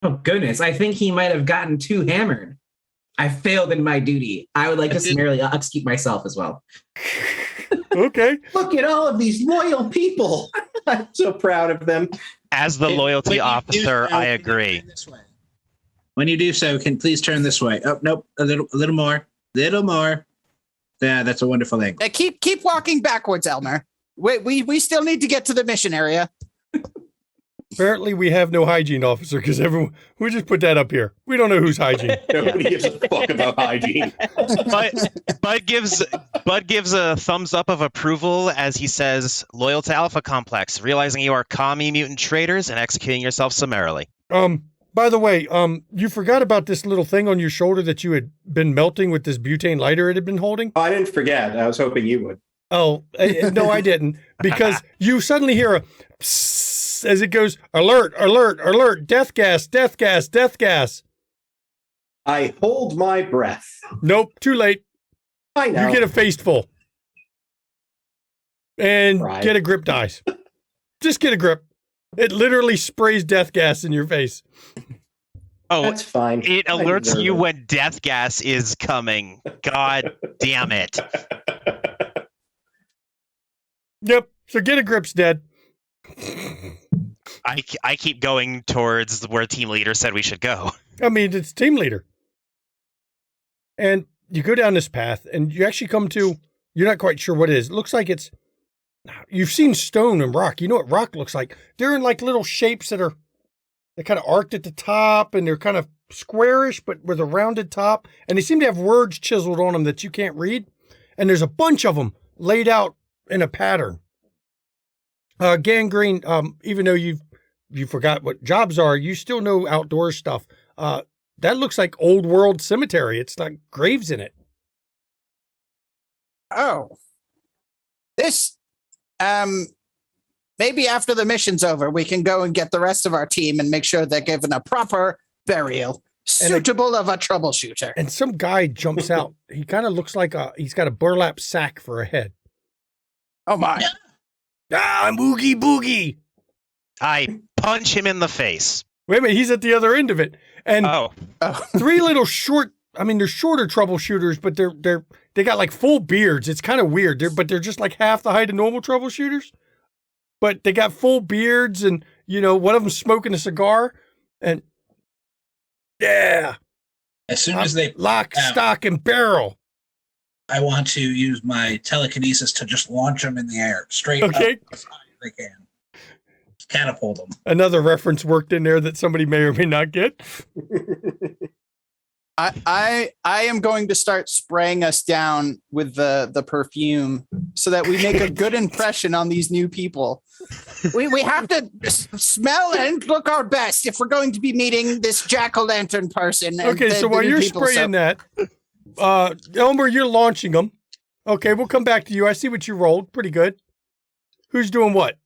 Oh, goodness. I think he might have gotten too hammered. I failed in my duty. I would like to summarily execute myself as well. Okay. Look at all of these loyal people. I'm so proud of them. As the loyalty officer, I agree. When you do so, can please turn this way. Oh, nope. A little more. Little more. Yeah, that's a wonderful angle. Keep walking backwards, Elmer. We still need to get to the mission area. Apparently, we have no hygiene officer because we just put that up here. We don't know who's hygiene. Nobody gives a fuck about hygiene. Bud gives a thumbs up of approval as he says, "Loyal to Alpha Complex, realizing you are commie mutant traitors and executing yourself summarily." By the way, you forgot about this little thing on your shoulder that you had been melting with this butane lighter it had been holding? Oh, I didn't forget. I was hoping you would. Oh, no, I didn't. Because you suddenly hear a psst as it goes, "Alert, alert, alert, death gas, death gas, death gas." I hold my breath. Nope, too late. I know. You get a faceful. And Right. get a grip dice. Just get a grip. It literally sprays death gas in your face. Oh, That's fine. it I alerts deserve you it. when death gas is coming. God damn it. Yep, so get a grip's dead. I keep going towards where team leader said we should go. I mean, it's team leader. And you go down this path, and you actually come to, you're not quite sure what it is. It looks like you've seen stone and rock. You know what rock looks like. They're in like little shapes they're kind of arced at the top, and they're kind of squarish, but with a rounded top. And they seem to have words chiseled on them that you can't read. And there's a bunch of them laid out in a pattern. Gangrene, even though you forgot what jobs are, you still know outdoor stuff. That looks like old world cemetery. It's like graves in it. Oh. This, maybe after the mission's over, we can go and get the rest of our team and make sure they're given a proper burial, suitable of a troubleshooter. And some guy jumps out. He kind of looks like he's got a burlap sack for a head. Oh my. I'm Oogie Boogie. I punch him in the face. Wait a minute, he's at the other end of it. And Oh, 3 little short, I mean, they're shorter troubleshooters, but they got like full beards. It's kind of weird. But they're just like half the height of normal troubleshooters. But they got full beards, and one of them's smoking a cigar. And yeah, As soon as they lock, stock, and barrel. I want to use my telekinesis to just launch them in the air, straight Okay. up as high as they can. Catapult them. Another reference worked in there that somebody may or may not get. I am going to start spraying us down with the perfume so that we make a good impression on these new people. We have to smell and look our best if we're going to be meeting this jack-o'-lantern person. and Okay, so while new you're people, spraying that, Elmer, you're launching them. Okay, we'll come back to you. I see what you rolled. Pretty good. Who's doing what?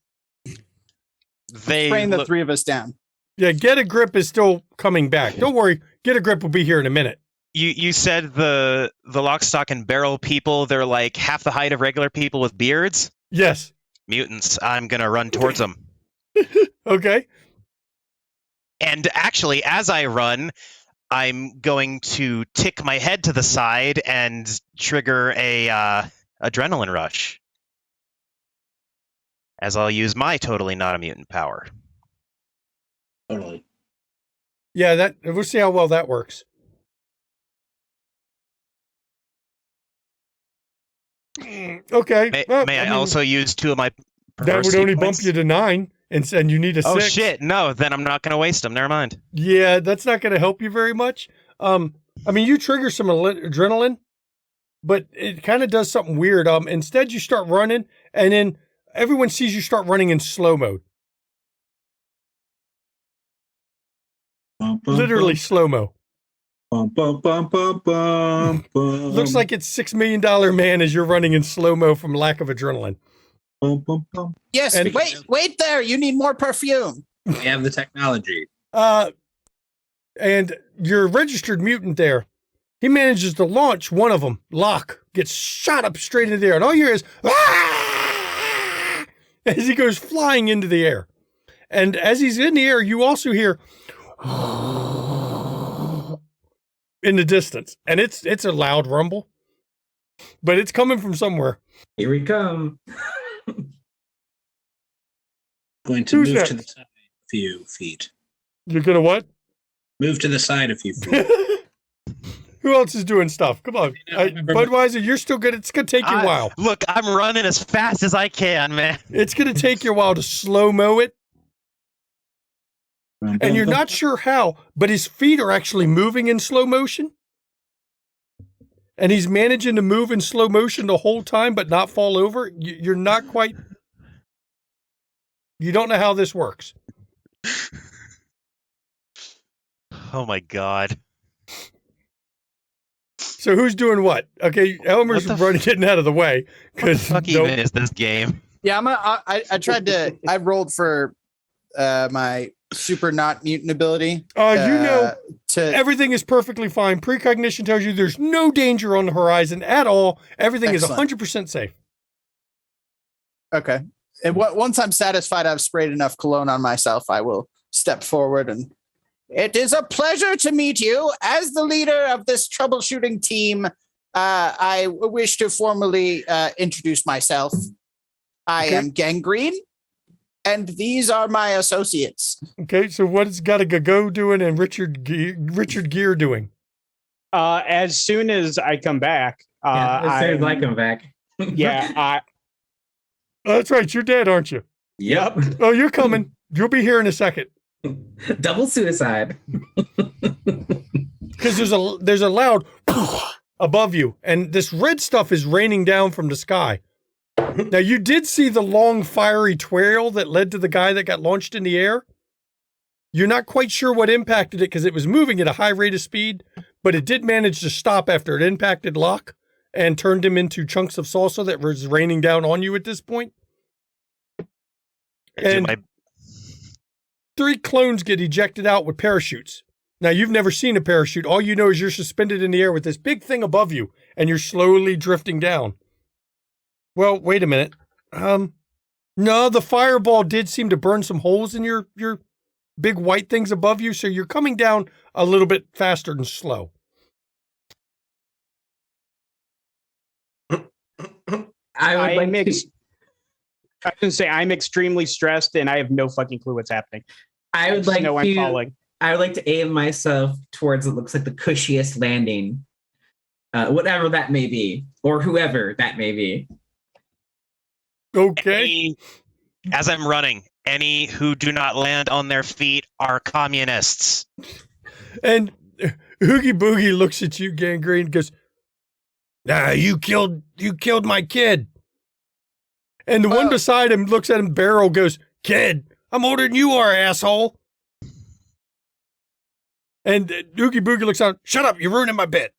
Spraying the 3 of us down. Yeah, Get a Grip is still coming back. Don't worry. Get a Grip will be here in a minute. you said the lock, stock, and barrel people, they're like half the height of regular people with beards? Yes. Mutants. I'm going to run towards them. Okay. And actually, as I run, I'm going to tick my head to the side and trigger a adrenaline rush. As I'll use my totally not a mutant power. Totally. Yeah, we'll see how well that works. Okay. May I also use 2 of my that perversity would only points? bump you to 9, and you need a 6. Oh shit! No, then I'm not going to waste them. Never mind. Yeah, that's not going to help you very much. I mean, you trigger some adrenaline, but it kind of does something weird. Instead, you start running, and then everyone sees you start running in slow mode. Literally slow-mo. Looks like it's $6 Million Man as you're running in slow-mo from lack of adrenaline. Yes, And- wait there. You need more perfume. We have the technology. And your registered mutant there, he manages to launch one of them. Locke gets shot up straight into the air, and all you hear is "Ah!" as he goes flying into the air. And as he's in the air, you also hear in the distance, and it's a loud rumble, but it's coming from somewhere. Here we come. Going to Who's move next? to the side a few feet. You're gonna what? Move to the side a few feet. Who else is doing stuff? Come on, Budweiser, you're still good. It's gonna take you a while. Look, I'm running as fast as I can, man. It's gonna take you a while to slow-mo it. And you're not sure how, but his feet are actually moving in slow motion. And he's managing to move in slow motion the whole time, but not fall over. You're not quite. You don't know how this works. Oh my god. So who's doing what? Okay, Elmer's getting out of the way. What the fuck even is this game? Yeah, I tried to. I rolled for my super not mutant ability. Everything is perfectly fine. Precognition tells you there's no danger on the horizon at all. Everything Excellent. is 100% safe. Okay. And once I'm satisfied I've sprayed enough cologne on myself, I will step forward and it is a pleasure to meet you. As the leader of this troubleshooting team, I wish to formally introduce myself. I am Gangrene, and these are my associates. Okay, so what's got a go doing and Richard Gere doing? As soon as I come back, as soon as I come back. Yeah, That's right. You're dead, aren't you? Yep. Oh, you're coming. You'll be here in a second. Double suicide. Because there's a loud above you, and this red stuff is raining down from the sky. Now, you did see the long, fiery trail that led to the guy that got launched in the air. You're not quite sure what impacted it because it was moving at a high rate of speed, but it did manage to stop after it impacted Locke and turned him into chunks of salsa that was raining down on you at this point. And 3 clones get ejected out with parachutes. Now, you've never seen a parachute. All you know is you're suspended in the air with this big thing above you, and you're slowly drifting down. Well, wait a minute. No, the fireball did seem to burn some holes in your big white things above you, so you're coming down a little bit faster and slow. I'm extremely stressed and I have no fucking clue what's happening. I would like I'm falling. I would like to aim myself towards what looks like the cushiest landing, whatever that may be, or whoever that may be. Okay. As I'm running, any who do not land on their feet are communists. And Oogie Boogie looks at you, Gangrene, and goes, "Nah, you killed my kid." And the one beside him looks at him, Barrel, goes, "Kid, I'm older than you are, asshole." And Oogie Boogie looks out, "Shut up, you're ruining my bit."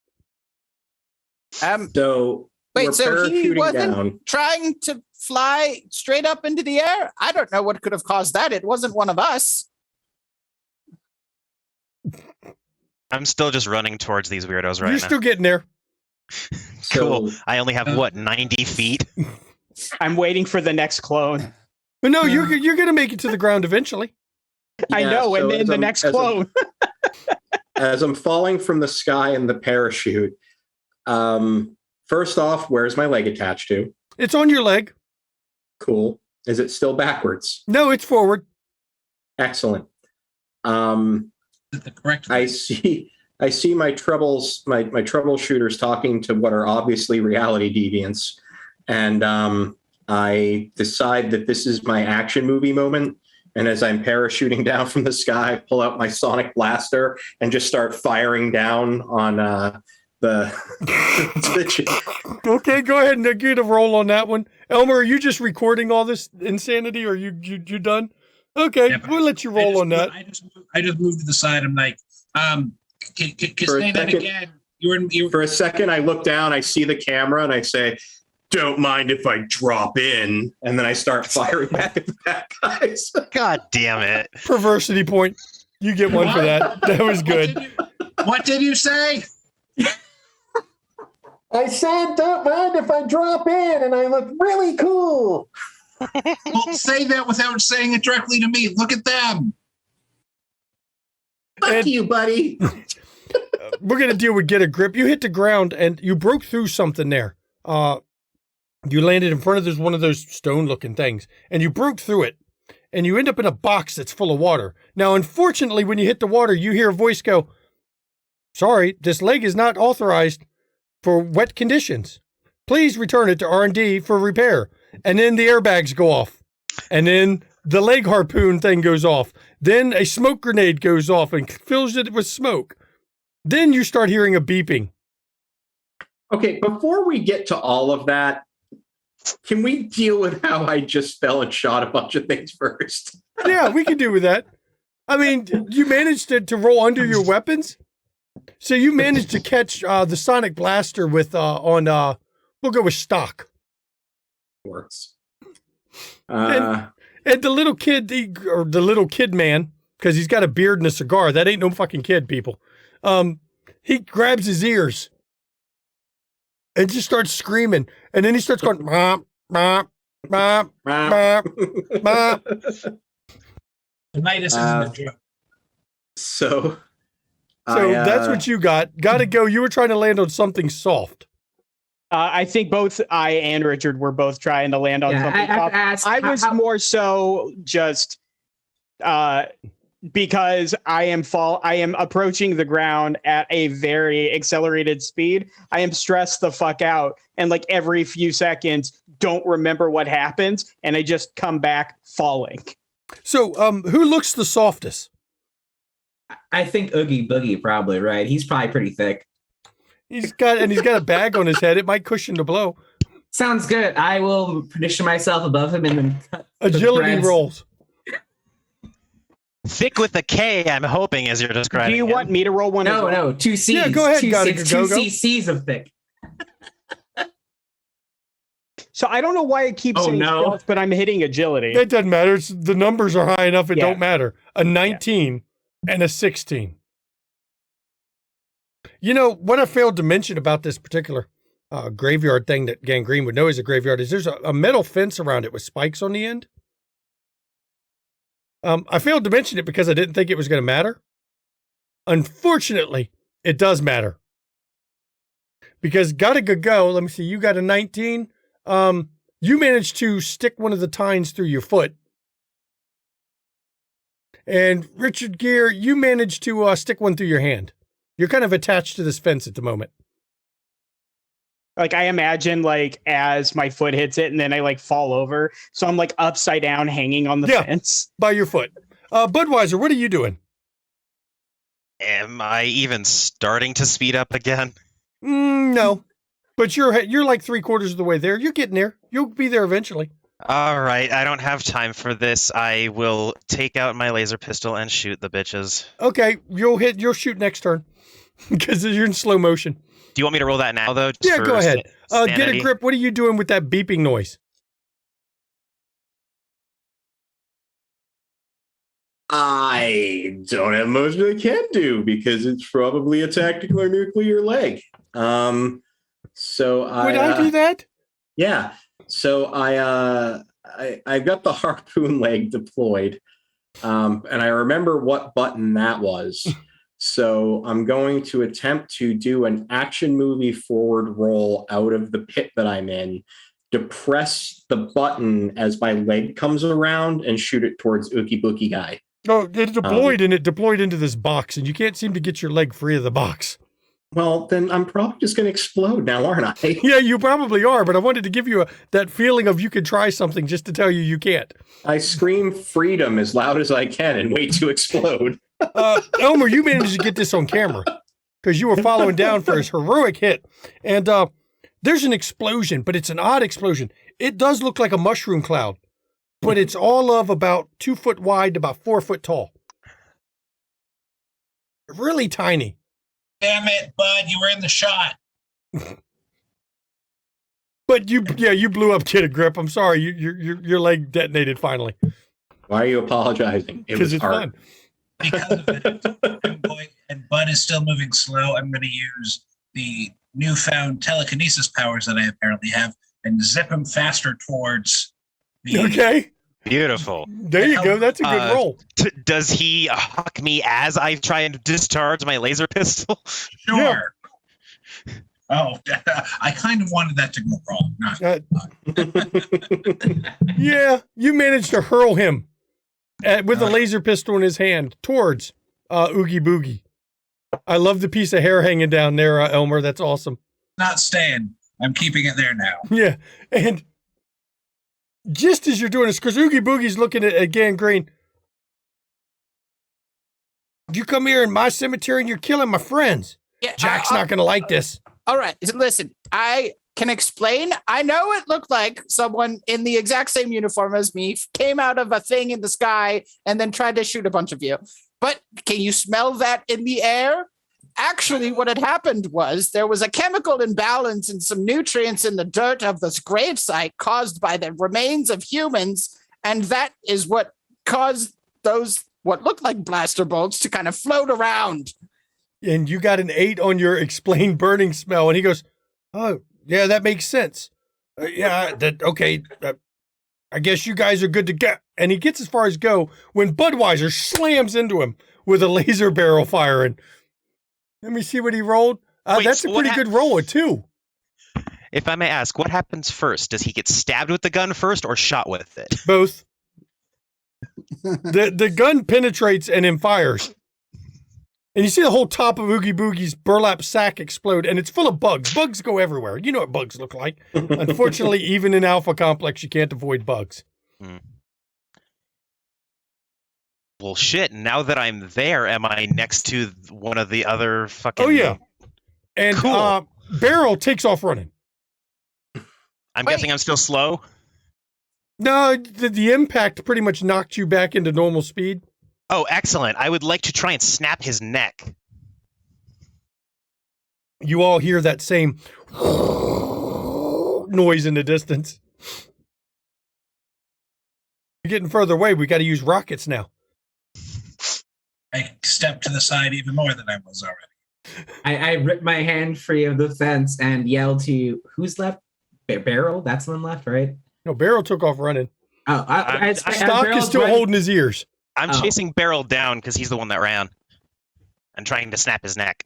So Wait, we're so he parachuting wasn't down. trying to fly straight up into the air? I don't know what could have caused that. It wasn't one of us. I'm still just running towards these weirdos right You're now. still getting there. Cool. I only have, 90 feet? I'm waiting for the next clone. But no, you're going to make it to the ground eventually. I know, and then the next clone. As I'm falling from the sky in the parachute, first off, where's my leg attached to? It's on your leg. Cool. Is it still backwards? No, it's forward. Excellent. The correct. I see my troubleshooters talking to what are obviously reality deviants, and I decide that this is my action movie moment, And as I'm parachuting down from the sky, I pull out my sonic blaster and just start firing down on the Okay, go ahead and get a roll on that one. Elmer, are you just recording all this insanity, or you done? Okay, Yeah, we'll let you roll on that. I just moved to the side. I'm like, can say that again? For a second, I look down, I see the camera, and I say, "Don't mind if I drop in," and then I start firing back at the bad guys. God damn it. Perversity point. You get one for that. That was good. What did you say? I said, "Don't mind if I drop in," and I look really cool. Well, say that without saying it directly to me. Look at them. Fuck you, buddy. We're going to deal with get a grip. You hit the ground and you broke through something there. You landed in front of one of those stone-looking things, and you broke through it, and you end up in a box that's full of water. Now, unfortunately, when you hit the water, you hear a voice go, "Sorry, this leg is not authorized for wet conditions. Please return it to R&D for repair." And then the airbags go off, and then the leg harpoon thing goes off. Then a smoke grenade goes off and fills it with smoke. Then you start hearing a beeping. Okay, before we get to all of that, can we deal with how I just fell and shot a bunch of things first? Yeah, we can do with that. I mean, you managed to roll under your weapons. So you managed to catch the sonic blaster with we'll go with stock. Works. And the little kid, or the little kid man, because he's got a beard and a cigar. That ain't no fucking kid, people. He grabs his ears and just starts screaming. And then he starts going, "Mop, mop, mop, mop, mop." Tonight is the joke. So that's what you got. Got to go. You were trying to land on something soft. I think both I and Richard were both trying to land on something soft. I was more so just because I am approaching the ground at a very accelerated speed. I am stressed the fuck out, and like every few seconds, don't remember what happens, and I just come back falling. So, who looks the softest? I think Oogie Boogie probably, right? He's probably pretty thick. He's got a bag on his head. It might cushion the blow. Sounds good. I will position myself above him and then cut agility rolls. Thick with a K, I'm hoping, as you're describing. Do you want me to roll one? No, 2 C's. Yeah, go ahead. 2 Go. cc's of thick. So I don't know why it keeps saying stealth, but I'm hitting agility. It doesn't matter. The numbers are high enough. It don't matter. A 19 and a 16. You know, what I failed to mention about this particular graveyard thing that Gangrene would know is a graveyard is there's a metal fence around it with spikes on the end. I failed to mention it because I didn't think it was going to matter. Unfortunately, it does matter. Because gotta go. Let me see. You got a 19. You managed to stick one of the tines through your foot. And Richard Gere, you managed to stick one through your hand. You're kind of attached to this fence at the moment. Like I imagine like as my foot hits it and then I like fall over. So I'm like upside down hanging on the fence. By your foot. Budweiser, what are you doing? Am I even starting to speed up again? No. But you're like 3/4 of the way there. You're getting there. You'll be there eventually. All right, I don't have time for this. I will take out my laser pistol and shoot the bitches. Okay, you'll shoot next turn. Because you're in slow motion. Do you want me to roll that now, though? Yeah, go ahead. Get a grip. What are you doing with that beeping noise? I don't have much I can do because it's probably a tactical or nuclear leg. Would I do that? Yeah. So I got the harpoon leg deployed, and I remember what button that was. So I'm going to attempt to do an action movie forward roll out of the pit that I'm in, depress the button as my leg comes around, and shoot it towards Ookie Bookie guy. No, it deployed and it deployed into this box, and you can't seem to get your leg free of the box. Well, then I'm probably just going to explode now, aren't I? Yeah, you probably are, but I wanted to give you that feeling of you could try something just to tell you can't. I scream freedom as loud as I can and wait to explode. Elmer, you managed to get this on camera because you were following down for his heroic hit. And there's an explosion, but it's an odd explosion. It does look like a mushroom cloud, but it's all of about 2 foot wide, about 4 foot tall. Really tiny. Damn it, bud! You were in the shot. But you blew up Get a Grip. I'm sorry, your leg detonated finally. Why are you apologizing? It was it's hard. fun. Because of it, and Bud is still moving slow. I'm going to use the newfound telekinesis powers that I apparently have and zip him faster towards the. Okay. Beautiful. There you go. That's a good roll. Does he huck me as I try and discharge my laser pistol? Sure. Yeah. Oh, I kind of wanted that to go wrong. Yeah, you managed to hurl him with a laser pistol in his hand towards Oogie Boogie. I love the piece of hair hanging down there, Elmer. That's awesome. Not staying. I'm keeping it there now. Yeah, and just as you're doing this, because Oogie Boogie's looking at Gangrene. You come here in my cemetery and you're killing my friends. Yeah, Jack's not going to like this. All right, listen, I can explain. I know it looked like someone in the exact same uniform as me came out of a thing in the sky and then tried to shoot a bunch of you. But can you smell that in the air? Actually, what had happened was there was a chemical imbalance and some nutrients in the dirt of this gravesite caused by the remains of humans, and that is what caused those what looked like blaster bolts to kind of float around. And you got an 8 on your explain burning smell, and he goes, "Oh, yeah, that makes sense. Okay. I guess you guys are good to go." And he gets as far as go when Budweiser slams into him with a laser barrel firing. Let me see what he rolled. Wait, that's a pretty good roll, too. If I may ask, what happens first? Does he get stabbed with the gun first or shot with it? Both. The gun penetrates and then fires. And you see the whole top of Oogie Boogie's burlap sack explode, and it's full of bugs. Bugs go everywhere. You know what bugs look like. Unfortunately, even in Alpha Complex, you can't avoid bugs. Well, shit, now that I'm there, am I next to one of the other fucking... Oh, yeah. And cool. Beryl takes off running. I'm guessing I'm still slow? No, the impact pretty much knocked you back into normal speed. Oh, excellent. I would like to try and snap his neck. You all hear that same noise in the distance. You're getting further away. We got to use rockets now. I stepped to the side even more than I was already. I rip my hand free of the fence and yell to who's left? Beryl? That's the one left, right? No, Beryl took off running. Oh, Stock is still holding his ears. I'm chasing Beryl down because he's the one that ran. And trying to snap his neck.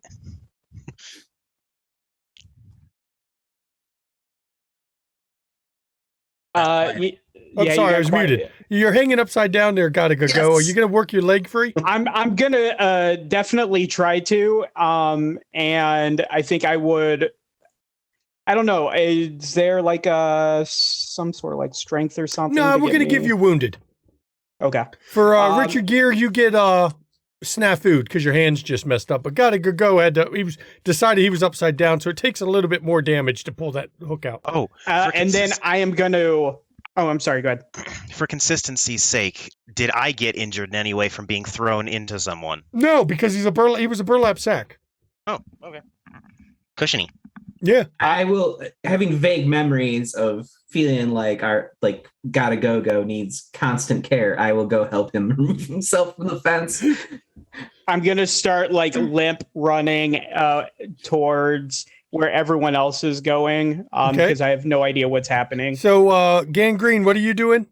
I'm sorry, I was muted. You're hanging upside down there, gotta go. Yes. Are you gonna work your leg free? I'm gonna definitely try to. And I think I would. I don't know. Is there like some sort of like strength or something? No, we're gonna give you wounded. Okay. For Richard Gere, you get snafu because your hand's just messed up. But gotta go. He decided he was upside down, so it takes a little bit more damage to pull that hook out. Oh, and then I am gonna. Oh, I'm sorry. Go ahead. For consistency's sake, did I get injured in any way from being thrown into someone? No, because he was a burlap sack. Oh, okay. Cushiony. Yeah. I will, having vague memories of feeling like our gotta go needs constant care. I will go help him remove himself from the fence. I'm gonna start limp running towards where everyone else is going, because I have no idea what's happening. So, Gangrene, what are you doing?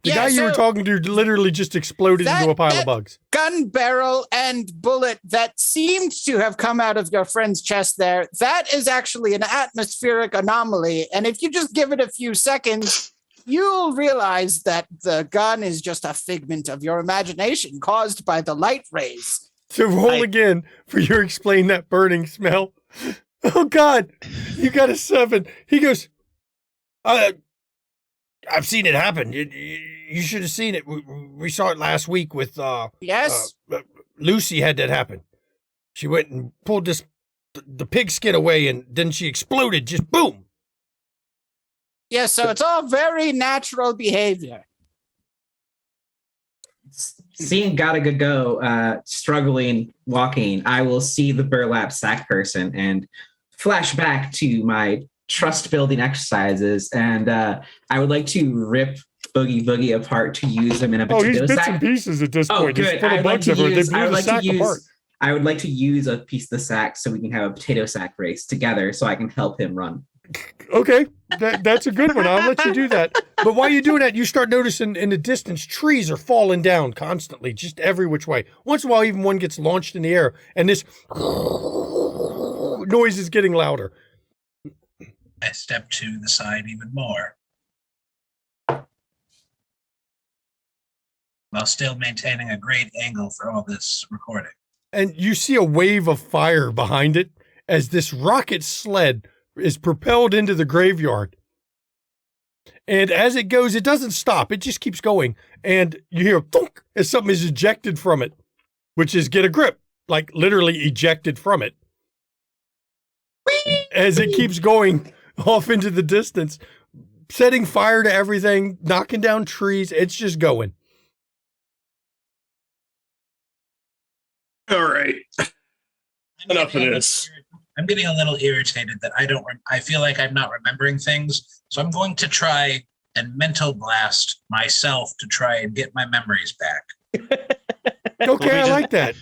The guy you were talking to literally just exploded into a pile of bugs. Gun barrel and bullet that seemed to have come out of your friend's chest there, that is actually an atmospheric anomaly. And if you just give it a few seconds, you'll realize that the gun is just a figment of your imagination caused by the light rays. So roll again for your explain that burning smell. Oh God, you got a 7. He goes, I've seen it happen. You should have seen it. We saw it last week with Yes. Lucy had that happen. She went and pulled the pig skin away, and then she exploded. Just boom. Yes, so it's all very natural behavior. Seeing Gotta Go struggling, walking, I will see the burlap sack person and flash back to my trust building exercises. And I would like to rip Boogie Boogie apart to use them in a potato he's bits sack. and pieces at this point. Good. He's full of bugs everywhere. They blew the sack apart. I would like to use a piece of the sack so we can have a potato sack race together so I can help him run. Okay, that's a good one. I'll let you do that. But while you're doing that, you start noticing in the distance, trees are falling down constantly, just every which way. Once in a while, even one gets launched in the air, and this noise is getting louder. I step to the side even more, while still maintaining a great angle for all this recording. And you see a wave of fire behind it as this rocket sled is propelled into the graveyard. And as it goes, it doesn't stop. It just keeps going. And you hear thunk as something is ejected from it, which is get a grip, like literally ejected from it. As it keeps going off into the distance, setting fire to everything, knocking down trees. It's just going. All right. Enough of this. I'm getting a little irritated that I feel like I'm not remembering things. So I'm going to try and mental blast myself to try and get my memories back. Okay, I like that.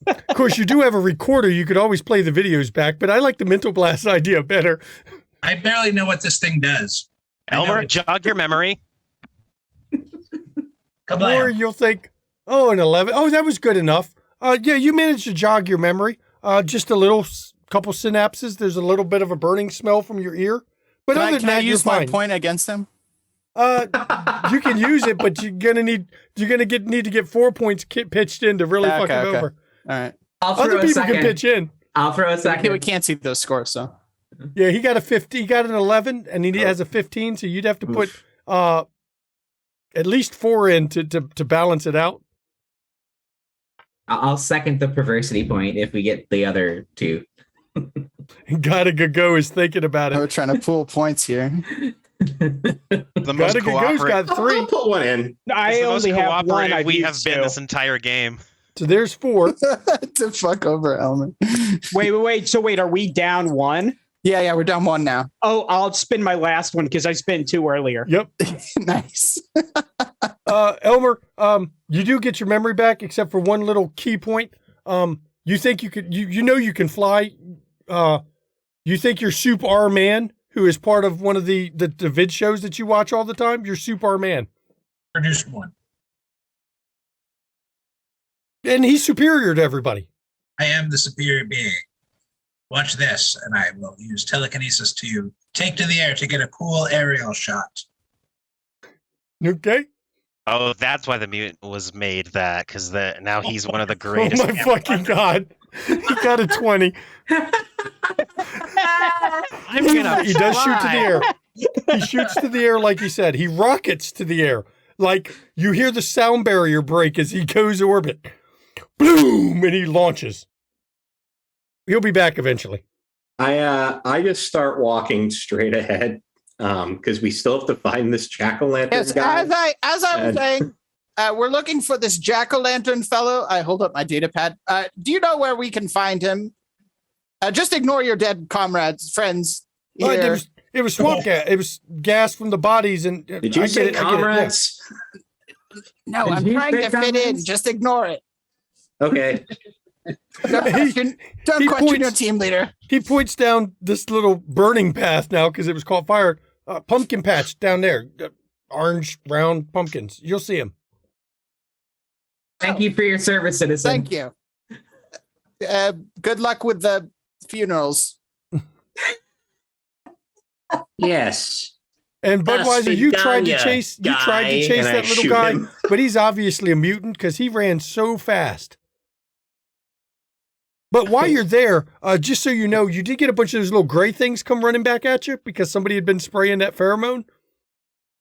Of course, you do have a recorder. You could always play the videos back, but I like the mental blast idea better. I barely know what this thing does. Elmer, jog your memory. Or you'll think, oh, an 11. Oh, that was good enough. Yeah, you managed to jog your memory. Just a little couple synapses. There's a little bit of a burning smell from your ear. But other than that, use you're my fine. point against him? You can use it, but you're gonna need to get 4 points pitched in to really fuck it over. All right. Other people can pitch in. I'll throw a second. We can't see those scores, so. Yeah, he got a 50. He got an 11, and he has a 15. So you'd have to put at least 4 in to balance it out. I'll second the perversity point if we get the other 2. Gotta go is thinking about it. We're trying to pull points here. The most Go's got 3. I'll put one in. I the most only have one. cooperative we have been this entire game. So there's 4. To fuck over Elmer. Wait. So are we down 1? Yeah, we're down 1 now. Oh, I'll spin my last one because I spent 2 earlier. Yep. Nice. Elmer, you do get your memory back, except for one little key point. You think you could, you know you can fly. You think you're Soup R Man, who is part of one of the vid shows that you watch all the time. You're Soup R Man. Produce one. And he's superior to everybody. I am the superior being. Watch this, and I will use telekinesis to take to the air to get a cool aerial shot. Okay. Oh, that's why the mutant was made that, because now he's one of the greatest. Oh my fucking God. He got a 20. He does shoot to the air. He shoots to the air like he said. He rockets to the air. Like you hear the sound barrier break as he goes orbit. Boom! And he launches. He'll be back eventually. I just start walking straight ahead because we still have to find this jack-o'-lantern Yes, guy. as I was saying, we're looking for this jack-o'-lantern fellow. I hold up my data pad. Do you know where we can find him? Just ignore your dead comrades, friends. Here. It was swamp gas. It was gas from the bodies. And Did you say comrades? No, I'm trying to fit in. Just ignore it. Okay. Don't question your team leader. He points down this little burning path now because it was caught fire. Pumpkin patch down there. Orange, round pumpkins. You'll see him. Thank you for your service, citizen. Thank you. Good luck with the funerals. Yes. And Budweiser, you tried to chase guy, that little guy, him. but he's obviously a mutant because he ran so fast. But while you're there, just so you know, you did get a bunch of those little gray things come running back at you because somebody had been spraying that pheromone.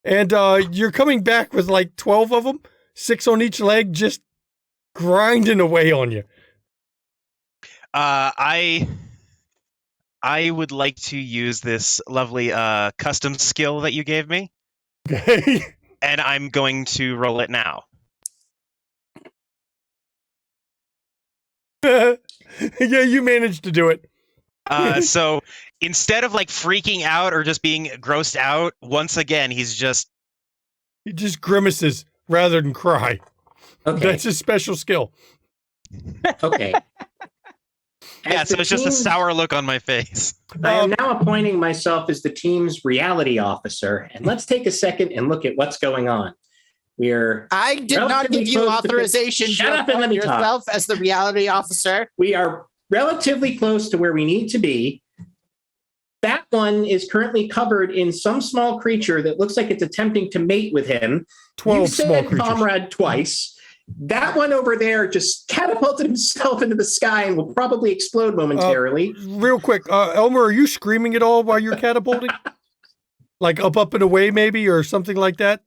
And you're coming back with like 12 of them, 6 on each leg, just grinding away on you. I would like to use this lovely custom skill that you gave me. Okay. And I'm going to roll it now. Yeah, you managed to do it. So instead of like freaking out or just being grossed out, once again, he just grimaces rather than cry. Okay. That's his special skill. Okay. Yeah, so it's just a sour look on my face. I am now appointing myself as the team's reality officer, and let's take a second and look at what's going on. I did not give you authorization to appoint yourself as the reality officer. We are relatively close to where we need to be. That one is currently covered in some small creature that looks like it's attempting to mate with him. 12 you small said creatures. comrade twice. That one over there just catapulted himself into the sky and will probably explode momentarily. Real quick, Elmer, are you screaming at all while you're catapulting? Like up and away maybe or something like that?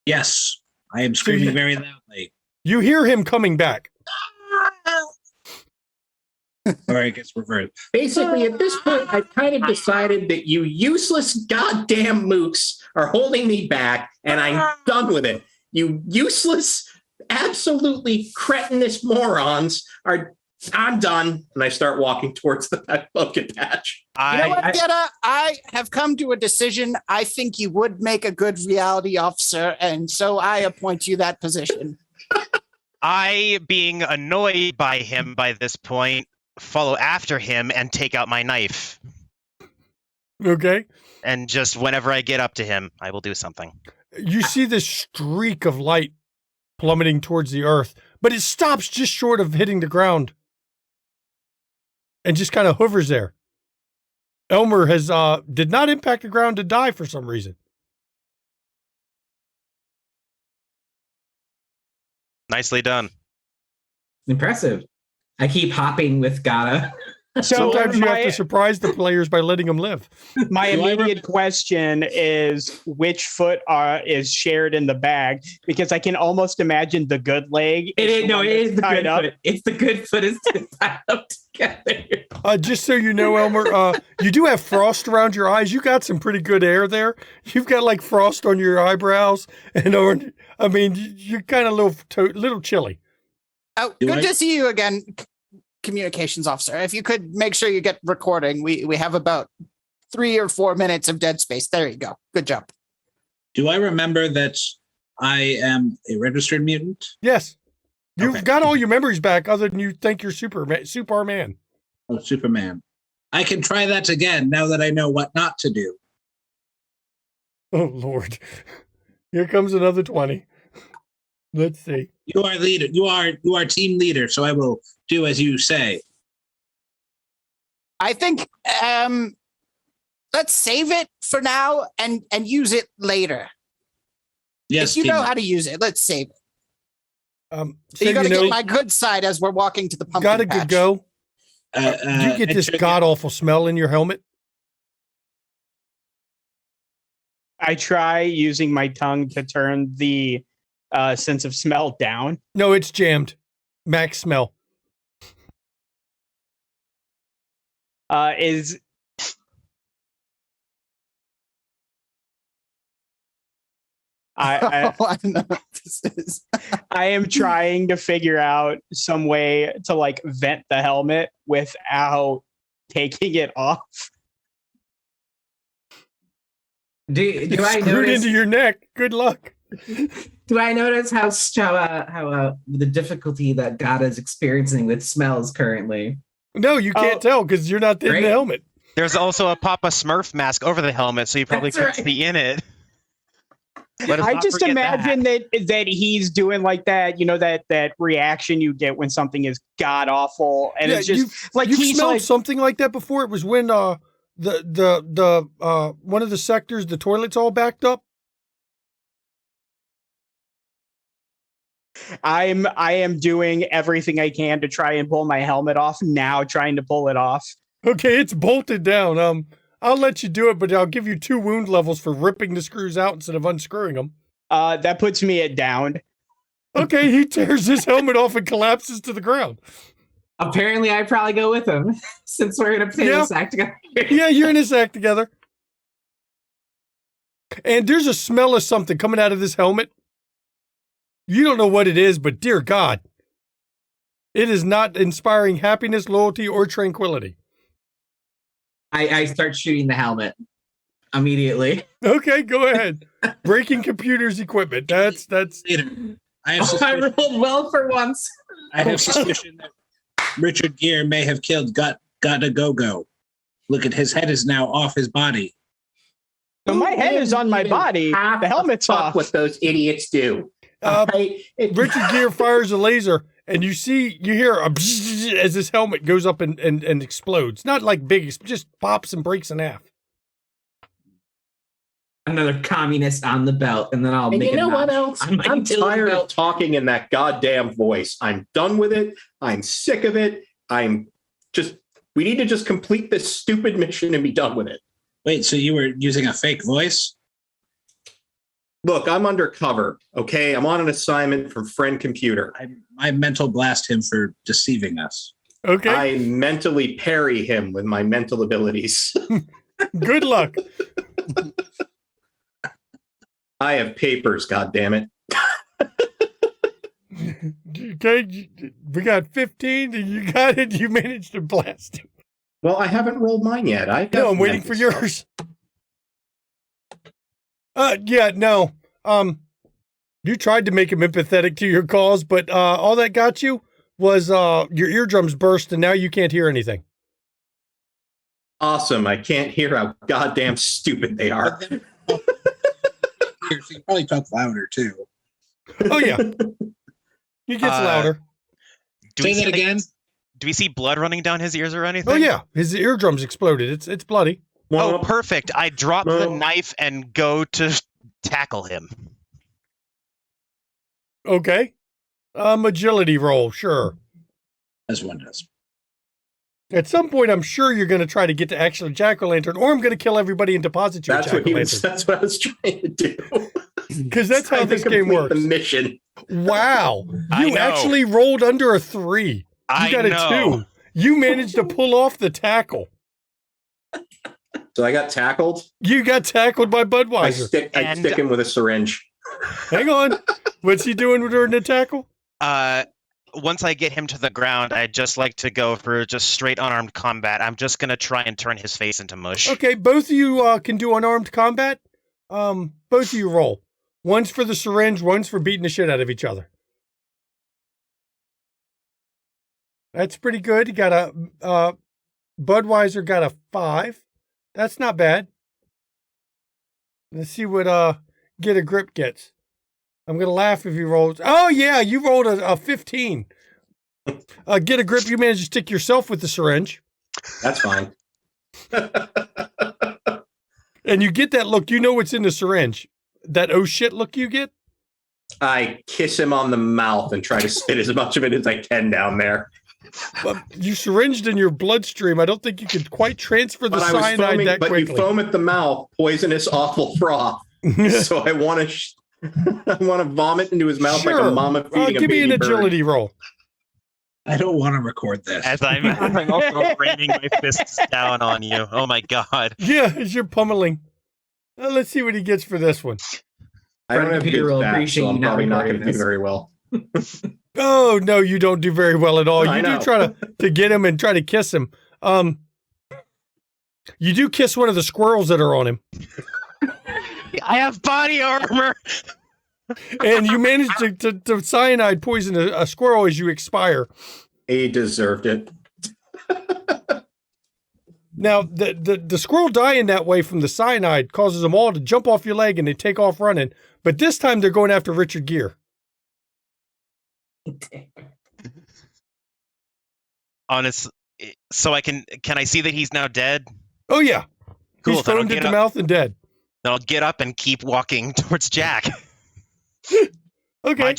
Yes, I am screaming very loudly. You hear him coming back. Or I guess reverse. Basically, at this point, I've kind of decided that you useless goddamn mooks are holding me back, and I'm done with it. You useless, absolutely cretinous morons I'm done. And I start walking towards the pumpkin patch. You know what, Geta? I have come to a decision. I think you would make a good reality officer, and so I appoint you that position. I, being annoyed by him by this point, follow after him and take out my knife. Okay. And just whenever I get up to him, I will do something. You see this streak of light plummeting towards the earth, but it stops just short of hitting the ground and just kind of hovers there. Elmer has did not impact the ground to die for some reason. Nicely done. Impressive. I keep hopping with Gata. So sometimes you have to surprise the players by letting them live. My immediate question is which foot is shared in the bag, because I can almost imagine the good leg. It is the good up. foot. It's the good foot is tied up together. Just so you know, Elmer, you do have frost around your eyes. You got some pretty good air there. You've got like frost on your eyebrows, and I mean, you're kind of a little chilly. Oh, good to see you again, communications officer. If you could make sure you get recording, we have about 3 or 4 minutes of dead space. There you go. Good job. Do I remember that I am a registered mutant? Yes. You've got all your memories back other than you think you're Superman. Oh, Superman. I can try that again now that I know what not to do. Oh, Lord. Here comes another 20. Let's see. You are leader. You are team leader, so I will do as you say. I think let's save it for now and use it later. Yes, if you know how to use it, let's save it. So you got to get my good side as we're walking to the pumpkin Got a patch. good go. You get this god-awful smell in your helmet? I try using my tongue to turn the sense of smell down. No, it's jammed. Max smell. Is I don't know what this is. I am trying to figure out some way to like vent the helmet without taking it off. Do I Screwed notice into your neck? Good luck. Do I notice how the difficulty that Gata is experiencing with smells currently? No, you can't tell because you're not in the helmet. There's also a Papa Smurf mask over the helmet, so you probably couldn't see in it. I just imagine that he's doing like that, you know, that reaction you get when something is god awful, and it's just like you've he's smelled like something like that before. It was when the one of the sectors, the toilet's all backed up. I am doing everything I can to try and pull my helmet off now, trying to pull it off. Okay, it's bolted down. I'll let you do it, but I'll give you 2 wound levels for ripping the screws out instead of unscrewing them. That puts me at downed. Okay, he tears his helmet off and collapses to the ground. Apparently, I probably go with him since we're in a potato sack together. Yeah, you're in a sack together. And there's a smell of something coming out of this helmet. You don't know what it is, but dear God, it is not inspiring happiness, loyalty, or tranquility. I start shooting the helmet immediately. Okay, go ahead. Breaking computers equipment. That's. Later. I I rolled well for once. I have suspicion that Richard Gere may have killed Gotta Go. Look at his head is now off his body. So my head is on my body. The helmet's off. What those idiots do. Richard Gere fires a laser, and you hear a bzzz as this helmet goes up and explodes. Not like big, it just pops and breaks in half. Another communist on the belt, and then I'll And make you know a what notch else? on my I'm utility tired of belt. talking in that goddamn voice. I'm done with it. I'm sick of it. We need to just complete this stupid mission and be done with it. Wait, so you were using a fake voice? Look, I'm undercover, okay? I'm on an assignment from Friend Computer. I mental blast him for deceiving us. Okay, I mentally parry him with my mental abilities. good luck. I have papers, goddammit. Okay, we got 15. You got it. You managed to blast him. Well, I haven't rolled mine yet. No, I'm waiting for yours. Yeah, no. You tried to make him empathetic to your calls, but all that got you was your eardrums burst, and now you can't hear anything. Awesome. I can't hear how goddamn stupid they are. You probably talk louder too. Oh yeah, he gets louder. Say that again. Do we see blood running down his ears or anything? Oh yeah, his eardrums exploded. It's bloody. Oh, perfect. I drop the knife and go to tackle him. Okay. Agility roll, sure. As one does. At some point, I'm sure you're going to try to get to actually jack-o'-lantern, or I'm going to kill everybody and deposit you at jack-o'-lantern. That's what I was trying to do. Because that's how this game works. The mission. Wow. I You know. actually rolled under a 3. You I got a know. 2. You managed to pull off the tackle. So I got tackled. You got tackled by I Budweiser. stick him with a syringe. Hang on. What's he doing during the tackle? Once I get him to the ground, I'd just like to go for just straight unarmed combat. I'm just going to try and turn his face into mush. Okay, both of you can do unarmed combat. Both of you roll. One's for the syringe, one's for beating the shit out of each other. That's pretty good. You got a Budweiser got a 5. That's not bad. Let's see what Get a Grip gets. I'm gonna laugh if you rolled. Oh yeah, you rolled a 15. Get a Grip. You managed to stick yourself with the syringe. That's fine. And you get that look. You know what's in the syringe. That oh shit look you get. I kiss him on the mouth and try to spit as much of it as I can down there. But you syringed in your bloodstream. I don't think you could quite transfer the But I was cyanide foaming, that but quickly. you foam at the mouth, poisonous, awful froth. So I want to, I want to vomit into his mouth like a mama feeding a give me baby an bird. agility roll. I don't want to record this. As I'm also raining my fists down on you. Oh my god. Yeah, as you're pummeling. Let's see what he gets for this one. I don't have Computer will good stats, appreciate so I'm you not probably not going recording to do this. very well. Oh no, you don't do very well at all. I You do know. try to get him and try to kiss him. You do kiss one of the squirrels that are on him, I have body armor. and you manage to cyanide poison a squirrel as you expire. He deserved it. Now, the squirrel dying that way from the cyanide causes them all to jump off your leg and they take off running. But this time they're going after Richard Gere. Honest. So can I see that he's now dead? Oh yeah, Cool, he's then I'll foamed get at the up. mouth and dead. Then I'll get up and keep walking towards Jack. Okay.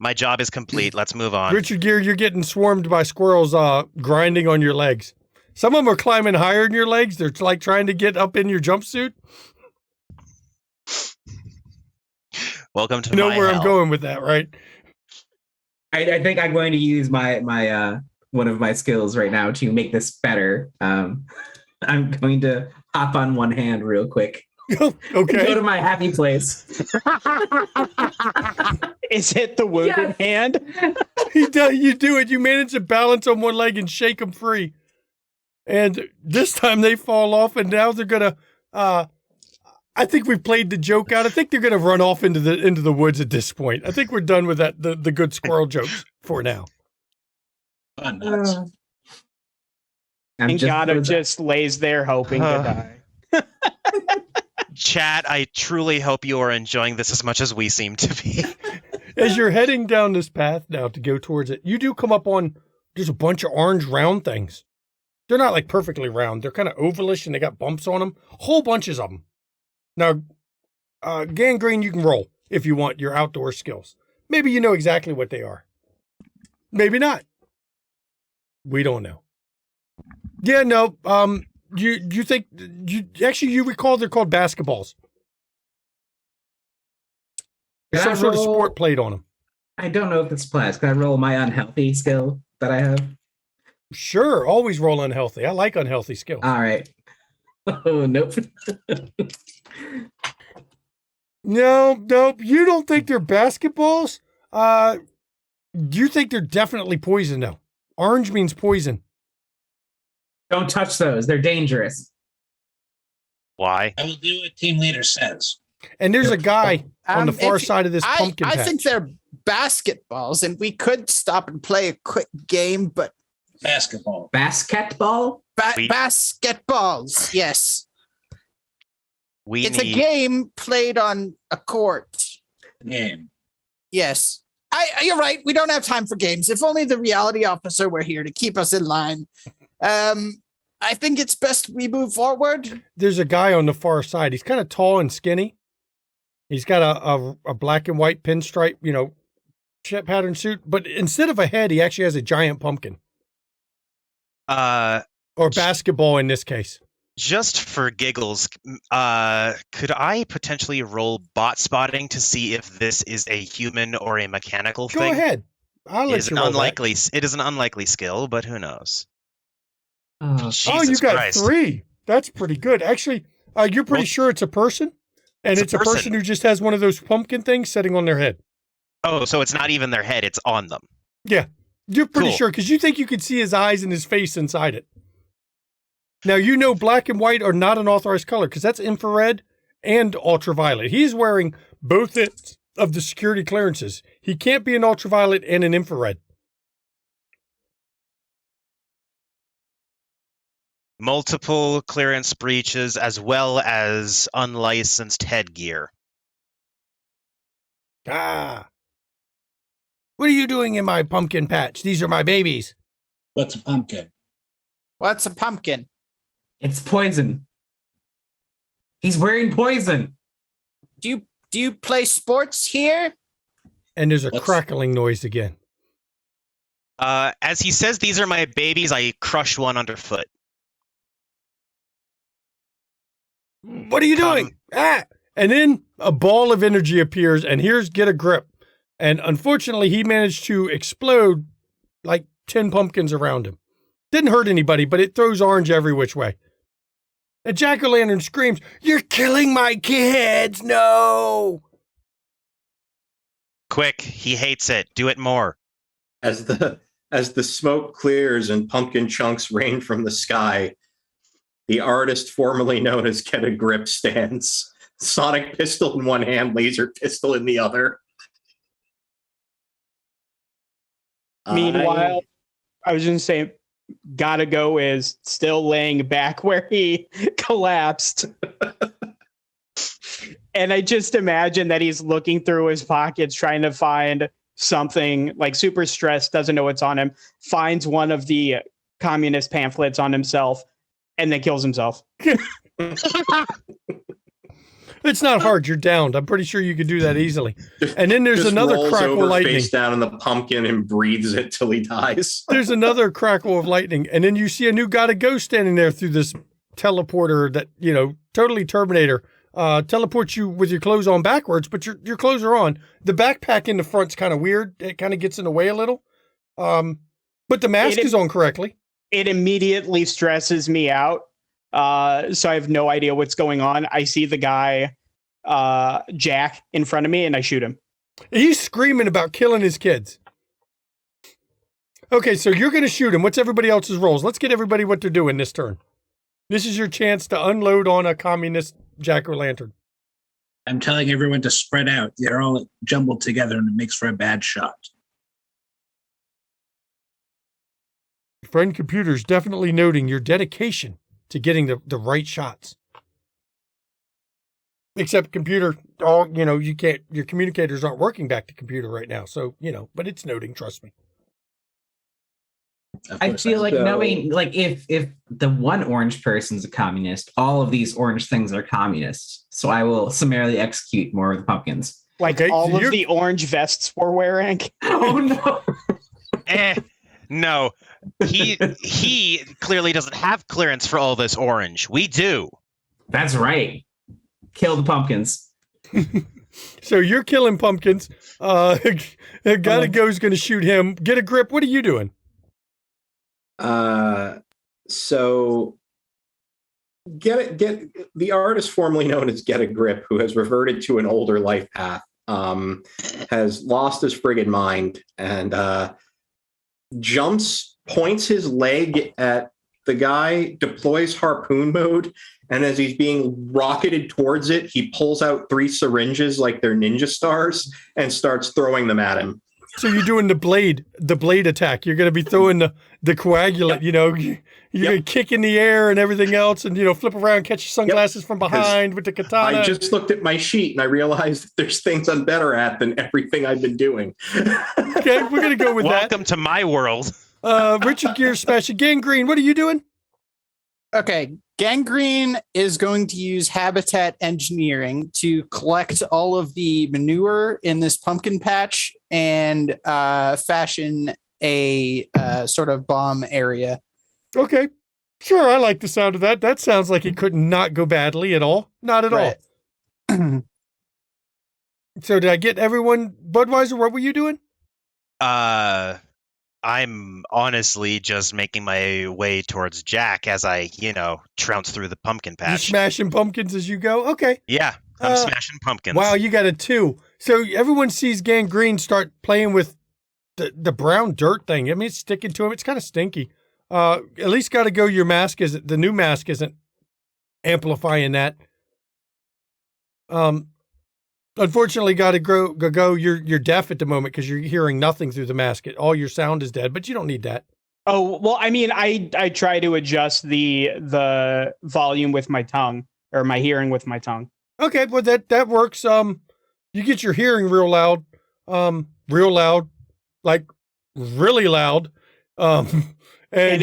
My job is complete. Let's move on. Richard Gere, you're getting swarmed by squirrels grinding on your legs. Some of them are climbing higher than your legs. They're like trying to get up in your jumpsuit. Welcome to You know my where hell. I'm going with that, right? I think I'm going to use my one of my skills right now to make this better. I'm going to hop on one hand real quick. Go Okay. to my happy place. Is it the wounded hand? You do it. You manage to balance on one leg and shake them free. And this time they fall off, and now they're gonna. I think we've played the joke out. I think they're gonna run off into the woods at this point. I think we're done with that the good squirrel jokes for now. Fun nuts. And Gato just lays there hoping to die. Chat, I truly hope you are enjoying this as much as we seem to be. As you're heading down this path now to go towards it, you do come up on there's a bunch of orange round things. They're not like perfectly round. They're kind of ovalish and they got bumps on them. Whole bunches of them. Now, Gangrene, you can roll if you want your outdoor skills. Maybe you know exactly what they are. Maybe not. We don't know. Yeah, no. You think you recall they're called basketballs. There's some sort of sport played on them. I don't know if this applies. Can I roll my unhealthy skill that I have? Sure, always roll unhealthy. I like unhealthy skills. All right. Oh, nope. No. You don't think they're basketballs? You think they're definitely poison, though. Orange means poison. Don't touch those. They're dangerous. Why? I will do what team leader says. And there's a guy on the far side of this pumpkin patch. I think they're basketballs, and we could stop and play a quick game, but Basketball. Basketball? Basketballs, yes. It's a game played on a court. Game. Yes. You're right. We don't have time for games. If only the reality officer were here to keep us in line. I think it's best we move forward. There's a guy on the far side. He's kind of tall and skinny. He's got a black and white pinstripe, chip pattern suit. But instead of a head, he actually has a giant pumpkin. Or basketball in this case. Just for giggles, could I potentially roll bot spotting to see if this is a human or a mechanical thing? Go ahead. I'll let you roll that. It is an unlikely skill, but who knows? Jesus you got Christ. 3. That's pretty good. Actually, you're pretty sure it's a person, and it's a person who just has one of those pumpkin things sitting on their head. Oh, so it's not even their head; it's on them. Yeah, you're pretty sure because you think you can see his eyes and his face inside it. Now, black and white are not an authorized color because that's infrared and ultraviolet. He's wearing both ends of the security clearances. He can't be an ultraviolet and an infrared. Multiple clearance breaches as well as unlicensed headgear. What are you doing in my pumpkin patch? These are my babies. What's a pumpkin? What's a pumpkin? It's poison. He's wearing poison. Do you play sports here? And there's a crackling noise again. As he says, these are my babies, I crush one underfoot. What are you doing? And then a ball of energy appears, and here's Get a Grip. And unfortunately, he managed to explode like 10 pumpkins around him. Didn't hurt anybody, but it throws orange every which way. And Jack-o'-lantern screams, "You're killing my kids! No!" Quick, he hates it. Do it more. As the smoke clears and pumpkin chunks rain from the sky, the artist formerly known as Get a Grip stands. Sonic pistol in one hand, laser pistol in the other. Meanwhile, I was going to say, Gotta Go is still laying back where he collapsed. And I just imagine that he's looking through his pockets trying to find something, like super stressed, doesn't know what's on him, finds one of the communist pamphlets on himself, and then kills himself. It's not hard. You're downed. I'm pretty sure you could do that easily. And then there's another rolls crackle over of lightning. face down in the pumpkin and breathes it till he dies. There's another crackle of lightning, and then you see a new gotta go standing there through this teleporter that, totally Terminator. Teleports you with your clothes on backwards, but your clothes are on. The backpack in the front's kind of weird. It kind of gets in the way a little. But the mask is on correctly. It immediately stresses me out. So I have no idea what's going on. I see the guy, Jack, in front of me, and I shoot him. He's screaming about killing his kids. Okay, so you're going to shoot him. What's everybody else's roles? Let's get everybody what they're doing this turn. This is your chance to unload on a communist jack-o'-lantern. I'm telling everyone to spread out. They're all jumbled together and it makes for a bad shot. Friend Computer's definitely noting your dedication to getting the right shots. Except Computer, you can't, your communicators aren't working back to Computer right now. So, but it's noting, trust me. I feel like knowing, like, if the one orange person's a communist, all of these orange things are communists. So I will summarily execute more of the pumpkins. Like all of the orange vests we're wearing. Oh no! No, he clearly doesn't have clearance for all this orange. We do. That's right. Kill the pumpkins. So you're killing pumpkins. Gotta go's gonna shoot him. Get a grip. What are you doing? So get the artist formerly known as Get a Grip, who has reverted to an older life path, has lost his friggin' mind and jumps, points his leg at the guy, deploys harpoon mode, and as he's being rocketed towards it, he pulls out 3 syringes like they're ninja stars and starts throwing them at him. So you're doing the blade attack. You're going to be throwing the coagulant, you're going to kick in the air and everything else and, flip around, catch your sunglasses from behind with the katana. I just looked at my sheet and I realized that there's things I'm better at than everything I've been doing. Okay, we're going to go with that. Welcome to my world. Richard Gere smashing. Gangrene, what are you doing? Okay, Gangrene is going to use habitat engineering to collect all of the manure in this pumpkin patch and fashion a sort of bomb area. Okay, sure, I like the sound of that. That sounds like it could not go badly at all. Not at all. So did I get everyone? Budweiser, what were you doing? I'm honestly just making my way towards Jack as I, trounce through the pumpkin patch. You smashing pumpkins as you go? Okay. Yeah, I'm smashing pumpkins. Wow, you got a 2. So everyone sees Gangrene start playing with the brown dirt thing. I mean, it's sticking to him. It's kind of stinky. At least got to go. Your mask isn't, the new mask isn't amplifying that. Unfortunately, got to go. You're deaf at the moment because you're hearing nothing through the mask. All your sound is dead, but you don't need that. Oh, well, I mean, I try to adjust the volume with my tongue or my hearing with my tongue. Okay, well that works. You get your hearing real loud, like really loud. And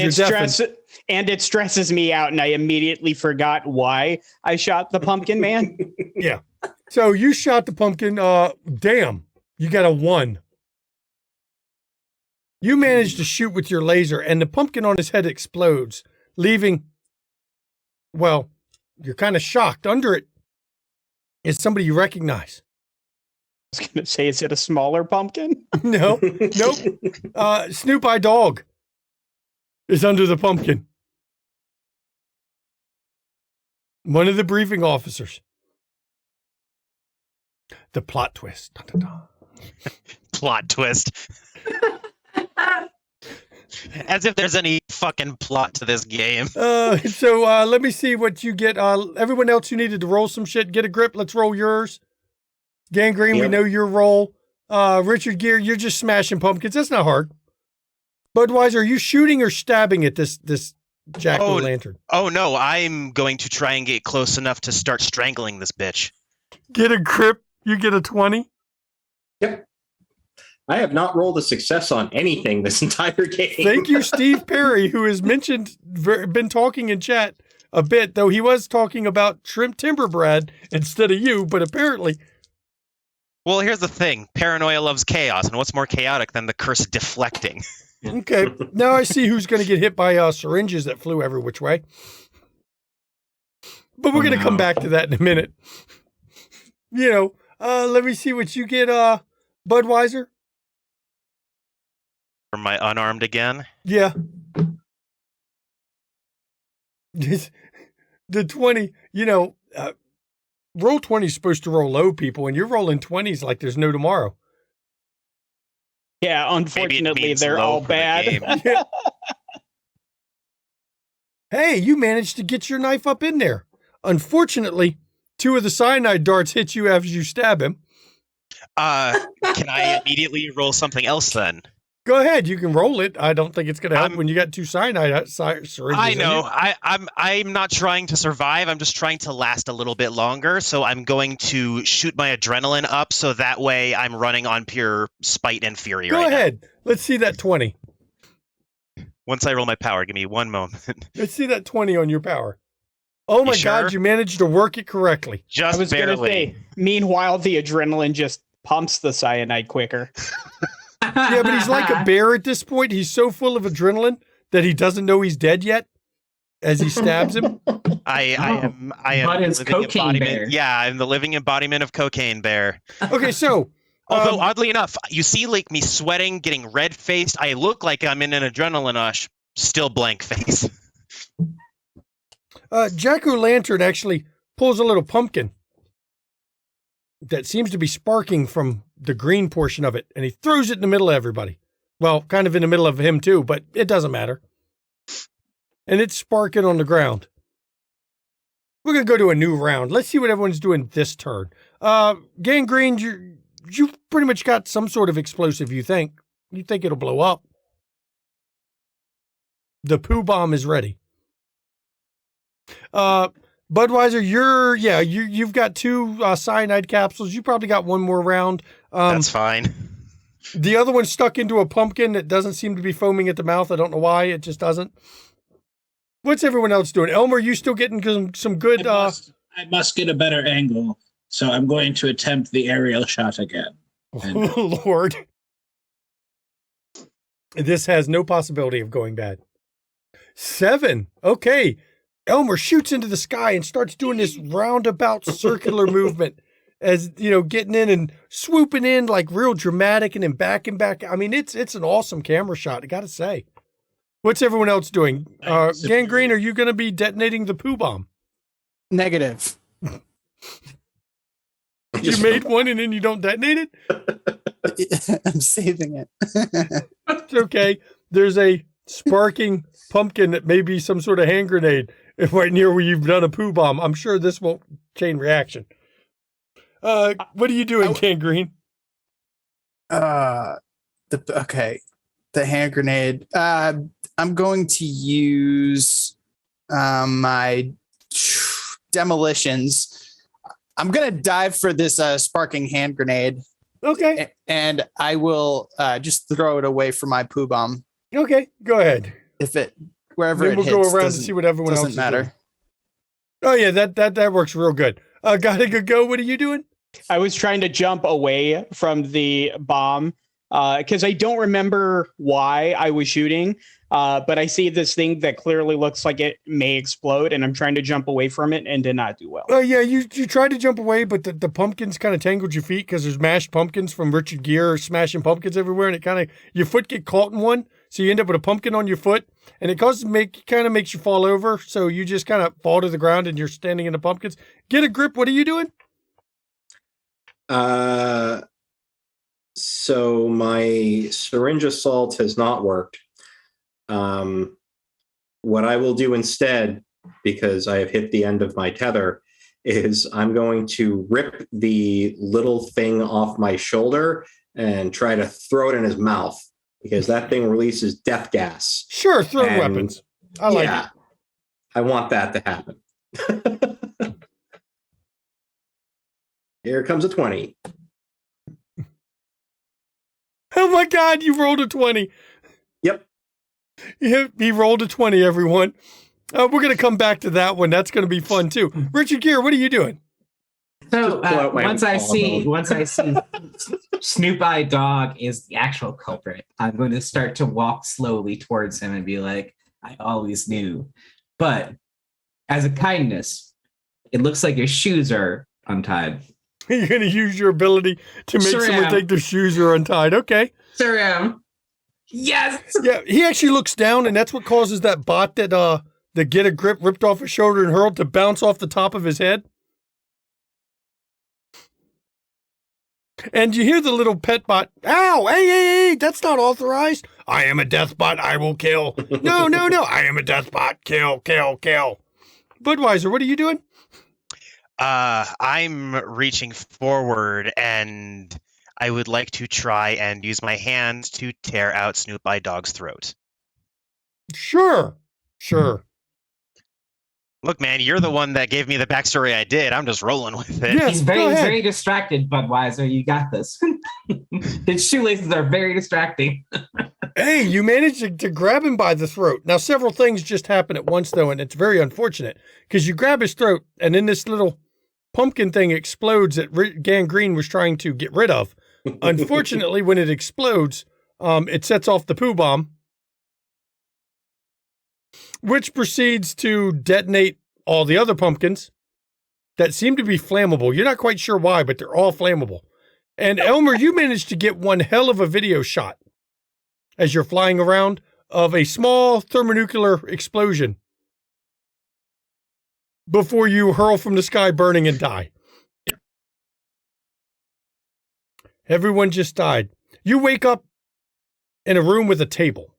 it stresses me out, and I immediately forgot why I shot the pumpkin man. Yeah. So you shot the pumpkin. Damn, you got a 1. You managed to shoot with your laser, and the pumpkin on his head explodes, leaving. Well, you're kind of shocked. Under it is somebody you recognize. I was going to say, is it a smaller pumpkin? No, nope. Snoop Eye Dog is under the pumpkin. One of the briefing officers. The plot twist. Dun, dun, dun. Plot twist. As if there's any fucking plot to this game. So let me see what you get. Everyone else who needed to roll some shit, get a grip. Let's roll yours. Gangrene, we know your roll. Richard Gere, you're just smashing pumpkins. That's not hard. Budweiser, are you shooting or stabbing at this jack-o'-lantern? Oh no, I'm going to try and get close enough to start strangling this bitch. Get a grip. You get a 20. Yep. I have not rolled a success on anything this entire game. Thank you, Steve Perry, who has been talking in chat a bit, though he was talking about shrimp timber bread instead of you, but apparently. Well, here's the thing. Paranoia loves chaos, and what's more chaotic than the curse deflecting? Okay, now I see who's going to get hit by syringes that flew every which way. But we're going to come back to that in a minute. Let me see what you get, Budweiser. For my unarmed again? Yeah. The 20, roll 20 is supposed to roll low, people, and you're rolling 20s like there's no tomorrow. Yeah, unfortunately, they're all bad. Hey, you managed to get your knife up in there. Unfortunately, 2 of the cyanide darts hit you after you stab him. Can I immediately roll something else then? Go ahead, you can roll it. I don't think it's going to help when you got 2 cyanide syringes. I know. I'm not trying to survive. I'm just trying to last a little bit longer. So I'm going to shoot my adrenaline up, so that way I'm running on pure spite and fury. Go ahead. Let's see that 20. Once I roll my power, give me one moment. Let's see that 20 on your power. Oh my God, you managed to work it correctly. Just I was going to say, meanwhile, the adrenaline just pumps the cyanide quicker. Yeah, but he's like a bear at this point. He's so full of adrenaline that he doesn't know he's dead yet as he stabs him. I am But it's living cocaine embodiment. bear. Yeah, I'm the living embodiment of cocaine bear. Okay, so although oddly enough, you see like me sweating, getting red faced. I look like I'm in an adrenaline rush. Still blank face. Jack-o'-lantern actually pulls a little pumpkin that seems to be sparking from the green portion of it, and he throws it in the middle of everybody. Well, kind of in the middle of him too, but it doesn't matter. And it's sparking on the ground. We're going to go to a new round. Let's see what everyone's doing this turn. Gangrene, you pretty much got some sort of explosive, you think. You think it'll blow up. The poo bomb is ready. Budweiser, you've got 2 cyanide capsules. You probably got one more round. That's fine. The other one's stuck into a pumpkin that doesn't seem to be foaming at the mouth. I don't know why. It just doesn't. What's everyone else doing? Elmer, you still getting some good... I must get a better angle, so I'm going to attempt the aerial shot again. Oh, Lord. This has no possibility of going bad. 7. Okay. Elmer shoots into the sky and starts doing this roundabout circular movement as, getting in and swooping in like real dramatic and then back and back. I mean, it's an awesome camera shot, I got to say. What's everyone else doing? Gangrene, are you going to be detonating the poo bomb? Negative. You made one and then you don't detonate it? I'm saving it. It's okay. There's a sparking pumpkin that may be some sort of hand grenade right near where you've done a poo bomb. I'm sure this won't chain reaction. What are you doing, Gangrene? The hand grenade. I'm going to use my demolitions. I'm going to dive for this sparking hand grenade. Okay. And I will just throw it away from my poo bomb. Okay, go ahead. If it wherever then it we'll hits, go around to see what everyone else doesn't is matter. doing. Oh yeah, that works real good. Gotta go. What are you doing? I was trying to jump away from the bomb because I don't remember why I was shooting, but I see this thing that clearly looks like it may explode, and I'm trying to jump away from it and did not do well. Oh yeah, you tried to jump away, but the pumpkins kind of tangled your feet because there's mashed pumpkins from Richard Gere smashing pumpkins everywhere, and it kind of your foot get caught in one, so you end up with a pumpkin on your foot, and it makes you fall over, so you just kind of fall to the ground and you're standing in the pumpkins. Get a grip. What are you doing? So my syringe assault has not worked. What I will do instead, because I have hit the end of my tether, is I'm going to rip the little thing off my shoulder and try to throw it in his mouth, because that thing releases death gas. Sure, throw weapons. I like it. I want that to happen. Here comes a 20. Oh my God, you rolled a 20. Yep. He rolled a 20, everyone. We're going to come back to that one. That's going to be fun too. Richard Gere, what are you doing? So once I see Snoop Eye Dog is the actual culprit, I'm going to start to walk slowly towards him and be like, I always knew. But as a kindness, it looks like your shoes are untied. You're going to use your ability to make someone think their shoes are untied. Okay. Sure am. Yes. Yeah, he actually looks down, and that's what causes that bot that Get a Grip ripped off his shoulder and hurled to bounce off the top of his head. And you hear the little pet bot, ow, hey, that's not authorized. I am a death bot, I will kill. No, I am a death bot, kill. Budweiser, what are you doing? I'm reaching forward, and I would like to try and use my hands to tear out Snoop Eye Dog's throat. Sure. Look, man, you're the one that gave me the backstory I did. I'm just rolling with it. Yes, He's very distracted, Budweiser. You got this. His shoelaces are very distracting. Hey, you managed to grab him by the throat. Now, several things just happen at once, though, and it's very unfortunate because you grab his throat, and then this little pumpkin thing explodes that Gangrene was trying to get rid of. Unfortunately, when it explodes, it sets off the poo bomb, which proceeds to detonate all the other pumpkins that seem to be flammable. You're not quite sure why, but they're all flammable. And Elmer, you managed to get one hell of a video shot as you're flying around of a small thermonuclear explosion before you hurl from the sky burning and die. Everyone just died. You wake up in a room with a table.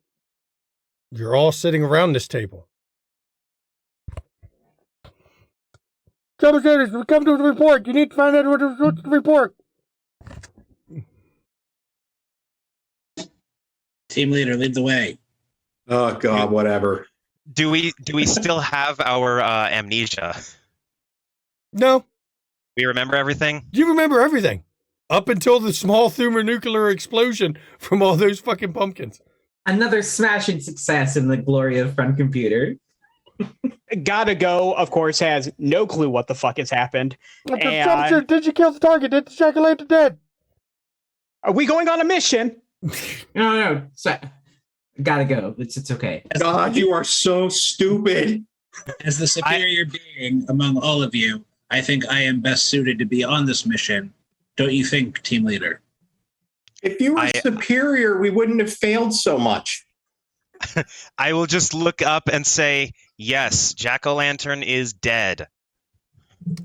You're all sitting around this table. Troubleshooters, we come to the report. You need to find out what's the report. Team leader, lead the way. Oh God, whatever. Do we still have our amnesia? No. We remember everything? You remember everything. Up until the small thermonuclear explosion from all those fucking pumpkins. Another smashing success in the glory of Front Computer. Gotta Go, of course, has no clue what the fuck has happened. And Did you kill the target? Did the jack-o'-lantern dead? are we going on a mission? No. Gotta go. It's okay. God, you are so stupid. As the superior being among all of you, I think I am best suited to be on this mission. Don't you think, team leader? If you were superior, we wouldn't have failed so much. I will just look up and say, yes, Jack-o'-lantern is dead.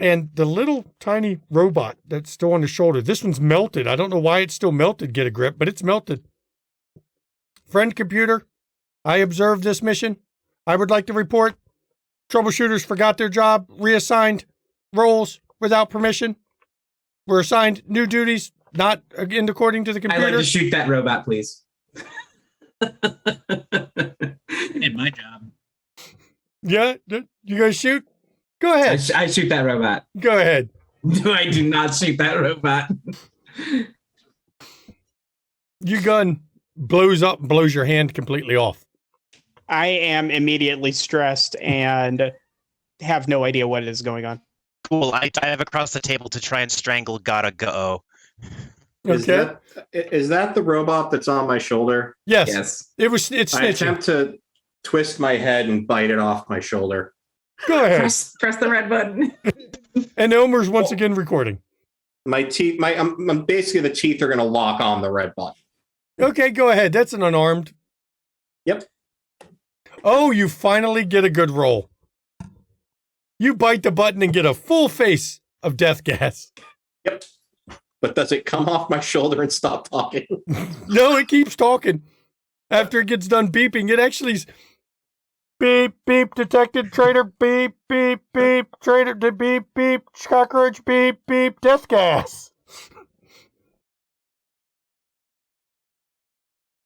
And the little tiny robot that's still on the shoulder, this one's melted. I don't know why it's still melted, Get a Grip, but it's melted. Friend Computer, I observed this mission. I would like to report troubleshooters forgot their job, reassigned roles without permission. Were assigned new duties, not according to the computer. I'd like to shoot that robot, please. Did my job. Yeah, you guys shoot? Go ahead. I shoot that robot. Go ahead. No, I do not shoot that robot. Your gun blows up and blows your hand completely off. I am immediately stressed and have no idea what is going on. Cool. I dive across the table to try and strangle Gotta Go. Okay. Is that the robot that's on my shoulder? Yes. It's I snitching. attempt to twist my head and bite it off my shoulder. Go ahead. Press the red button. And Elmer's once again recording. My teeth, I'm basically the teeth are going to lock on the red button. Okay, go ahead. That's an unarmed. Yep. Oh, you finally get a good roll. You bite the button and get a full face of death gas. Yep. But does it come off my shoulder and stop talking? No, it keeps talking. After it gets done beeping, it actually's beep, beep, detected, traitor, beep, beep, beep, traitor, beep, beep, cockroach, beep, beep, death gas.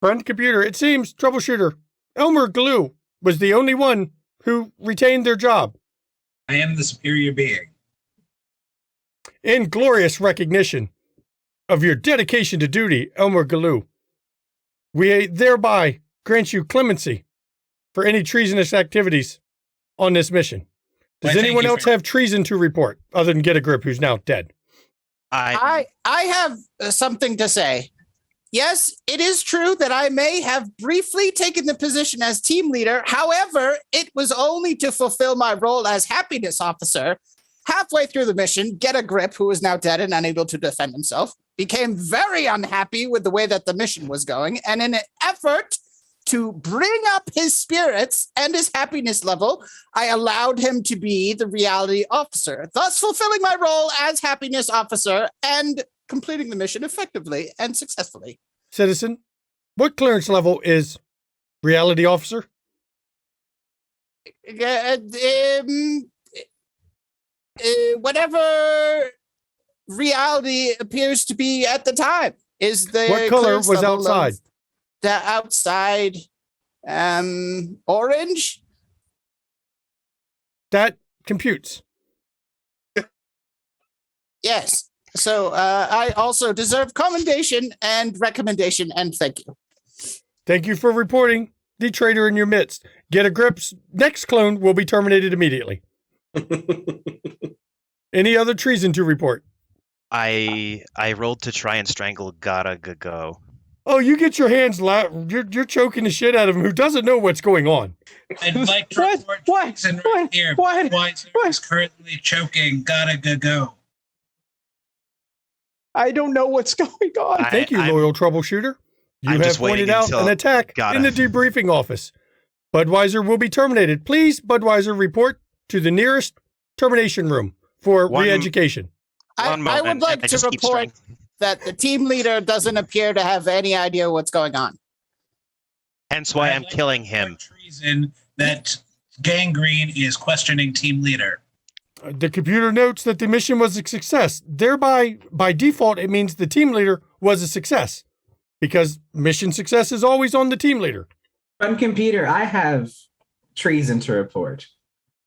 Friend Computer, it seems troubleshooter Elmer Glue was the only one who retained their job. I am the superior being. In glorious recognition of your dedication to duty, Elmer Galoo, we thereby grant you clemency for any treasonous activities on this mission. Does anyone else have treason to report other than Get a Grip, who's now dead? I have something to say. Yes, it is true that I may have briefly taken the position as team leader. However, it was only to fulfill my role as happiness officer. Halfway through the mission, Get a Grip, who is now dead and unable to defend himself, became very unhappy with the way that the mission was going. And in an effort to bring up his spirits and his happiness level, I allowed him to be the reality officer, thus fulfilling my role as happiness officer and completing the mission effectively and successfully. Citizen, what clearance level is reality officer? Whatever reality appears to be at the time is the What color was outside? The outside, orange. That computes. Yes. So I also deserve commendation and recommendation, and thank you. Thank you for reporting the traitor in your midst. Get a Grip's next clone will be terminated immediately. Any other treason to report? I rolled to try and strangle Gotta Go. Oh, you get your hands you're choking the shit out of him who doesn't know what's going on. I'd like to report treason right here. Weiser is currently choking Gotta Go. I don't know what's going on. Thank you, loyal troubleshooter. You have pointed out an attack in the debriefing office. Budweiser will be terminated. Please, Budweiser, report to the nearest termination room for re-education. I would like to report that the team leader doesn't appear to have any idea what's going on. Hence why I'm killing him. Treason that Gangrene is questioning team leader. The computer notes that the mission was a success. Thereby, by default, it means the team leader was a success because mission success is always on the team leader. On computer, I have treason to report.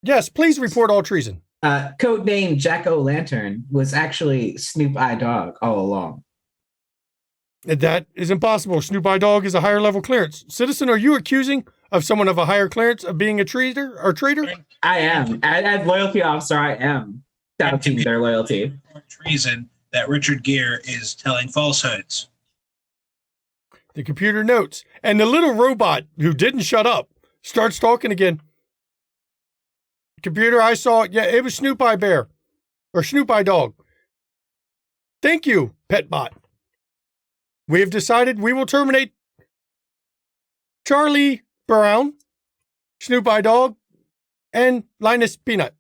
Yes, please report all treason. Codename Jack-O-Lantern was actually Snoop Eye Dog all along. That is impossible. Snoop Eye Dog is a higher level clearance. Citizen, are you accusing of someone of a higher clearance of being a traitor or traitor? I am. As loyalty officer, I am doubting their loyalty. Treason that Richard Gere is telling falsehoods. The computer notes, and the little robot who didn't shut up starts talking again. Computer, I saw it. Yeah, it was Snoop Eye Bear or Snoop Eye Dog. Thank you, Petbot. We have decided we will terminate Charlie Brown, Snoop Eye Dog, and Linus Peanut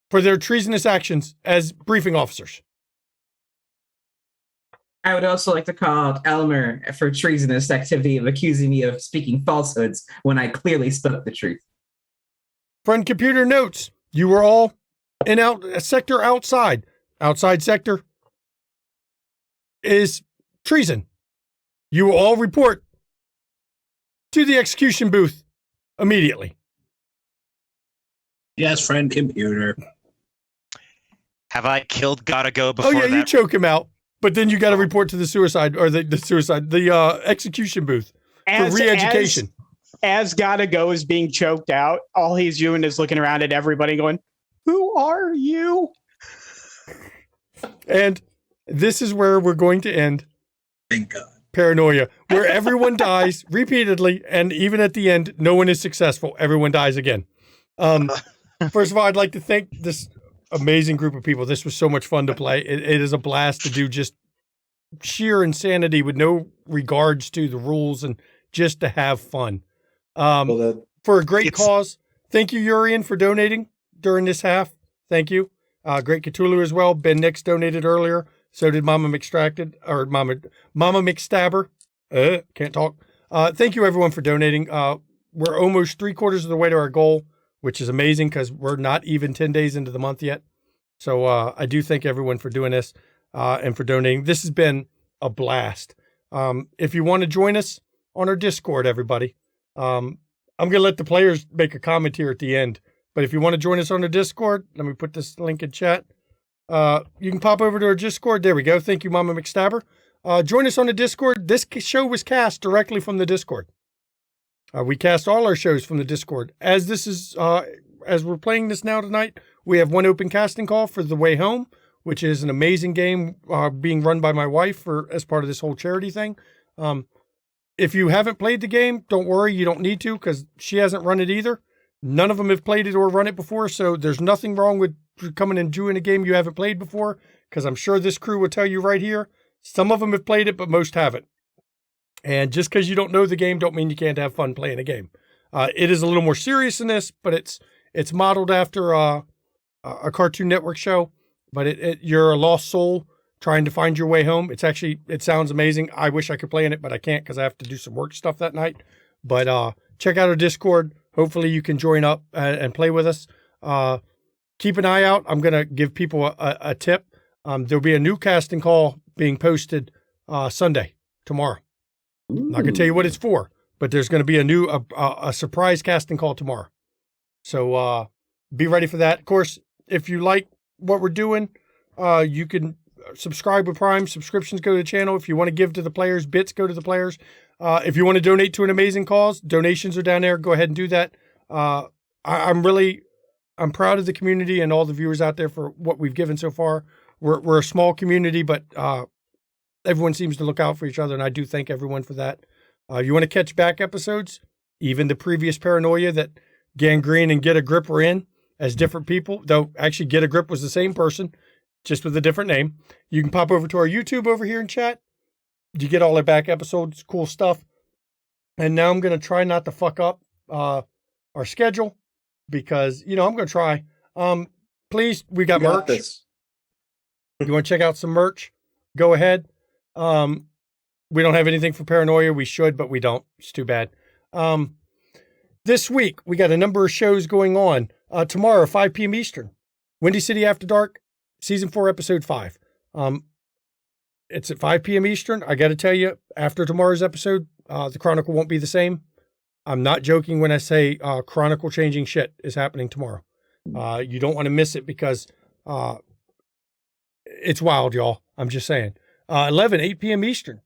for their treasonous actions as briefing officers. I would also like to call out Elmer for treasonous activity of accusing me of speaking falsehoods when I clearly spoke the truth. Friend computer notes, you were all in a sector outside. Outside sector is treason. You will all report to the execution booth immediately. Yes, friend computer. Have I killed Gotta Go before that? You choke him out, but then you got to report to the the execution booth for re-education. As Gotta Go is being choked out, all he's doing is looking around at everybody going, "Who are you?" And this is where we're going to end. Thank God. Paranoia, where everyone dies repeatedly, and even at the end, no one is successful. Everyone dies again. First of all, I'd like to thank this amazing group of people. This was so much fun to play. It is a blast to do just sheer insanity with no regards to the rules and just to have fun. For a great cause. Thank you, Urian, for donating during this half. Thank you. Great Cthulhu as well. Ben Nix donated earlier. So did Mama McStabber. Can't talk. Thank you, everyone, for donating. We're almost 3/4 of the way to our goal, which is amazing because we're not even 10 days into the month yet. So I do thank everyone for doing this and for donating. This has been a blast. If you want to join us on our Discord, everybody, I'm going to let the players make a comment here at the end. But if you want to join us on our Discord, let me put this link in chat. You can pop over to our Discord. There we go. Thank you, Mama McStabber. Join us on the Discord. This show was cast directly from the Discord. We cast all our shows from the Discord. As we're playing this now tonight, we have one open casting call for The Way Home, which is an amazing game being run by my wife as part of this whole charity thing. If you haven't played the game, don't worry, you don't need to, because she hasn't run it either. None of them have played it or run it before, so there's nothing wrong with coming and doing a game you haven't played before, because I'm sure this crew will tell you right here, some of them have played it, but most haven't. And just because you don't know the game, don't mean you can't have fun playing a game. It is a little more serious than this, but it's modeled after a Cartoon Network show. But you're a lost soul trying to find your way home. It sounds amazing. I wish I could play in it, but I can't because I have to do some work stuff that night. But check out our Discord. Hopefully you can join up and play with us. Keep an eye out. I'm going to give people a tip. There'll be a new casting call being posted Sunday, tomorrow. I'm not going to tell you what it's for, but there's going to be a surprise casting call tomorrow. So be ready for that. Of course, if you like what we're doing, you can subscribe with Prime. Subscriptions go to the channel. If you want to give to the players, bits go to the players. If you want to donate to an amazing cause, donations are down there. Go ahead and do that. I'm proud of the community and all the viewers out there for what we've given so far. We're a small community, but everyone seems to look out for each other, and I do thank everyone for that. You want to catch back episodes, even the previous Paranoia that Gangrene and Get a Grip were in as different people, though actually Get a Grip was the same person, just with a different name. You can pop over to our YouTube over here and chat. You get all our back episodes, cool stuff. And now I'm going to try not to fuck up our schedule because, I'm going to try. Please, we got merch. You want to check out some merch? Go ahead. We don't have anything for Paranoia. We should, but we don't. It's too bad. This week, we got a number of shows going on. Tomorrow, 5 p.m. Eastern, Windy City After Dark, Season 4, Episode 5. It's at 5 p.m. Eastern. I got to tell you, after tomorrow's episode, the Chronicle won't be the same. I'm not joking when I say Chronicle changing shit is happening tomorrow. You don't want to miss it because it's wild, y'all. I'm just saying. 8 p.m. Eastern.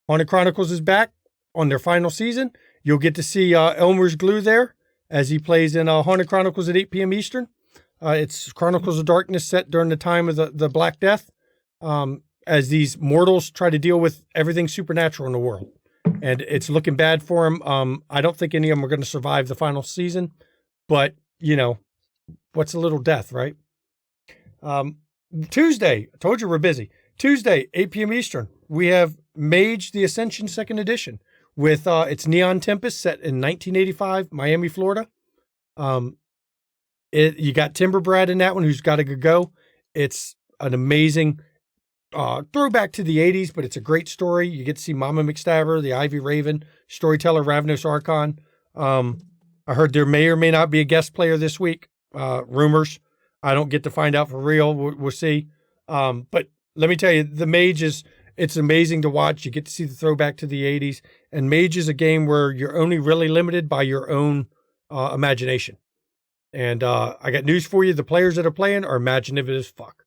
Haunted Chronicles is back on their final season. You'll get to see Elmer's Glue there as he plays in Haunted Chronicles at 8 p.m. Eastern. It's Chronicles of Darkness set during the time of the Black Death, as these mortals try to deal with everything supernatural in the world. And it's looking bad for them. I don't think any of them are going to survive the final season, but, what's a little death, right? Tuesday, I told you we're busy. Tuesday, 8 p.m. Eastern, we have Mage the Ascension 2nd Edition with its Neon Tempest set in 1985, Miami, Florida. You got Timber Brad in that one, who's got a good go. It's an amazing throwback to the 80s, but it's a great story. You get to see Mama McStabber, the Ivy Raven, storyteller Ravnos Archon. I heard there may or may not be a guest player this week. Rumors. I don't get to find out for real. We'll see. But let me tell you, the Mage it's amazing to watch. You get to see the throwback to the 80s. And Mage is a game where you're only really limited by your own imagination. And I got news for you. The players that are playing are imaginative as fuck.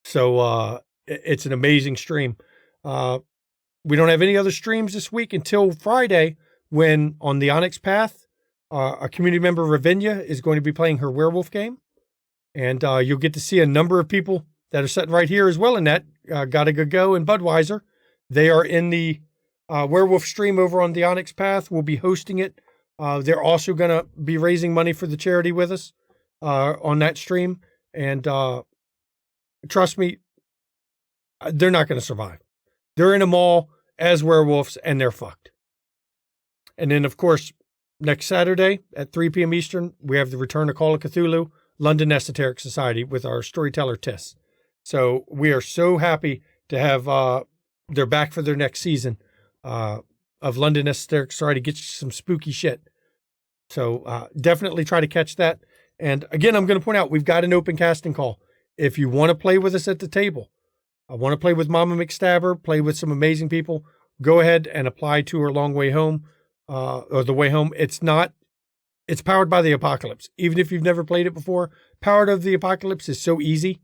So it's an amazing stream. We don't have any other streams this week until Friday when on the Onyx Path, a community member, Ravinia, is going to be playing her werewolf game. And you'll get to see a number of people that are sitting right here as well in that. Got a Good Go and Budweiser. They are in the werewolf stream over on the Onyx Path. We'll be hosting it. They're also going to be raising money for the charity with us on that stream. And trust me, they're not going to survive. They're in a mall as werewolves and they're fucked. And then, of course, next Saturday at 3 p.m. Eastern, we have the Return of Call of Cthulhu, London Esoteric Society with our storyteller Tiss. So we are so happy to have they're back for their next season of London Esoteric Society. Get you some spooky shit. So definitely try to catch that. And again, I'm going to point out, we've got an open casting call. If you want to play with us at the table, I want to play with Mama McStabber, play with some amazing people, go ahead and apply to her Long Way Home or The Way Home. It's Powered by the Apocalypse. Even if you've never played it before, Powered of the Apocalypse is so easy.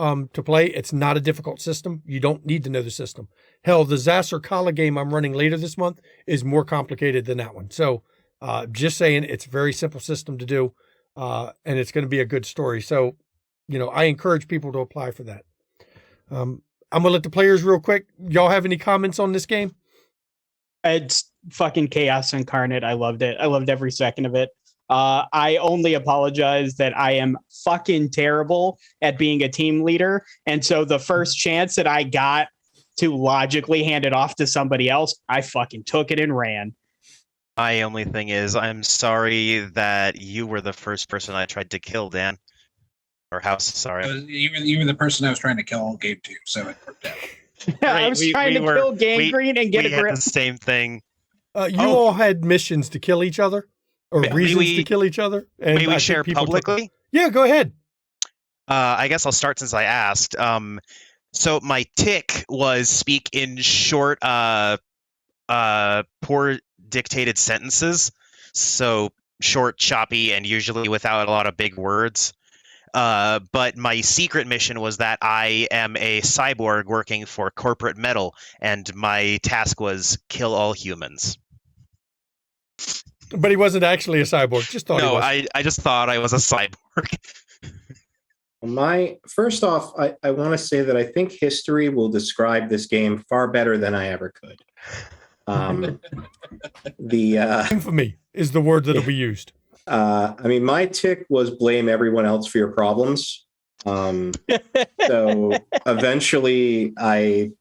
to play. It's not a difficult system. You don't need to know the system. Hell, the Zasser Kala game I'm running later this month is more complicated than that one. So just saying, it's a very simple system to do, and it's going to be a good story. So, I encourage people to apply for that. I'm going to let the players real quick. Y'all have any comments on this game? It's fucking chaos incarnate. I loved it. I loved every second of it. I only apologize that I am fucking terrible at being a team leader. And so the first chance that I got to logically hand it off to somebody else, I fucking took it and ran. My only thing is, I'm sorry that you were the first person I tried to kill, Dan. Or House, sorry. You were the person I was trying to kill all game 2, so it worked out. I was trying to kill Gangrene and get a grip. Had the same thing. You all had missions to kill each other, or reasons to kill each other. And may we share publicly? Yeah, go ahead. I guess I'll start since I asked. So my tick was speak in short, poor dictated sentences. So short, choppy, and usually without a lot of big words. But my secret mission was that I am a cyborg working for corporate metal, and my task was kill all humans. But he wasn't actually a cyborg. Just thought he was. I just thought I was a cyborg. First off, I want to say that I think history will describe this game far better than I ever could. Infamy is the word that'll be used. My tick was blame everyone else for your problems. So eventually I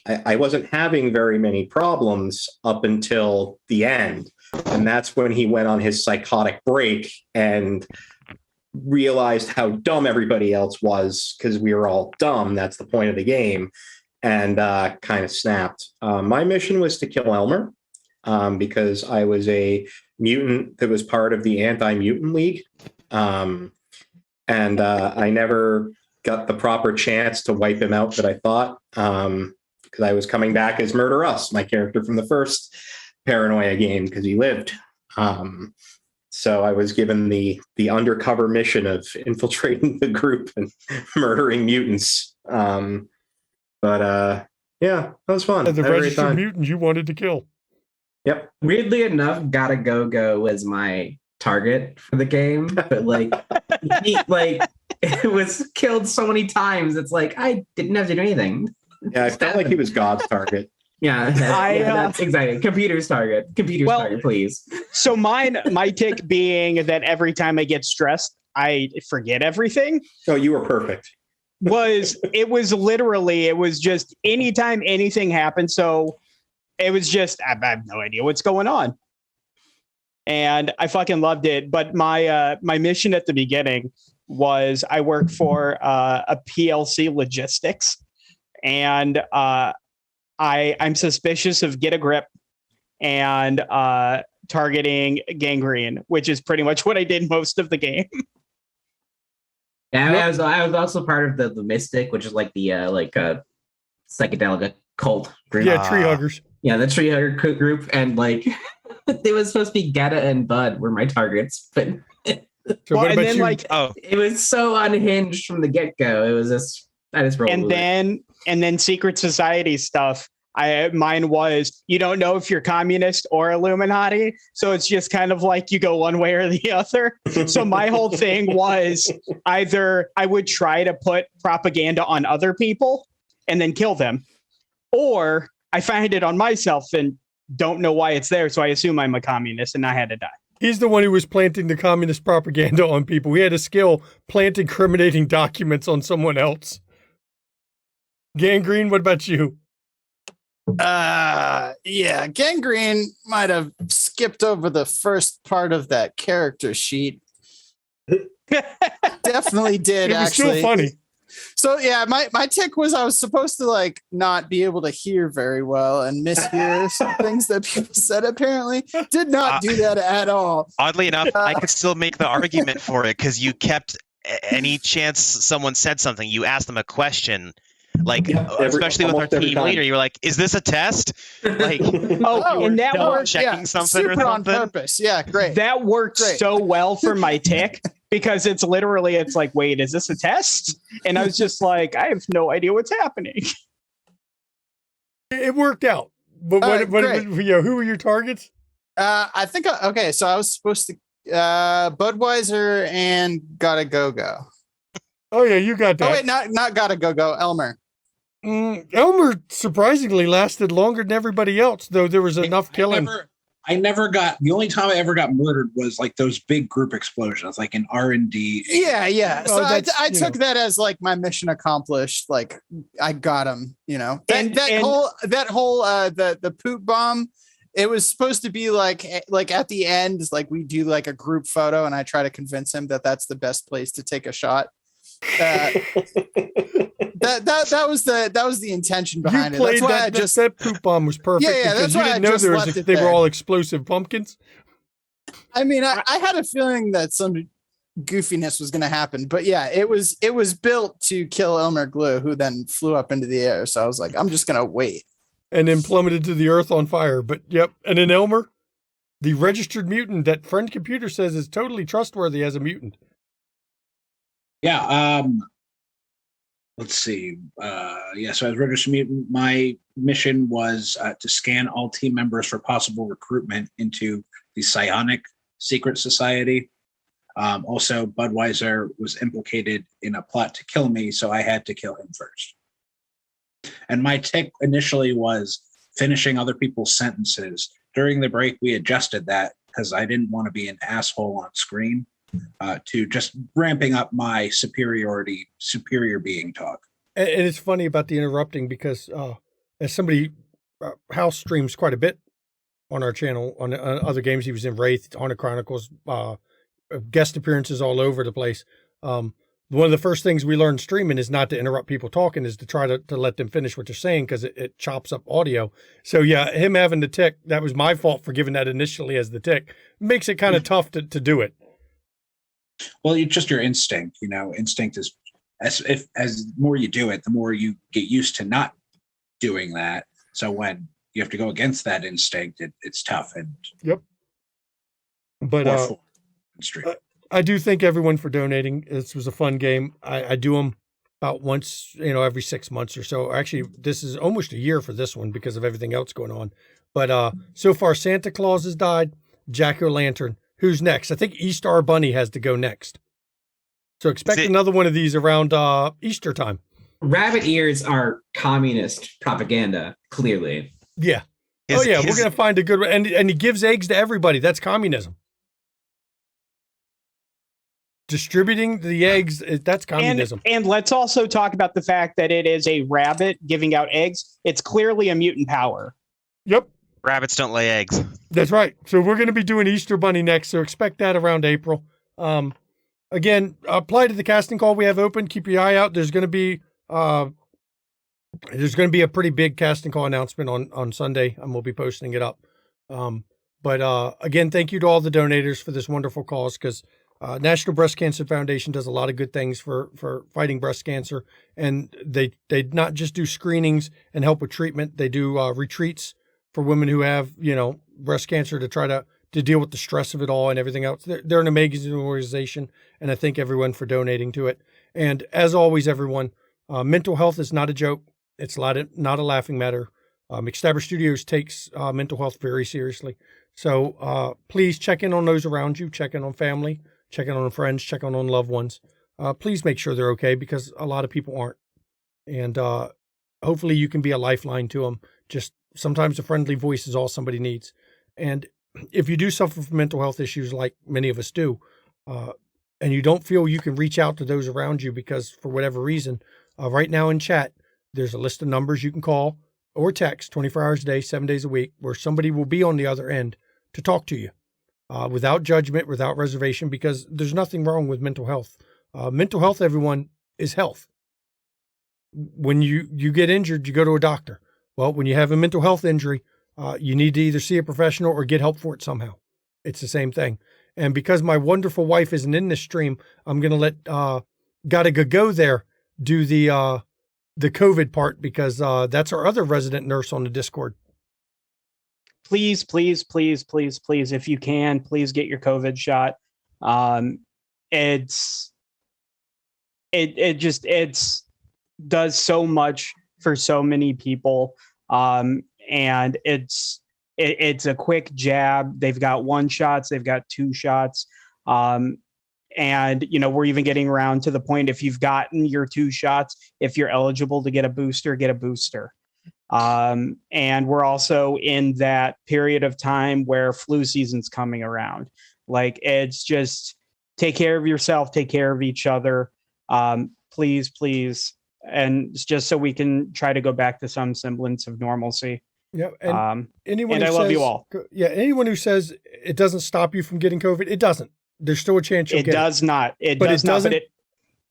wasn't having very many problems up until the end. And that's when he went on his psychotic break and realized how dumb everybody else was, because we were all dumb. That's the point of the game. And kind of snapped. My mission was to kill Elmer. Because I was a mutant that was part of the Anti-Mutant League. And I never got the proper chance to wipe him out that I thought, because I was coming back as Murder Us, my character from the first Paranoia game, because he lived. So I was given the undercover mission of infiltrating the group and murdering mutants. Yeah, that was fun. The registered mutant you wanted to kill. Yep. Weirdly enough, Gotta Go was my target for the game, but it was killed so many times. It's like I didn't have to do anything. Yeah, I felt like he was God's target. Yeah, that's exciting. Computer's target. Target, please. So my tick being that every time I get stressed, I forget everything. Oh, you were perfect. It was just anytime anything happened. So it was just, I have no idea what's going on. And I fucking loved it. But my mission at the beginning was I work for a PLC logistics, and I'm suspicious of Get a Grip and targeting Gangrene, which is pretty much what I did most of the game. Yeah, I was also part of the Mystic, which is like the psychedelic cult group. Yeah, tree huggers. Yeah, the tree hugger group, and it was supposed to be Geta and Bud were my targets, but so what about you? It was so unhinged from the get go. It was just I just rolled. And then Secret Society stuff. Mine was you don't know if you're communist or Illuminati, so it's just kind of like you go one way or the other. So my whole thing was either I would try to put propaganda on other people and then kill them, or I find it on myself and don't know why it's there, so I assume I'm a communist and I had to die. He's the one who was planting the communist propaganda on people. We had a skill plant incriminating documents on someone else. Gangrene, what about you? Yeah, Gangrene might have skipped over the first part of that character sheet. Definitely did. It was actually still funny. So yeah, my tick was I was supposed to not be able to hear very well and mishear some things that people said. Apparently, did not do that at all. Oddly enough, I could still make the argument for it because you kept any chance someone said something, you asked them a question. Especially with our team leader, you were like, "Is this a test?" And that worked checking something or super something on purpose. Yeah, great. That worked so well for my tick because it's like, wait, is this a test? And I was just like, I have no idea what's happening. It worked out. But who were your targets? I think okay. So I was supposed to Budweiser and Gotta Go. Oh yeah, you got that. Oh wait, not Gotta Go. Elmer. Elmer surprisingly lasted longer than everybody else, though there was enough killing. I never got, the only time I ever got murdered was like those big group explosions, like in R&D. Yeah. So I took that as like my mission accomplished. Like I got him, that whole the poop bomb. It was supposed to be like at the end, like we do like a group photo, and I try to convince him that that's the best place to take a shot. That was the intention behind it. That's why that poop bomb was perfect. Yeah, that's why they were all explosive pumpkins. I mean, I had a feeling that some goofiness was going to happen, but yeah, it was built to kill Elmer Glue, who then flew up into the air. So I was like, I'm just going to wait, and then plummeted to the earth on fire. But yep, and then Elmer, the registered mutant that Friend Computer says is totally trustworthy as a mutant. Yeah. Let's see. So as registered mutant, my mission was to scan all team members for possible recruitment into the Psionic Secret Society. Also, Budweiser was implicated in a plot to kill me, so I had to kill him first. And my tick initially was finishing other people's sentences. During the break, we adjusted that because I didn't want to be an asshole on screen. To just ramping up my superior being talk. And it's funny about the interrupting because as somebody, House streams quite a bit on our channel on other games. He was in Wraith, Haunted Chronicles, guest appearances all over the place. One of the first things we learned streaming is not to interrupt people talking, is to try to let them finish what they're saying, because it chops up audio. So yeah, him having the tick, that was my fault for giving that initially as the tick. Makes it kind of tough to do it. Well, it's just your instinct. Instinct is as more you do it, the more you get used to not doing that. So when you have to go against that instinct, it's tough. And yep. But I do thank everyone for donating. This was a fun game. I do them about once, every 6 months or so. Actually, this is almost a year for this one because of everything else going on. But so far, Santa Claus has died. Jack-o'-lantern. Who's next? I think Easter Bunny has to go next. So expect another one of these around Easter time. Rabbit ears are communist propaganda, clearly. Yeah. We're going to find a good one. And he gives eggs to everybody. That's communism. Distributing the eggs, that's communism. And let's also talk about the fact that it is a rabbit giving out eggs. It's clearly a mutant power. Yep. Rabbits don't lay eggs. That's right. So we're going to be doing Easter Bunny next. So expect that around April. Again, apply to the casting call we have open. Keep your eye out. There's going to be a pretty big casting call announcement on Sunday, and we'll be posting it up. But again, thank you to all the donators for this wonderful cause, because National Breast Cancer Foundation does a lot of good things for fighting breast cancer, and they not just do screenings and help with treatment. They do retreats for women who have, breast cancer to try to deal with the stress of it all and everything else. They're an amazing organization, and I thank everyone for donating to it. And as always, everyone, mental health is not a joke. It's not a laughing matter. McStabber Studios takes mental health very seriously. So please check in on those around you, check in on family, check in on friends, check in on loved ones. Please make sure they're okay, because a lot of people aren't. And hopefully you can be a lifeline to them. Just sometimes a friendly voice is all somebody needs. And if you do suffer from mental health issues, like many of us do, and you don't feel you can reach out to those around you because for whatever reason, right now in chat, there's a list of numbers you can call or text 24 hours a day, 7 days a week, where somebody will be on the other end to talk to you without judgment, without reservation, because there's nothing wrong with mental health. Mental health, everyone, is health. When you get injured, you go to a doctor. Well, when you have a mental health injury, you need to either see a professional or get help for it somehow. It's the same thing. And because my wonderful wife isn't in this stream, I'm going to let Gotta Go there do the COVID part, because that's our other resident nurse on the Discord. Please, if you can, please get your COVID shot. it's does so much for so many people. And it's a quick jab. They've got 1 shots, they've got 2 shots. And, we're even getting around to the point, if you've gotten your 2 shots, if you're eligible to get a booster, get a booster. And we're also in that period of time where flu season's coming around. Like, it's just take care of yourself, take care of each other. Please, please. And it's just so we can try to go back to some semblance of normalcy. Yeah. And anyone and who I love says, you all. Yeah. Anyone who says it doesn't stop you from getting COVID, it doesn't. There's still a chance you'll It get does not. It but does it not. doesn't But it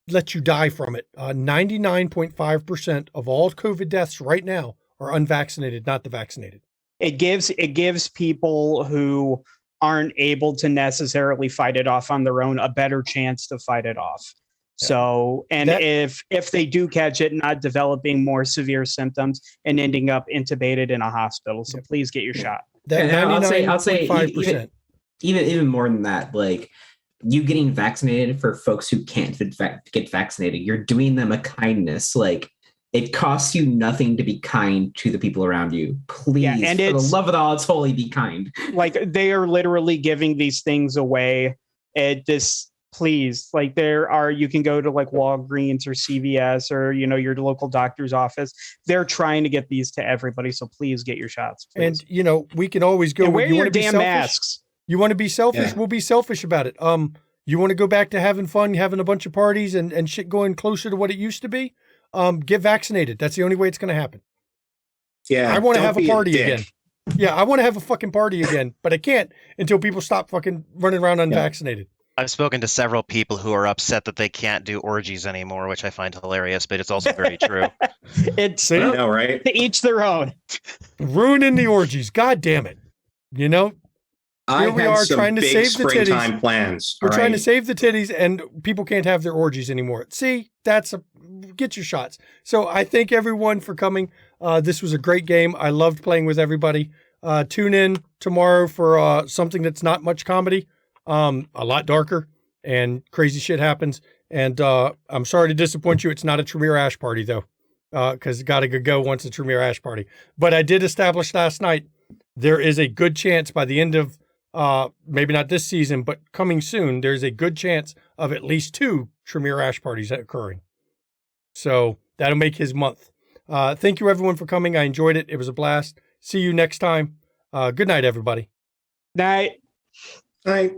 let you die from it. 99.5% of all COVID deaths right now are unvaccinated, not the vaccinated. it gives people who aren't able to necessarily fight it off on their own a better chance to fight it off. Yeah. So, and if they do catch it, not developing more severe symptoms and ending up intubated in a hospital. So please get your shot. That And I'll say 99.5%. even more than that, like, you getting vaccinated, for folks who can't get vaccinated, you're doing them a kindness. Like, it costs you nothing to be kind to the people around you. Please, and for the it's love of all, it's holy, be kind. like, they are literally giving these things away at this. Please, like, you can go to like Walgreens or CVS or, your local doctor's office. They're trying to get these to everybody. So please get your shots. Please. And, we can always go. And wear you your wanna be damn selfish? masks. You want to be selfish? Yeah. We'll be selfish about it. You want to go back to having fun, having a bunch of parties and shit going closer to what it used to be? Get vaccinated. That's the only way it's going to happen. Yeah. I want to don't have a be party dick. again. Yeah, I want to have a fucking party again, but I can't until people stop fucking running around unvaccinated. I've spoken to several people who are upset that they can't do orgies anymore, which I find hilarious, but it's also very true. It's I know, right? to each their own. Ruining the orgies. God damn it. I we had are some trying to big save the titties. springtime plans. We're all trying to right? save the titties, and people can't have their orgies anymore. See, get your shots. So I thank everyone for coming. This was a great game. I loved playing with everybody. Tune in tomorrow for something that's not much comedy, a lot darker, and crazy shit happens. And I'm sorry to disappoint you. It's not a Tremere Ash party, though, because got to go once a Tremere Ash party. But I did establish last night there is a good chance by the end of maybe not this season, but coming soon, there's a good chance of at least 2 Tremere Ash parties occurring. So that'll make his month. Thank you, everyone, for coming. I enjoyed it. It was a blast. See you next time. Good night, everybody. Night. All right.